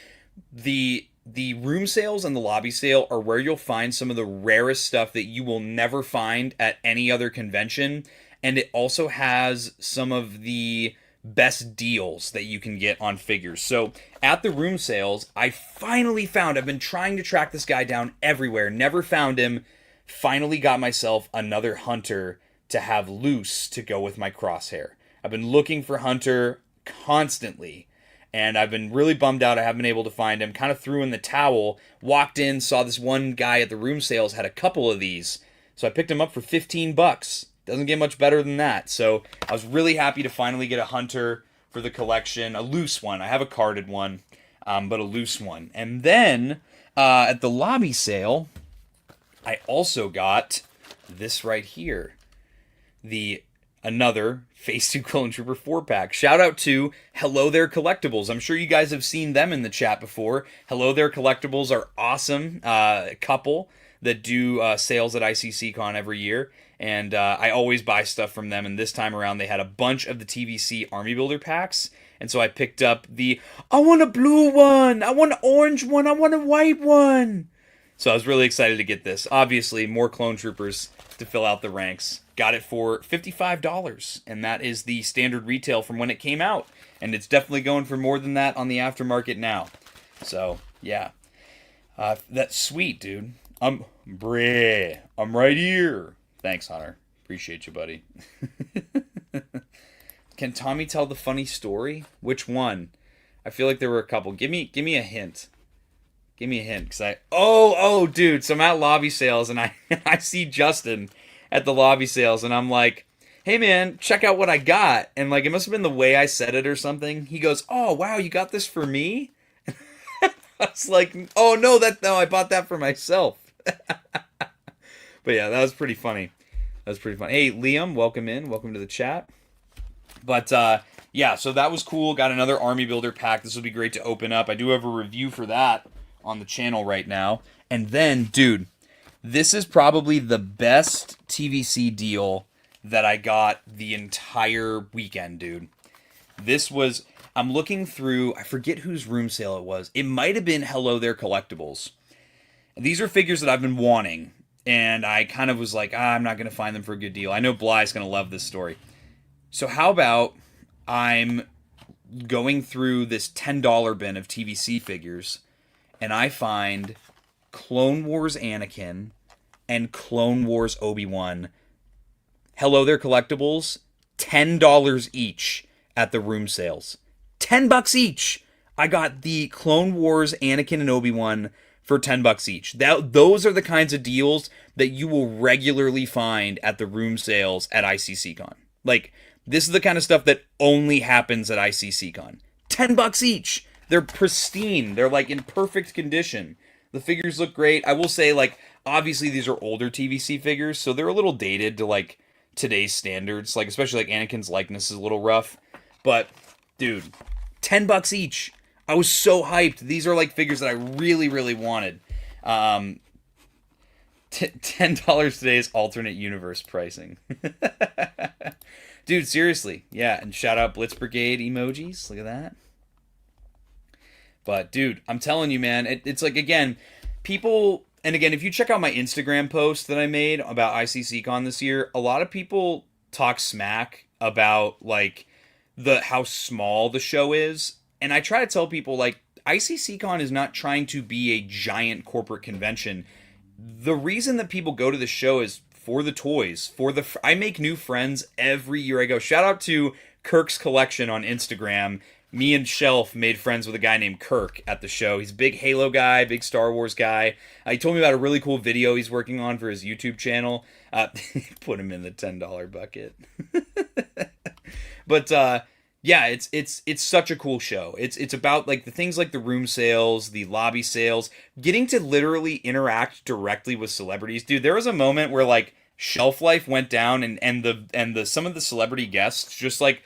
the room sales and the lobby sale are where you'll find some of the rarest stuff that you will never find at any other convention. And it also has some of the best deals that you can get on figures. So at the room sales, I finally found... I've been trying to track this guy down everywhere. Never found him. Finally got myself another Hunter to have loose to go with my Crosshair. I've been looking for Hunter constantly, and I've been really bummed out I haven't been able to find him. Kind of threw in the towel, walked in, saw this one guy at the room sales had a couple of these, so I picked him up for $15. Doesn't get much better than that. So I was really happy to finally get a Hunter for the collection, a loose one. I have a carded one, but a loose one. And then at the lobby sale, I also got this right here. Another Phase 2 Clone Trooper 4-pack. Shout out to Hello There Collectibles. I'm sure you guys have seen them in the chat before. Hello There Collectibles are awesome. A couple that do sales at ICCCon every year. And I always buy stuff from them. And this time around, they had a bunch of the TVC Army Builder packs. And so I picked up I want a blue one! I want an orange one! I want a white one! So I was really excited to get this. Obviously, more Clone Troopers to fill out the ranks. Got it for $55, and that is the standard retail from when it came out. And it's definitely going for more than that on the aftermarket now. So, yeah. That's sweet, dude. I'm right here. Thanks, Hunter. Appreciate you, buddy. Can Tommy tell the funny story? Which one? I feel like there were a couple. Give me a hint. Give me a hint, because dude, so I'm at lobby sales, and I see Justin at the lobby sales, and I'm like, hey man, check out what I got. And like, it must have been the way I said it or something. He goes, oh wow, you got this for me? I was like, oh no, I bought that for myself. But yeah, that was pretty funny. Hey Liam, welcome to the chat. But yeah, so that was cool. Got another Army Builder pack. This will be great to open up. I do have a review for that on the channel right now. And then, dude, this is probably the best TVC deal that I got the entire weekend, dude. I'm looking through, I forget whose room sale it was. It might have been Hello There Collectibles. These are figures that I've been wanting, and I kind of was like, I'm not going to find them for a good deal. I know Bly's going to love this story. So how about I'm going through this $10 bin of TVC figures, and I find Clone Wars Anakin and Clone Wars Obi-Wan. Hello There Collectibles, $10 each at the room sales. $10 each! I got the Clone Wars Anakin and Obi-Wan for $10 each. Those are the kinds of deals that you will regularly find at the room sales at ICCCon. Like, this is the kind of stuff that only happens at ICCCon. $10 each. They're pristine. They're like in perfect condition. The figures look great. I will say, like, obviously these are older TVC figures, so they're a little dated to like today's standards. Like, especially like Anakin's likeness is a little rough. But dude, $10 each. I was so hyped. These are like figures that I really, really wanted. $10 today's alternate universe pricing. Dude, seriously. Yeah, and shout out Blitz Brigade emojis. Look at that. But, dude, I'm telling you, man, it's like, again, people, and again, if you check out my Instagram post that I made about ICCCon this year, a lot of people talk smack about, like, how small the show is. And I try to tell people, like, ICCCon is not trying to be a giant corporate convention. The reason that people go to the show is for the toys. I make new friends every year I go. Shout out to Kirk's Collection on Instagram. Me and Shelf made friends with a guy named Kirk at the show. He's a big Halo guy, big Star Wars guy. He told me about a really cool video he's working on for his YouTube channel. Put him in the $10 bucket. But yeah, it's such a cool show. It's about like the things like the room sales, the lobby sales, getting to literally interact directly with celebrities. Dude, there was a moment where like Shelf Life went down and some of the celebrity guests just like,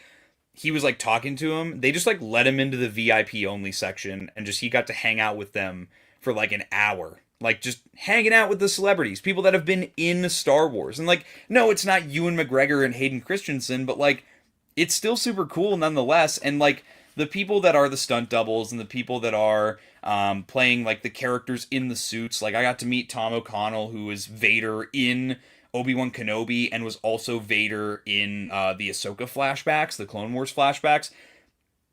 he was like talking to him. They just like let him into the VIP only section and just he got to hang out with them for like an hour. Like just hanging out with the celebrities, people that have been in Star Wars. And like, no, it's not Ewan McGregor and Hayden Christensen, but like it's still super cool nonetheless. And like the people that are the stunt doubles and the people that are playing like the characters in the suits. Like I got to meet Tom O'Connell, who is Vader in Obi-Wan Kenobi and was also Vader in the Ahsoka flashbacks, the Clone Wars flashbacks.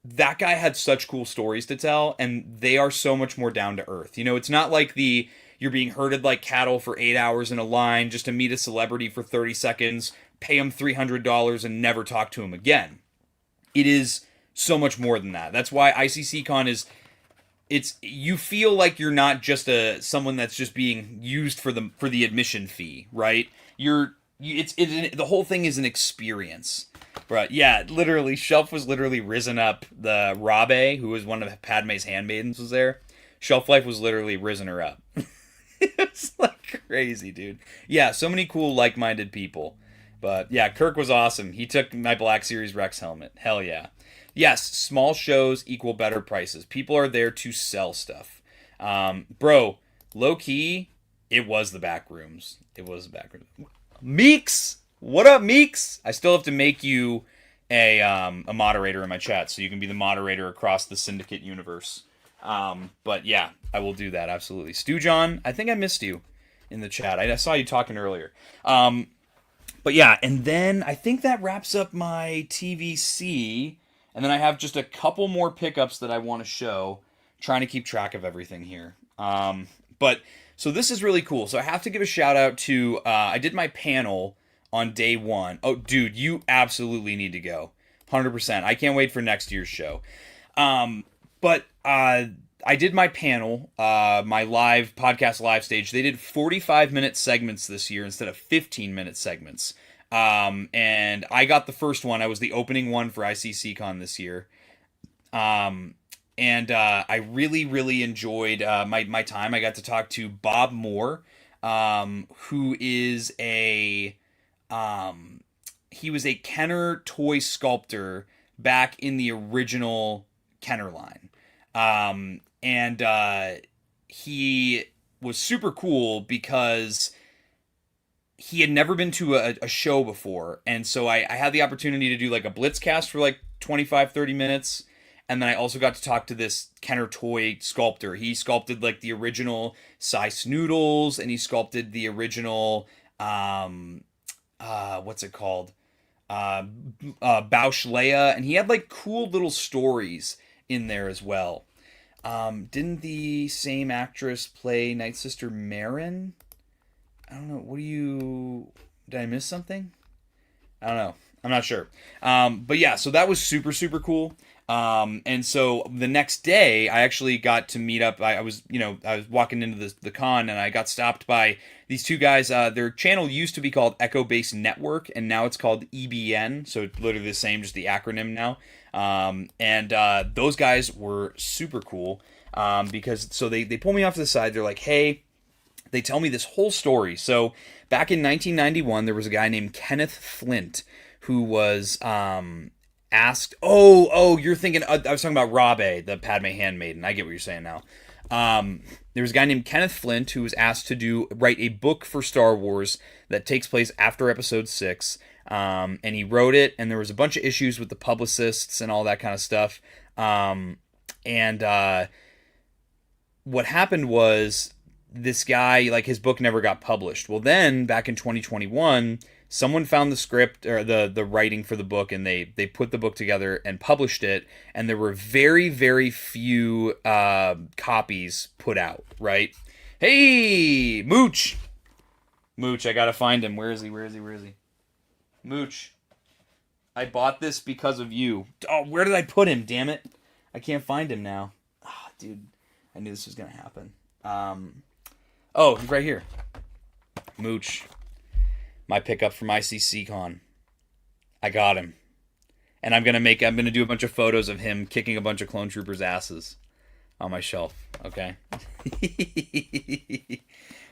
That guy had such cool stories to tell, and they are so much more down to earth. You know, it's not like you're being herded like cattle for 8 hours in a line just to meet a celebrity for 30 seconds, pay him $300, and never talk to him again. It is so much more than that. That's why ICCCon you feel like you're not just someone that's just being used for the admission fee, right? The whole thing is an experience. But yeah, literally, Shelf was literally risen up. The Rabe, who was one of Padme's handmaidens, was there. Shelf Life was literally risen her up. It's like crazy, dude. Yeah, so many cool, like-minded people. But yeah, Kirk was awesome. He took my Black Series Rex helmet. Hell yeah. Yes, small shows equal better prices. People are there to sell stuff. Bro, low-key, it was the back rooms. It was the back rooms. Meeks! What up, Meeks? I still have to make you a moderator in my chat, so you can be the moderator across the Syndicate universe. But yeah, I will do that, absolutely. Stu John, I think I missed you in the chat. I saw you talking earlier. But yeah, and then I think that wraps up my TVC. And then I have just a couple more pickups that I want to show, trying to keep track of everything here. But so this is really cool. So I have to give a shout out to, I did my panel on day one. Oh, dude, you absolutely need to go. 100%. I can't wait for next year's show. But I did my panel, my live podcast live stage. They did 45-minute segments this year instead of 15-minute segments. And I got the first one. I was the opening one for ICCCon this year. And I really, really enjoyed my time. I got to talk to Bob Moore, who is he was a Kenner toy sculptor back in the original Kenner line. And he was super cool because he had never been to a show before. And so I had the opportunity to do like a Blitz cast for like 25, 30 minutes. And then I also got to talk to this Kenner toy sculptor. He sculpted like the original Sice Noodles, and he sculpted the original, what's it called? Bausch Leia. And he had like cool little stories in there as well. Didn't the same actress play Night Sister Marin? I don't know. Did I miss something? I don't know. I'm not sure. But yeah, so that was super, super cool. And so the next day, I actually got to meet up. I was walking into the con, and I got stopped by these two guys. Their channel used to be called Echo Base Network, and now it's called EBN. So it's literally the same, just the acronym now. And those guys were super cool because they pull me off to the side. They're like, hey. They tell me this whole story. So back in 1991, there was a guy named Kenneth Flint who was asked. Oh, you're thinking. I was talking about Rabe, the Padme handmaiden. I get what you're saying now. There was a guy named Kenneth Flint who was asked to write a book for Star Wars that takes place after Episode 6. And he wrote it, and there was a bunch of issues with the publicists and all that kind of stuff. What happened was, this guy, like, his book never got published. Well, then back in 2021, someone found the script or the writing for the book, and they put the book together and published it. And there were very, very few copies put out. Right? Hey, Mooch, I gotta find him. Where is he? Mooch, I bought this because of you. Oh, where did I put him? Damn it! I can't find him now. Ah, dude, I knew this was gonna happen. Oh, he's right here. Mooch. My pickup from ICCCon. I got him. And I'm gonna do a bunch of photos of him kicking a bunch of clone troopers' asses on my shelf. Okay?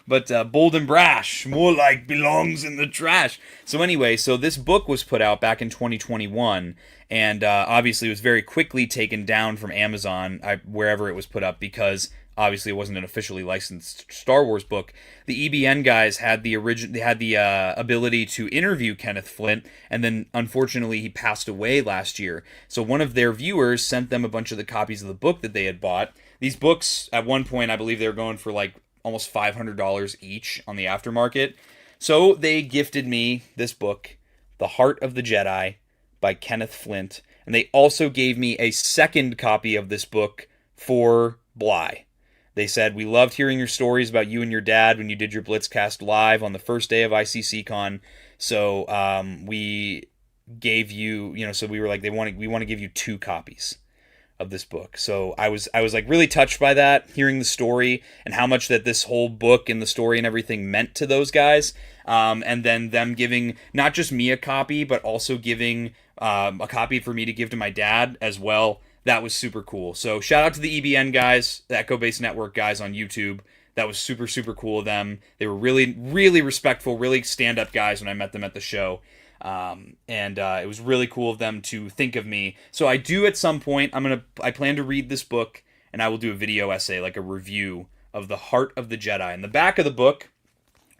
But bold and brash, more like belongs in the trash. So anyway, this book was put out back in 2021, and obviously it was very quickly taken down from Amazon, wherever it was put up, because obviously it wasn't an officially licensed Star Wars book. The EBN guys had the ability to interview Kenneth Flint, and then unfortunately he passed away last year. So one of their viewers sent them a bunch of the copies of the book that they had bought. These books, at one point, I believe they were going for like almost $500 each on the aftermarket. So they gifted me this book, The Heart of the Jedi by Kenneth Flint, and they also gave me a second copy of this book for Bly. They said, we loved hearing your stories about you and your dad when you did your Blitzcast live on the first day of ICCCon. So we gave you, so we were like, we want to give you 2 copies of this book. So I was like really touched by that, hearing the story and how much that this whole book and the story and everything meant to those guys. And then them giving not just me a copy, but also giving a copy for me to give to my dad as well. That was super cool. So shout out to the EBN guys, the Echo Base Network guys on YouTube. That was super, super cool of them. They were really, really respectful, really stand-up guys when I met them at the show. It was really cool of them to think of me. So I do at some point, I plan to read this book, and I will do a video essay, like a review of The Heart of the Jedi. And the back of the book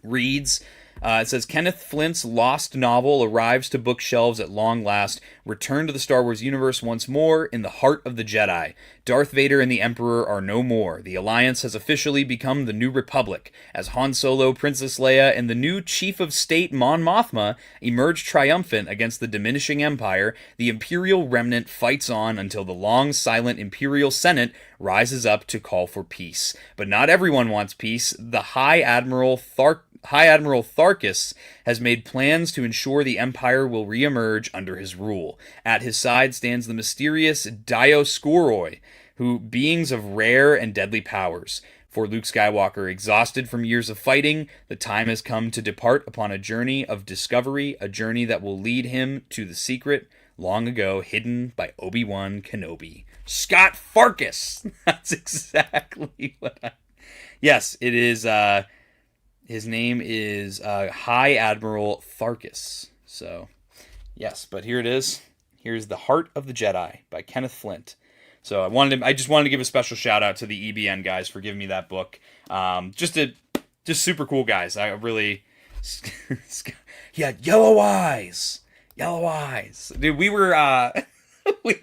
reads, it says, Kenneth Flint's lost novel arrives to bookshelves at long last. Return to the Star Wars universe once more in the heart of the Jedi. Darth Vader and the Emperor are no more. The Alliance has officially become the New Republic. As Han Solo, Princess Leia, and the new Chief of State Mon Mothma emerge triumphant against the diminishing Empire, the Imperial remnant fights on until the long silent Imperial Senate rises up to call for peace. But not everyone wants peace. The High Admiral Tharkis has made plans to ensure the Empire will re-emerge under his rule. At his side stands the mysterious Dioscoroi, beings of rare and deadly powers. For Luke Skywalker, exhausted from years of fighting, the time has come to depart upon a journey of discovery, a journey that will lead him to the secret long ago hidden by Obi-Wan Kenobi. Scott Farkas! That's exactly what Yes, it is, his name is High Admiral Tharkis. So, yes, but here it is. Here's The Heart of the Jedi by Kenneth Flint. So I just wanted to give a special shout out to the EBN guys for giving me that book. Just super cool guys. I really, yeah, yellow eyes, dude. We were we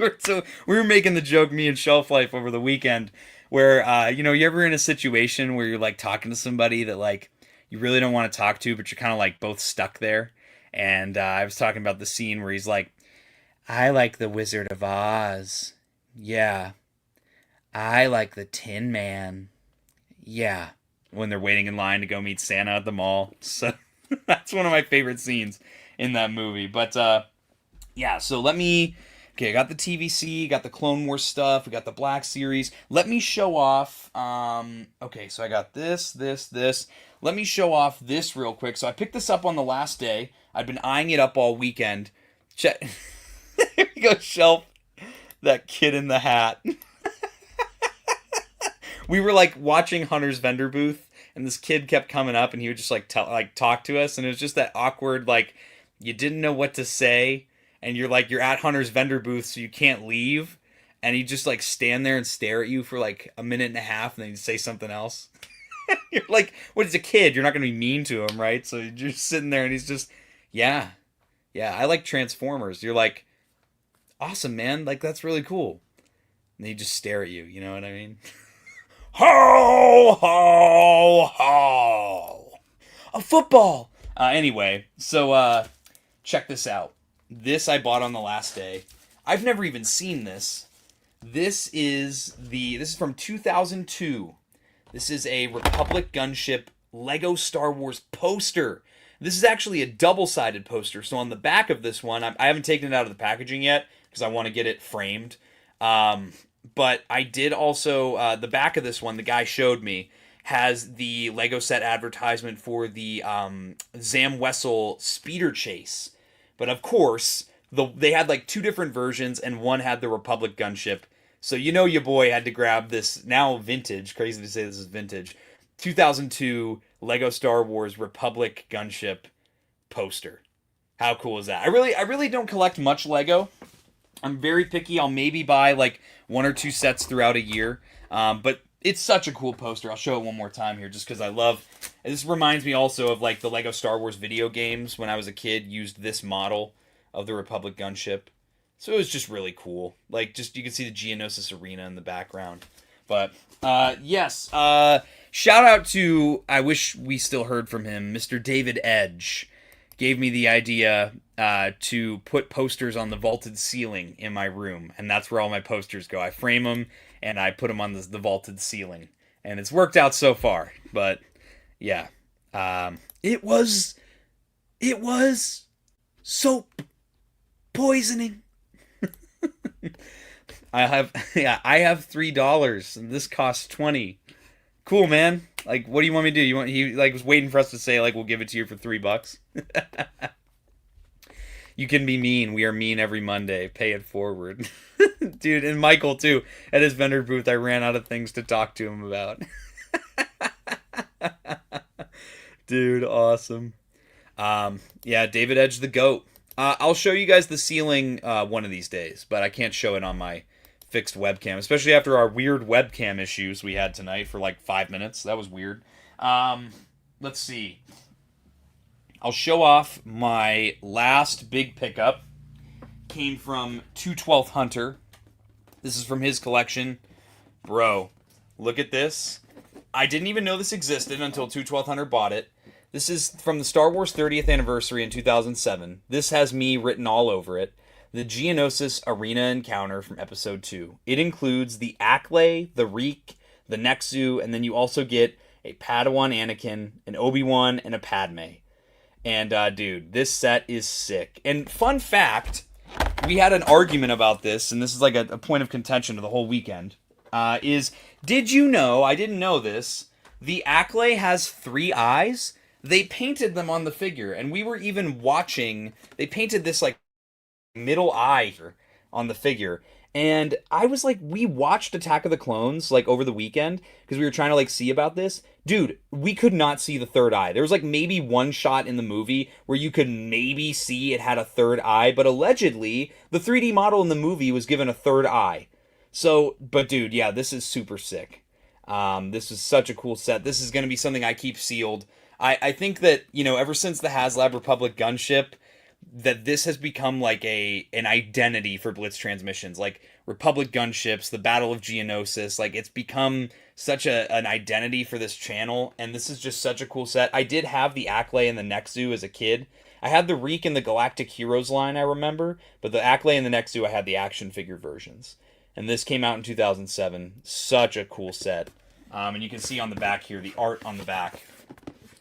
were making the joke, me and Shelf Life, over the weekend, where you ever in a situation where you're like talking to somebody that like you really don't want to talk to, but you're kind of like both stuck there. And I was talking about the scene where he's like, I like the Wizard of Oz. Yeah. I like the Tin Man. Yeah. When they're waiting in line to go meet Santa at the mall. So that's one of my favorite scenes in that movie. But yeah, so let me... Okay, I got the TVC, got the Clone Wars stuff, we got the Black Series. Let me show off... okay, so I got this. Let me show off this real quick. So I picked this up on the last day. I've been eyeing it up all weekend. Check. Here we go, Shelf. That kid in the hat. We were like watching Hunter's vendor booth, and this kid kept coming up, and he would just like talk to us, and it was just that awkward, like, you didn't know what to say, and you're at Hunter's vendor booth, so you can't leave, and he just like stand there and stare at you for like a minute and a half, and then he'd say something else. You're like, what is a kid? You're not gonna be mean to him, right? So you're just sitting there, and he's just, yeah, I like Transformers. You're like, awesome, man, like that's really cool. And they just stare at you, you know what I mean? Ho, ho, ho. A football. Anyway, so check this out. This I bought on the last day. I've never even seen this. This is from 2002. This is a Republic Gunship Lego Star Wars poster. This is actually a double-sided poster. So on the back of this one, I haven't taken it out of the packaging yet because I want to get it framed. But I did also, the back of this one, the guy showed me, has the Lego set advertisement for the Zam Wessel Speeder Chase. But of course, they had like two different versions, and one had the Republic Gunship. So you know your boy had to grab this, now vintage, crazy to say this is vintage, 2002 Lego Star Wars Republic Gunship poster. How cool is that? I really don't collect much Lego. I'm very picky. I'll maybe buy like one or two sets throughout a year. But it's such a cool poster. I'll show it one more time here just because I love... This reminds me also of like the Lego Star Wars video games. When I was a kid, used this model of the Republic Gunship. So it was just really cool. Like, just you can see the Geonosis Arena in the background. But, yes. Shout out to, I wish we still heard from him, Mr. David Edge. Gave me the idea to put posters on the vaulted ceiling in my room. And that's where all my posters go. I frame them and I put them on the vaulted ceiling. And it's worked out so far. But, yeah. It was soap poisoning. I have $3 and this costs $20. Cool, man. Like, what do you want me to do? He like was waiting for us to say like we'll give it to you for $3. You can be mean. We are mean every Monday. Pay it forward. Dude, and Michael too. At his vendor booth, I ran out of things to talk to him about. Dude, awesome. Yeah, David Edge the GOAT. I'll show you guys the ceiling one of these days, but I can't show it on my fixed webcam, especially after our weird webcam issues we had tonight for like 5 minutes. That was weird. Let's see. I'll show off my last big pickup. Came from 212th Hunter. This is from his collection. Bro, look at this. I didn't even know this existed until 212th Hunter bought it. This is from the Star Wars 30th anniversary in 2007. This has me written all over it. The Geonosis Arena Encounter from Episode 2. It includes the Acklay, the Reek, the Nexu, and then you also get a Padawan Anakin, an Obi-Wan, and a Padme. And, dude, this set is sick. And fun fact, we had an argument about this, and this is like a point of contention of the whole weekend, did you know, I didn't know this, the Acklay has 3 eyes? They painted them on the figure, and we were even watching, they painted this, like, middle eye on the figure, and I was like, we watched Attack of the Clones like over the weekend because we were trying to like see about this. Dude, we could not see the third eye. There was like maybe one shot in the movie where you could maybe see it had a third eye, but allegedly the 3D model in the movie was given a third eye. So, but dude, yeah, this is super sick. This is such a cool set. This is going to be something I keep sealed. I think that, you know, ever since the HasLab Republic Gunship, that this has become like an identity for Blitz Transmissions, like Republic Gunships, the Battle of Geonosis, like it's become such an identity for this channel, and this is just such a cool set. I did have the Acklay and the Nexu as a kid. I had the Reek and the Galactic Heroes line, I remember, but the Acklay and the Nexu, I had the action figure versions. And this came out in 2007. Such a cool set. And you can see on the back here, the art on the back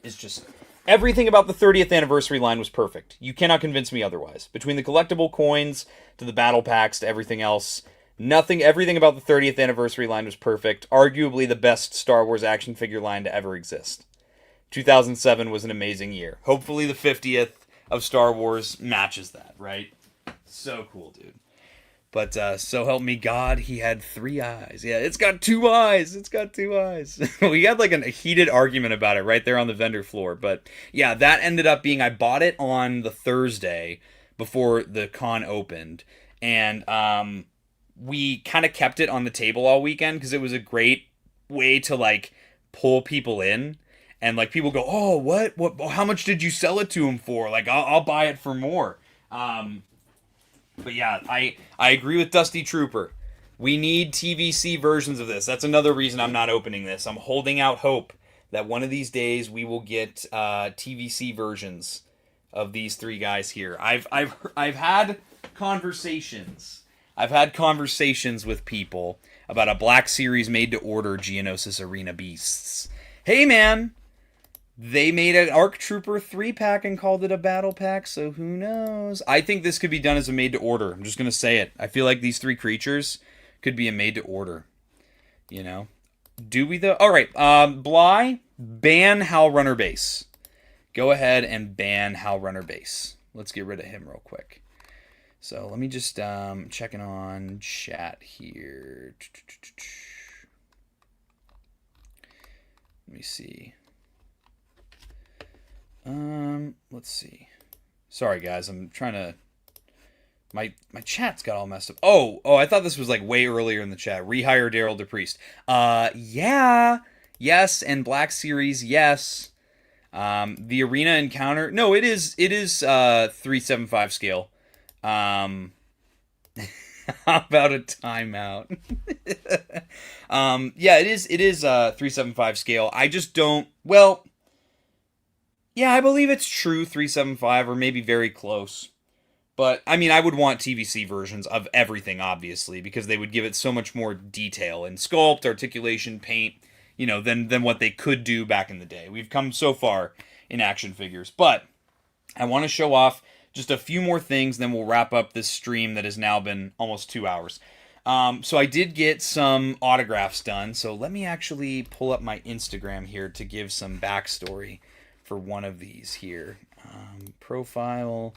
is just... Everything about the 30th anniversary line was perfect. You cannot convince me otherwise. Between the collectible coins to the battle packs to everything else, everything about the 30th anniversary line was perfect. Arguably the best Star Wars action figure line to ever exist. 2007 was an amazing year. Hopefully the 50th of Star Wars matches that, right? So cool, dude. But so help me God, he had 3 eyes. Yeah, it's got 2 eyes. It's got 2 eyes. We had like a heated argument about it right there on the vendor floor. But yeah, that ended up being, I bought it on the Thursday before the con opened. And we kind of kept it on the table all weekend because it was a great way to like pull people in. And like people go, oh, what? How much did you sell it to him for? Like, I'll buy it for more. But yeah, I agree with Dusty Trooper. We need TVC versions of this. That's another reason I'm not opening this. I'm holding out hope that one of these days we will get TVC versions of these 3 guys here. I've had conversations. I've had conversations with people about a Black Series made-to-order Geonosis Arena Beasts. Hey, man! They made an ARC Trooper 3-pack and called it a battle pack, so who knows? I think this could be done as a made-to-order. I'm just going to say it. I feel like these 3 creatures could be a made-to-order. You know? Do we, though? Alright, Bly, ban Hal Runner Base. Go ahead and ban Hal Runner Base. Let's get rid of him real quick. So, let me just, checking on chat here. Let me see. Let's see. Sorry, guys. I'm trying to... My chat's got all messed up. Oh, I thought this was like way earlier in the chat. Rehire Daryl DePriest. Yeah. Yes, and Black Series, yes. The Arena Encounter... No, it is 375 scale. How about a timeout? Yeah, it is 375 scale. I just don't... Well... Yeah, I believe it's true 375 or maybe very close. But, I mean, I would want TVC versions of everything, obviously, because they would give it so much more detail and sculpt, articulation, paint, you know, than what they could do back in the day. We've come so far in action figures. But I want to show off just a few more things, then we'll wrap up this stream that has now been almost 2 hours. So I did get some autographs done. So let me actually pull up my Instagram here to give some backstory for one of these here. Profile,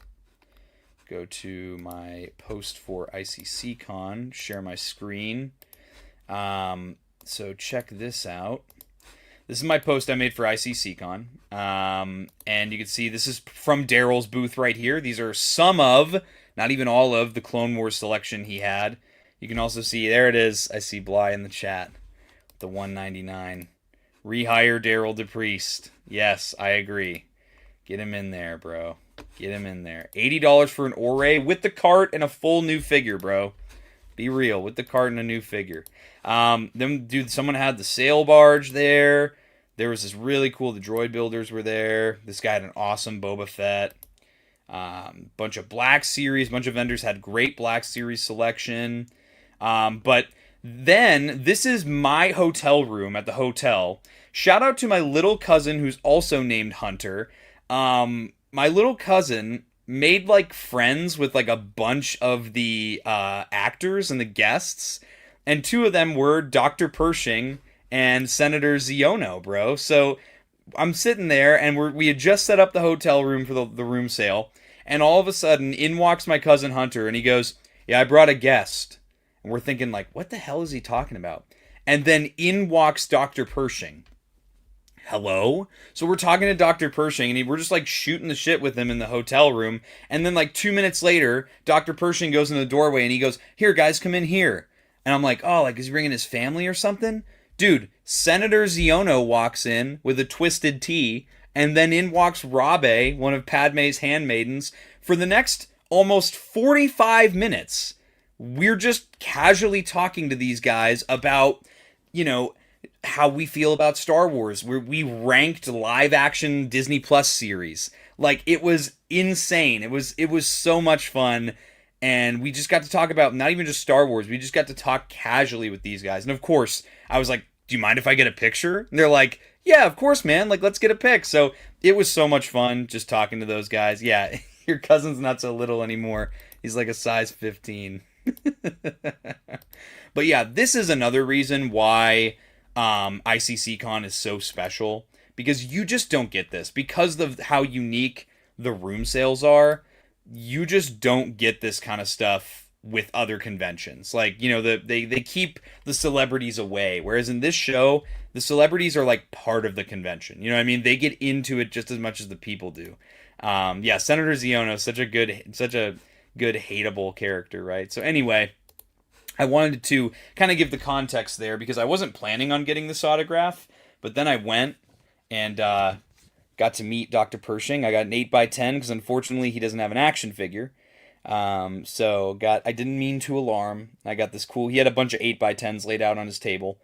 go to my post for ICCCon, share my screen. So check this out. This is my post I made for ICCCon. And you can see this is from Daryl's booth right here. These are some of, not even all of, the Clone Wars selection he had. You can also see, there it is. I see Bly in the chat. The 199. Rehire Daryl DePriest. Yes, I agree. Get him in there, bro. Get him in there. $80 for an Ore with the cart and a full new figure, bro. Be real, with the cart and a new figure. Someone had the sail barge there. There was this really cool, the droid builders were there. This guy had an awesome Boba Fett. Bunch of Black Series. Bunch of vendors had great Black Series selection. But then, this is my hotel room at the hotel. Shout out to my little cousin who's also named Hunter. My little cousin made like friends with like a bunch of the actors and the guests. And 2 of them were Dr. Pershing and Senator Ziono, bro. So I'm sitting there and we had just set up the hotel room for the room sale. And all of a sudden, in walks my cousin Hunter and he goes, yeah, I brought a guest. And we're thinking like, what the hell is he talking about? And then in walks Dr. Pershing. Hello? So we're talking to Dr. Pershing, and we're just like shooting the shit with him in the hotel room. And then like 2 minutes later, Dr. Pershing goes in the doorway and he goes, here, guys, come in here. And I'm like, oh, like, is he bringing his family or something? Dude, Senator Ziono walks in with a twisted tea, and then in walks Rabe, one of Padme's handmaidens. For the next almost 45 minutes, we're just casually talking to these guys about, you know, how we feel about Star Wars. We ranked live action Disney Plus series. Like, it was insane. It was so much fun. And we just got to talk about not even just Star Wars. We just got to talk casually with these guys. And of course, I was like do you mind if I get a picture? And they're like, yeah, of course, man. Like, let's get a pic. So it was so much fun just talking to those guys. Yeah, your cousin's not so little anymore. He's like a size 15. But yeah, this is another reason why ICCCon is so special, because you just don't get this because of how unique the room sales are. You just don't get this kind of stuff with other conventions. Like, they keep the celebrities away, whereas in this show, the celebrities are like part of the convention. You know what I mean? They get into it just as much as the people do. Yeah, Senator Ziono, such a good hateable character, right? So anyway, I wanted to kind of give the context there because I wasn't planning on getting this autograph, but then I went and got to meet Dr. Pershing. I got an 8x10 because unfortunately he doesn't have an action figure. I didn't mean to alarm. I got this cool, he had a bunch of 8x10s laid out on his table,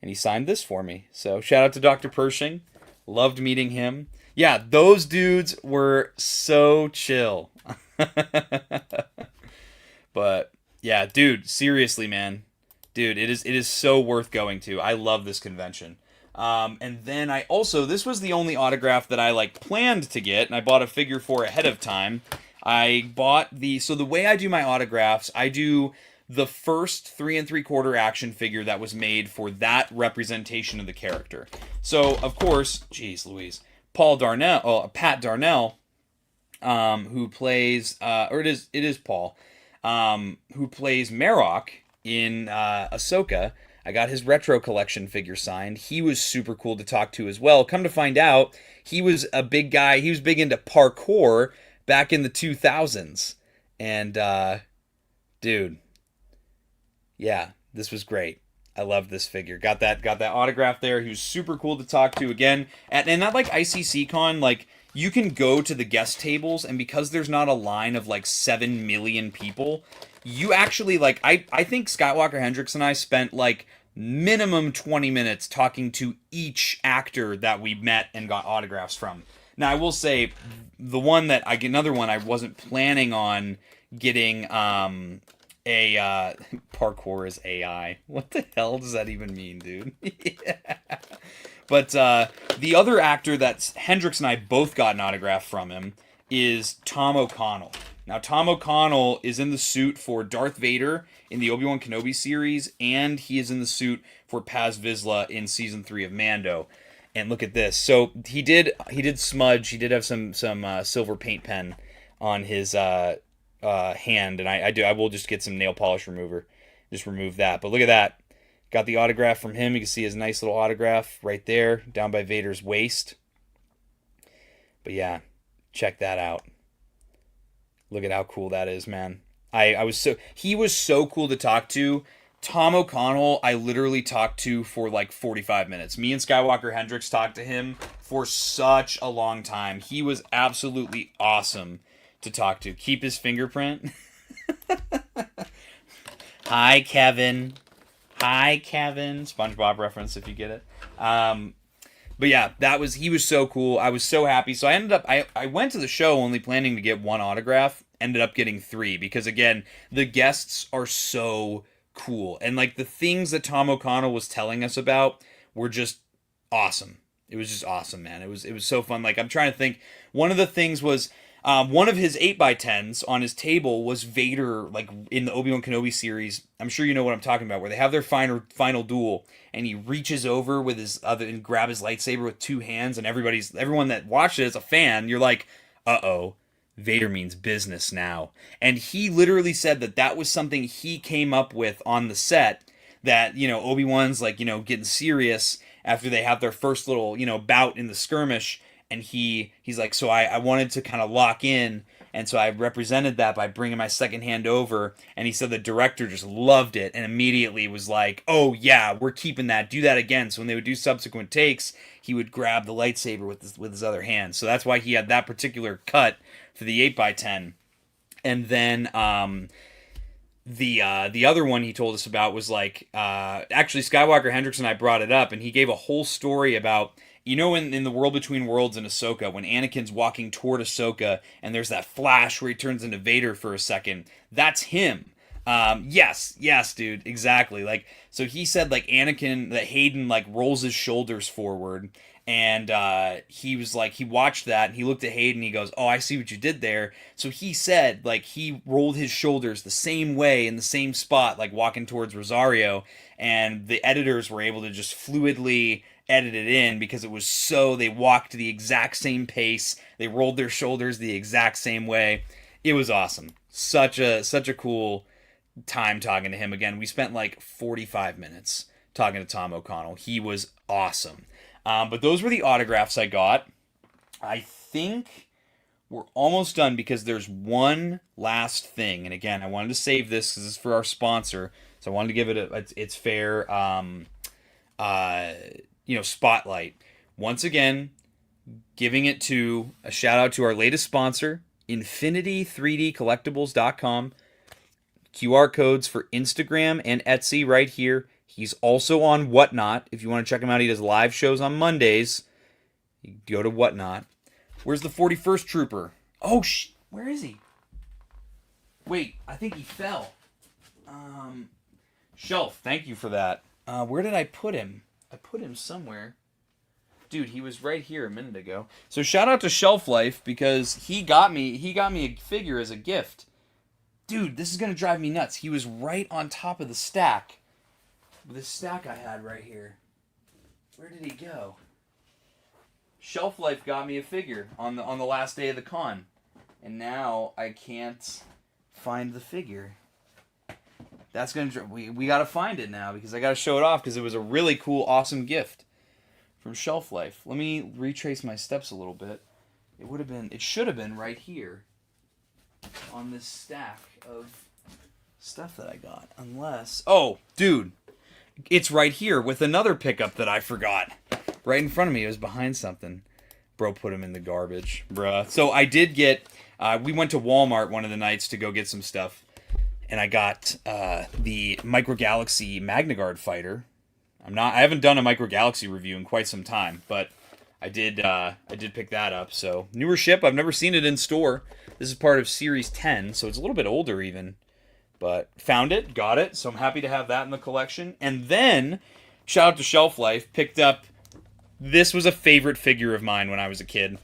and he signed this for me. So shout out to Dr. Pershing. Loved meeting him. Yeah, those dudes were so chill. But yeah, dude, seriously, man. Dude, it is so worth going to. I love this convention. And then this was the only autograph that I like planned to get, and I bought a figure for ahead of time. I bought so the way I do my autographs, I do the first 3 3/4 action figure that was made for that representation of the character. So, of course, geez Louise, Pat Darnell, who plays, it is Paul, who plays Marok in Ahsoka. I got his retro collection figure signed. He was super cool to talk to as well. Come to find out, he was a big guy. He was big into parkour back in the 2000s. And, dude, yeah, this was great. I loved this figure. Got that autograph there. He was super cool to talk to again. And not like ICCCon, like, you can go to the guest tables, and because there's not a line of like 7 million people, you actually, like, I think Skywalker Hendricks and I spent like minimum 20 minutes talking to each actor that we met and got autographs from. Now, I will say, another one I wasn't planning on getting, parkour is AI. What the hell does that even mean, dude? Yeah. But the other actor that Hendricks and I both got an autograph from him is Tom O'Connell. Now, Tom O'Connell is in the suit for Darth Vader in the Obi-Wan Kenobi series, and he is in the suit for Paz Vizsla in Season 3 of Mando. And look at this. So he did smudge. He did have some silver paint pen on his hand, and I will just get some nail polish remover. Just remove that. But look at that. Got the autograph from him. You can see his nice little autograph right there, down by Vader's waist. But yeah, check that out. Look at how cool that is, man. He was so cool to talk to. Tom O'Connell, I literally talked to for like 45 minutes. Me and Skywalker Hendricks talked to him for such a long time. He was absolutely awesome to talk to. Keep his fingerprint. Hi, Kevin. Hi, Kevin. SpongeBob reference if you get it. But yeah, he was so cool. I was so happy. So I went to the show only planning to get one autograph, ended up getting 3 because again, the guests are so cool. And like the things that Tom O'Connell was telling us about were just awesome. It was just awesome, man. It was so fun. Like I'm trying to think, one of the things was one of his 8x10s on his table was Vader, like in the Obi-Wan Kenobi series. I'm sure you know what I'm talking about, where they have their final duel, and he reaches over with his other and grab his lightsaber with 2 hands, and everyone that watched it as a fan, you're like, uh-oh, Vader means business now. And he literally said that was something he came up with on the set, that, Obi-Wan's like, getting serious after they have their first little, bout in the skirmish. And he's like, so I wanted to kind of lock in, and so I represented that by bringing my second hand over, and he said the director just loved it and immediately was like, oh yeah, we're keeping that, do that again. So when they would do subsequent takes, he would grab the lightsaber with his other hand. So that's why he had that particular cut for the 8x10. And then the other one he told us about was like, actually Skywalker Hendricks and I brought it up, and he gave a whole story about, in the World Between Worlds in Ahsoka, when Anakin's walking toward Ahsoka, and there's that flash where he turns into Vader for a second, that's him. Yes, dude, exactly. Like, so he said like Anakin that Hayden like rolls his shoulders forward, and he was like he watched that and he looked at Hayden. And he goes, "Oh, I see what you did there." So he said like he rolled his shoulders the same way in the same spot, like walking towards Rosario, and the editors were able to just fluidly edit it in because it was so they walked the exact same pace, they rolled their shoulders the exact same way. It was awesome. Such a cool time talking to him again. We spent like 45 minutes talking to Tom O'Connell. He was awesome. But those were the autographs I got. I think we're almost done because there's one last thing. And again, I wanted to save this because it's for our sponsor. So I wanted to give it its fair, spotlight. Once again, giving it to a shout out to our latest sponsor, Infinity3DCollectibles.com. QR codes for Instagram and Etsy right here. He's also on Whatnot. If you want to check him out, he does live shows on Mondays. You go to Whatnot. Where's the 41st Trooper? Oh, where is he? Wait, I think he fell. Shelf, thank you for that. Where did I put him? I put him somewhere. Dude, he was right here a minute ago. So shout out to Shelf Life because he got me a figure as a gift. Dude, this is going to drive me nuts. He was right on top of the stack. This stack I had right here. Where did he go? Shelf Life got me a figure on the last day of the con. And now I can't find the figure. That's going to we got to find it now because I got to show it off because it was a really cool, awesome gift from Shelf Life. Let me retrace my steps a little bit. It should have been right here on this stack of stuff that I got. Unless... Oh, dude. It's right here with another pickup that I forgot. Right in front of me. It was behind something. Bro put him in the garbage. Bruh. So I did get... we went to Walmart one of the nights to go get some stuff. And I got the Micro Galaxy MagnaGuard fighter. I haven't done a Micro Galaxy review in quite some time, but I did pick that up. So newer ship. I've never seen it in store. This is part of Series 10, so it's a little bit older even. But found it, got it, so I'm happy to have that in the collection. And then, shout out to Shelf Life, picked up, this was a favorite figure of mine when I was a kid.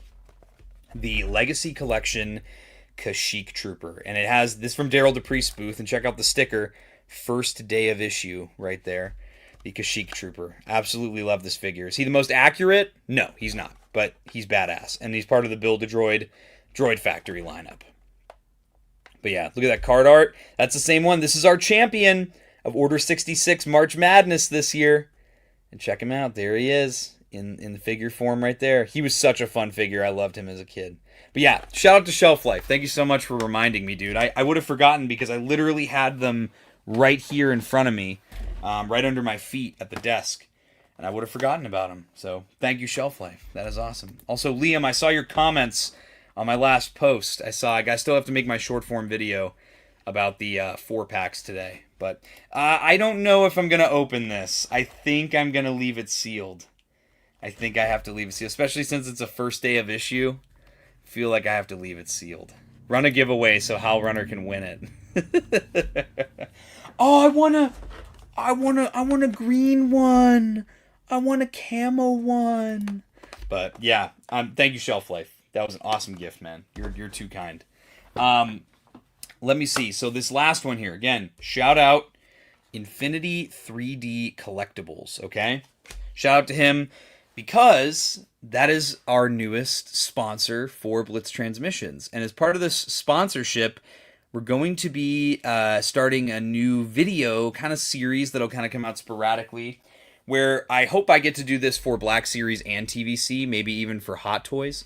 The Legacy Collection Kashyyyk Trooper. And it has this from Daryl DePriest booth, and check out the sticker, first day of issue right there. The Kashyyyk Trooper. Absolutely love this figure. Is he the most accurate? No, he's not. But he's badass. And he's part of the Build-A-Droid Factory lineup. But yeah, look at that card art. That's the same one. This is our champion of Order 66 March Madness this year. And check him out. There he is in the figure form right there. He was such a fun figure. I loved him as a kid. But yeah, shout out to Shelf Life. Thank you so much for reminding me, dude. I would have forgotten because I literally had them right here in front of me. Right under my feet at the desk. And I would have forgotten about them. So, thank you, Shelf Life. That is awesome. Also, Liam, I saw your comments on my last post. I still have to make my short form video about the 4-packs today. But I don't know if I'm going to open this. I think I'm going to leave it sealed. I think I have to leave it sealed. Especially since it's a first day of issue. I feel like I have to leave it sealed. Run a giveaway so Hal Runner can win it. Oh, I want a green one. I want a camo one. But yeah, thank you, Shelf Life. That was an awesome gift, man. You're too kind. Let me see. So this last one here, again, shout out Infinity 3D Collectibles. Okay, shout out to him because that is our newest sponsor for Blitz Transmissions, and as part of this sponsorship, we're going to be starting a new video kind of series that'll kind of come out sporadically, where I hope I get to do this for Black Series and TVC, maybe even for Hot Toys,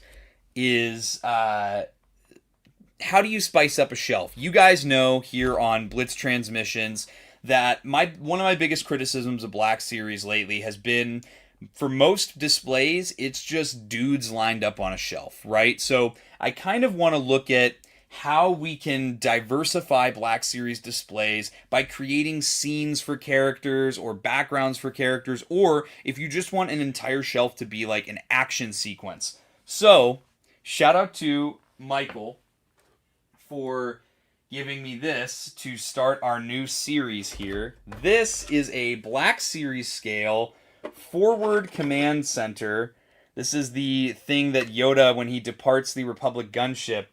is how do you spice up a shelf? You guys know here on Blitz Transmissions that one of my biggest criticisms of Black Series lately has been, for most displays, it's just dudes lined up on a shelf, right? So I kind of want to look at how we can diversify Black Series displays by creating scenes for characters or backgrounds for characters, or if you just want an entire shelf to be like an action sequence. So, shout out to Michael for giving me this to start our new series here. This is a Black Series scale forward command center. This is the thing that Yoda, when he departs the Republic gunship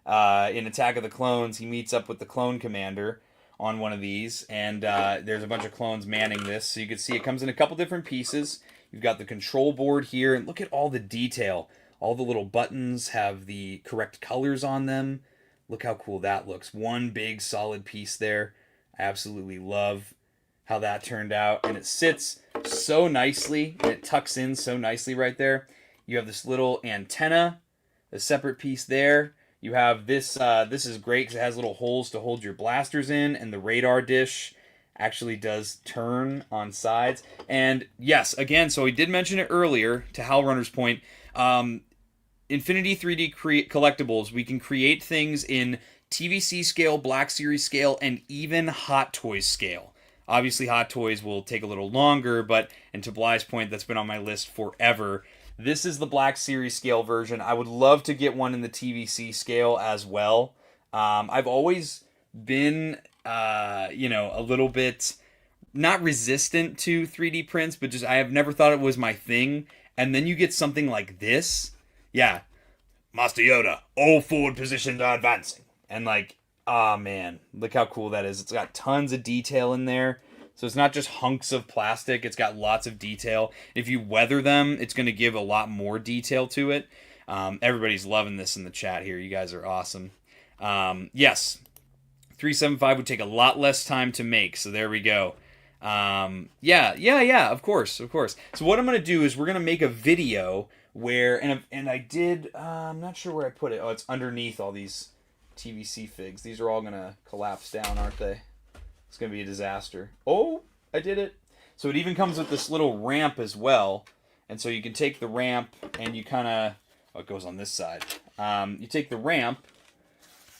in Attack of the Clones, he meets up with the clone commander on one of these, and there's a bunch of clones manning this. So you can see it comes in a couple different pieces. You've got the control board here, and look at all the detail. All the little buttons have the correct colors on them. Look how cool that looks. One big solid piece there. I absolutely love how that turned out. And it sits so nicely, and it tucks in so nicely right there. You have this little antenna, a separate piece there. You have this, this is great because it has little holes to hold your blasters in, and the radar dish actually does turn on sides. And yes, again, so we did mention it earlier, to Hal Runner's point, Infinity 3D Collectibles, we can create things in TVC scale, Black Series scale, and even Hot Toys scale. Obviously, Hot Toys will take a little longer, but, and to Bly's point, that's been on my list forever. This is the Black Series scale version. I would love to get one in the TVC scale as well. I've always been, a little bit, not resistant to 3D prints, but just I have never thought it was my thing. And then you get something like this. Yeah, Master Yoda, all forward positions are advancing. And like, oh man, look how cool that is. It's got tons of detail in there. So it's not just hunks of plastic, it's got lots of detail. If you weather them, it's going to give a lot more detail to it. Everybody's loving this in the chat here. You guys are awesome. Yes, 375 would take a lot less time to make, so there we go. Yeah, of course. So what I'm going to do is we're going to make a video where, and I did, I'm not sure where I put it. Oh, it's underneath all these TVC figs. These are all going to collapse down, aren't they? It's going to be a disaster. Oh, I did it. So it even comes with this little ramp as well. And so you can take the ramp and you kind of, oh, it goes on this side. You take the ramp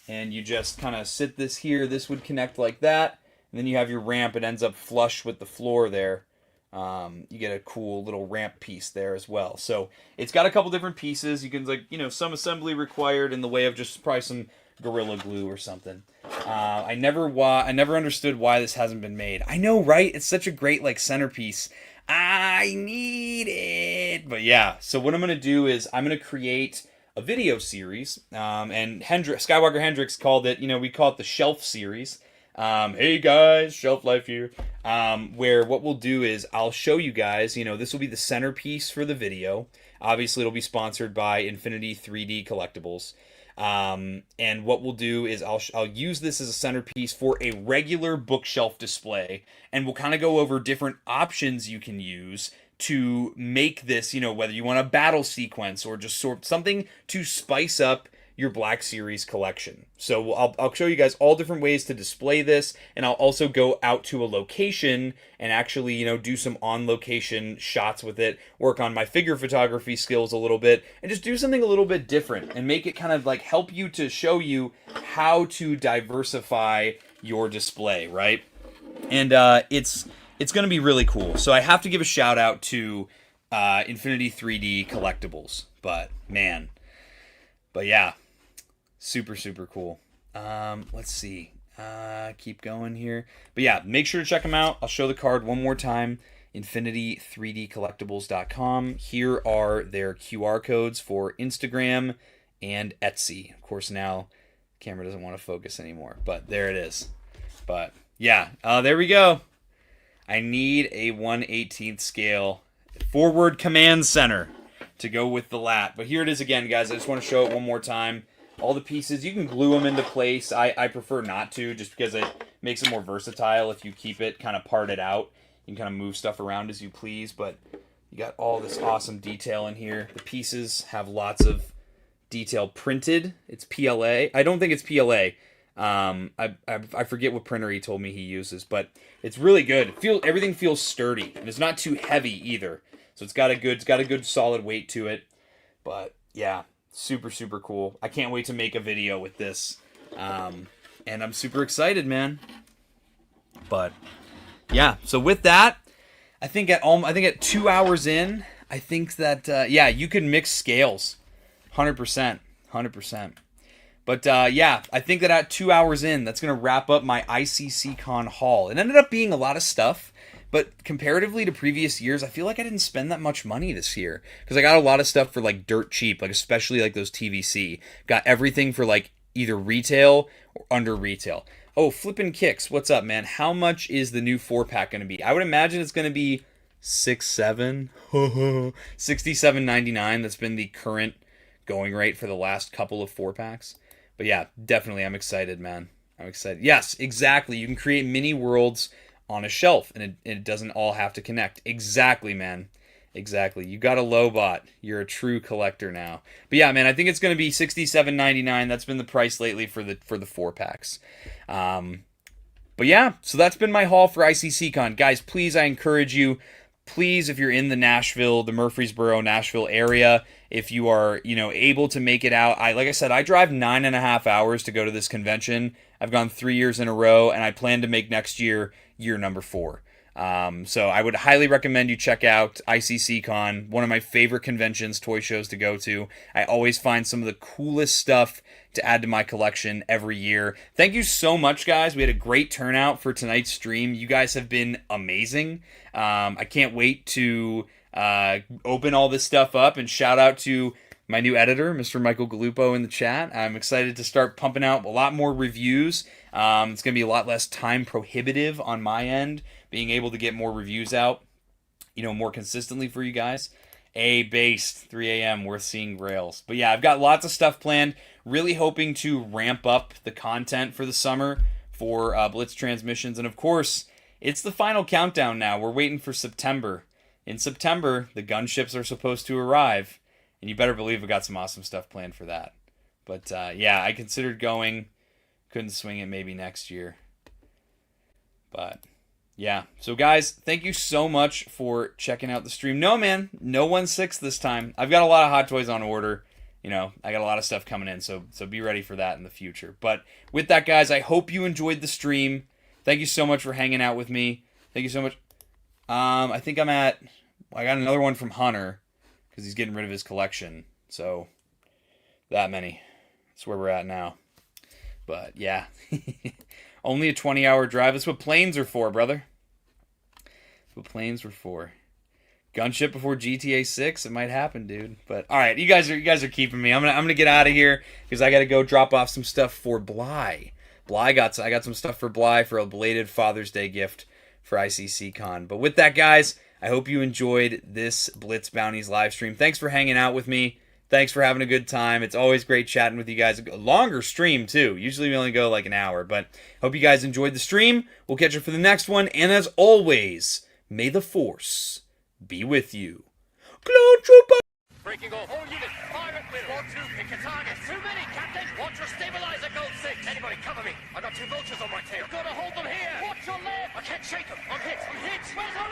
and you just kind of sit this here. This would connect like that. And then you have your ramp. It ends up flush with the floor there. You get a cool little ramp piece there as well. So it's got a couple different pieces. You can, like, some assembly required in the way of just probably some Gorilla Glue or something. I never understood why this hasn't been made. I know, right? It's such a great, like, centerpiece. I need it. But yeah, so what I'm going to do is I'm going to create a video series. And Skywalker Hendrix called it, we call it the Shelf Series. Hey guys, Shelf Life here. Where what we'll do is I'll show you guys, this will be the centerpiece for the video. Obviously, it'll be sponsored by Infinity 3D Collectibles. And what we'll do is I'll use this as a centerpiece for a regular bookshelf display, and we'll kind of go over different options you can use to make this, whether you want a battle sequence or just something to spice up your Black Series collection. So I'll show you guys all different ways to display this, and I'll also go out to a location and actually, do some on-location shots with it, work on my figure photography skills a little bit, and just do something a little bit different and make it kind of like help you to show you how to diversify your display, right? And it's going to be really cool. So I have to give a shout out to Infinity 3D Collectibles, but yeah. Super cool. Let's see. Keep going here. But yeah, make sure to check them out. I'll show the card one more time. Infinity3dcollectibles.com. Here are their QR codes for Instagram and Etsy. Of course, now the camera doesn't want to focus anymore, but there it is. But yeah, there we go. I need a 1/18th scale forward command center to go with the lat. But here it is again, guys. I just want to show it one more time. All the pieces, you can glue them into place. I prefer not to, just because it makes it more versatile if you keep it kind of parted out. You can kind of move stuff around as you please, but you got all this awesome detail in here. The pieces have lots of detail printed. It's PLA. I don't think it's PLA. I forget what printer he told me he uses, but it's really good. Everything feels sturdy, and it's not too heavy either. So it's got a good solid weight to it. But yeah, super cool. I can't wait to make a video with this. And I'm super excited, man. But yeah, so with that, I think at 2 hours in, I think that yeah, you can mix scales. 100%. But yeah, I think that at 2 hours in, that's going to wrap up my ICCCon haul. It ended up being a lot of stuff, but comparatively to previous years, I feel like I didn't spend that much money this year. Because I got a lot of stuff for like dirt cheap, like especially like those TVC. Got everything for like either retail or under retail. Oh, Flippin' Kicks, what's up, man? How much is the new 4-pack going to be? I would imagine it's going to be $67.99. That's been the current going rate for the last couple of 4-packs. But yeah, definitely, I'm excited, man. I'm excited. Yes, exactly. You can create mini worlds on a shelf, and it doesn't all have to connect. Exactly, man. Exactly. You got a Lobot. You're a true collector now. But yeah, man, I think it's going to be $67.99. That's been the price lately for the 4-packs. But yeah, so that's been my haul for ICCCon. Guys, please, I encourage you, please, if you're in the Nashville, the Murfreesboro, Nashville area, if you are, able to make it out. Like I said, I drive 9.5 hours to go to this convention. I've gone 3 years in a row, and I plan to make next year number 4. So I would highly recommend you check out ICCCon, one of my favorite conventions, toy shows to go to. I always find some of the coolest stuff to add to my collection every year. Thank you so much, guys. We had a great turnout for tonight's stream. You guys have been amazing. I can't wait to open all this stuff up, and shout out to my new editor, Mr. Michael Galupo, in the chat. I'm excited to start pumping out a lot more reviews. It's going to be a lot less time prohibitive on my end, being able to get more reviews out, more consistently for you guys. Based 3 a.m. worth seeing Grails. But yeah, I've got lots of stuff planned. Really hoping to ramp up the content for the summer for Blitz Transmissions. And of course, it's the final countdown now. We're waiting for September. In September, the gunships are supposed to arrive. And you better believe we got some awesome stuff planned for that. But yeah, I considered going. Couldn't swing it maybe next year. But yeah. So guys, thank you so much for checking out the stream. No, man. No 1/6 this time. I've got a lot of Hot Toys on order. I got a lot of stuff coming in. So be ready for that in the future. But with that, guys, I hope you enjoyed the stream. Thank you so much for hanging out with me. Thank you so much. I think I got another one from Hunter, because he's getting rid of his collection. So that many. That's where we're at now. But yeah. Only a 20-hour drive. That's what planes are for, brother. That's what planes were for. Gunship before GTA 6? It might happen, dude. But all right, you guys are keeping me. I'm gonna get out of here because I gotta go drop off some stuff for Bly. I got some stuff for Bly for a belated Father's Day gift for ICCCon. But with that, guys, I hope you enjoyed this Blitz Bounties live stream. Thanks for hanging out with me. Thanks for having a good time. It's always great chatting with you guys. A longer stream, too. Usually we only go like an hour, but hope you guys enjoyed the stream. We'll catch you for the next one. And as always, may the Force be with you. Clone Trooper! Breaking all units, fire at will. 1-2, pick a target. Too many, Captain. Watch your stabilizer, Gold 6. Anybody cover me. I got 2 vultures on my tail. You've got to hold them here. Watch your left. I can't shake them. I'm hit. Where's our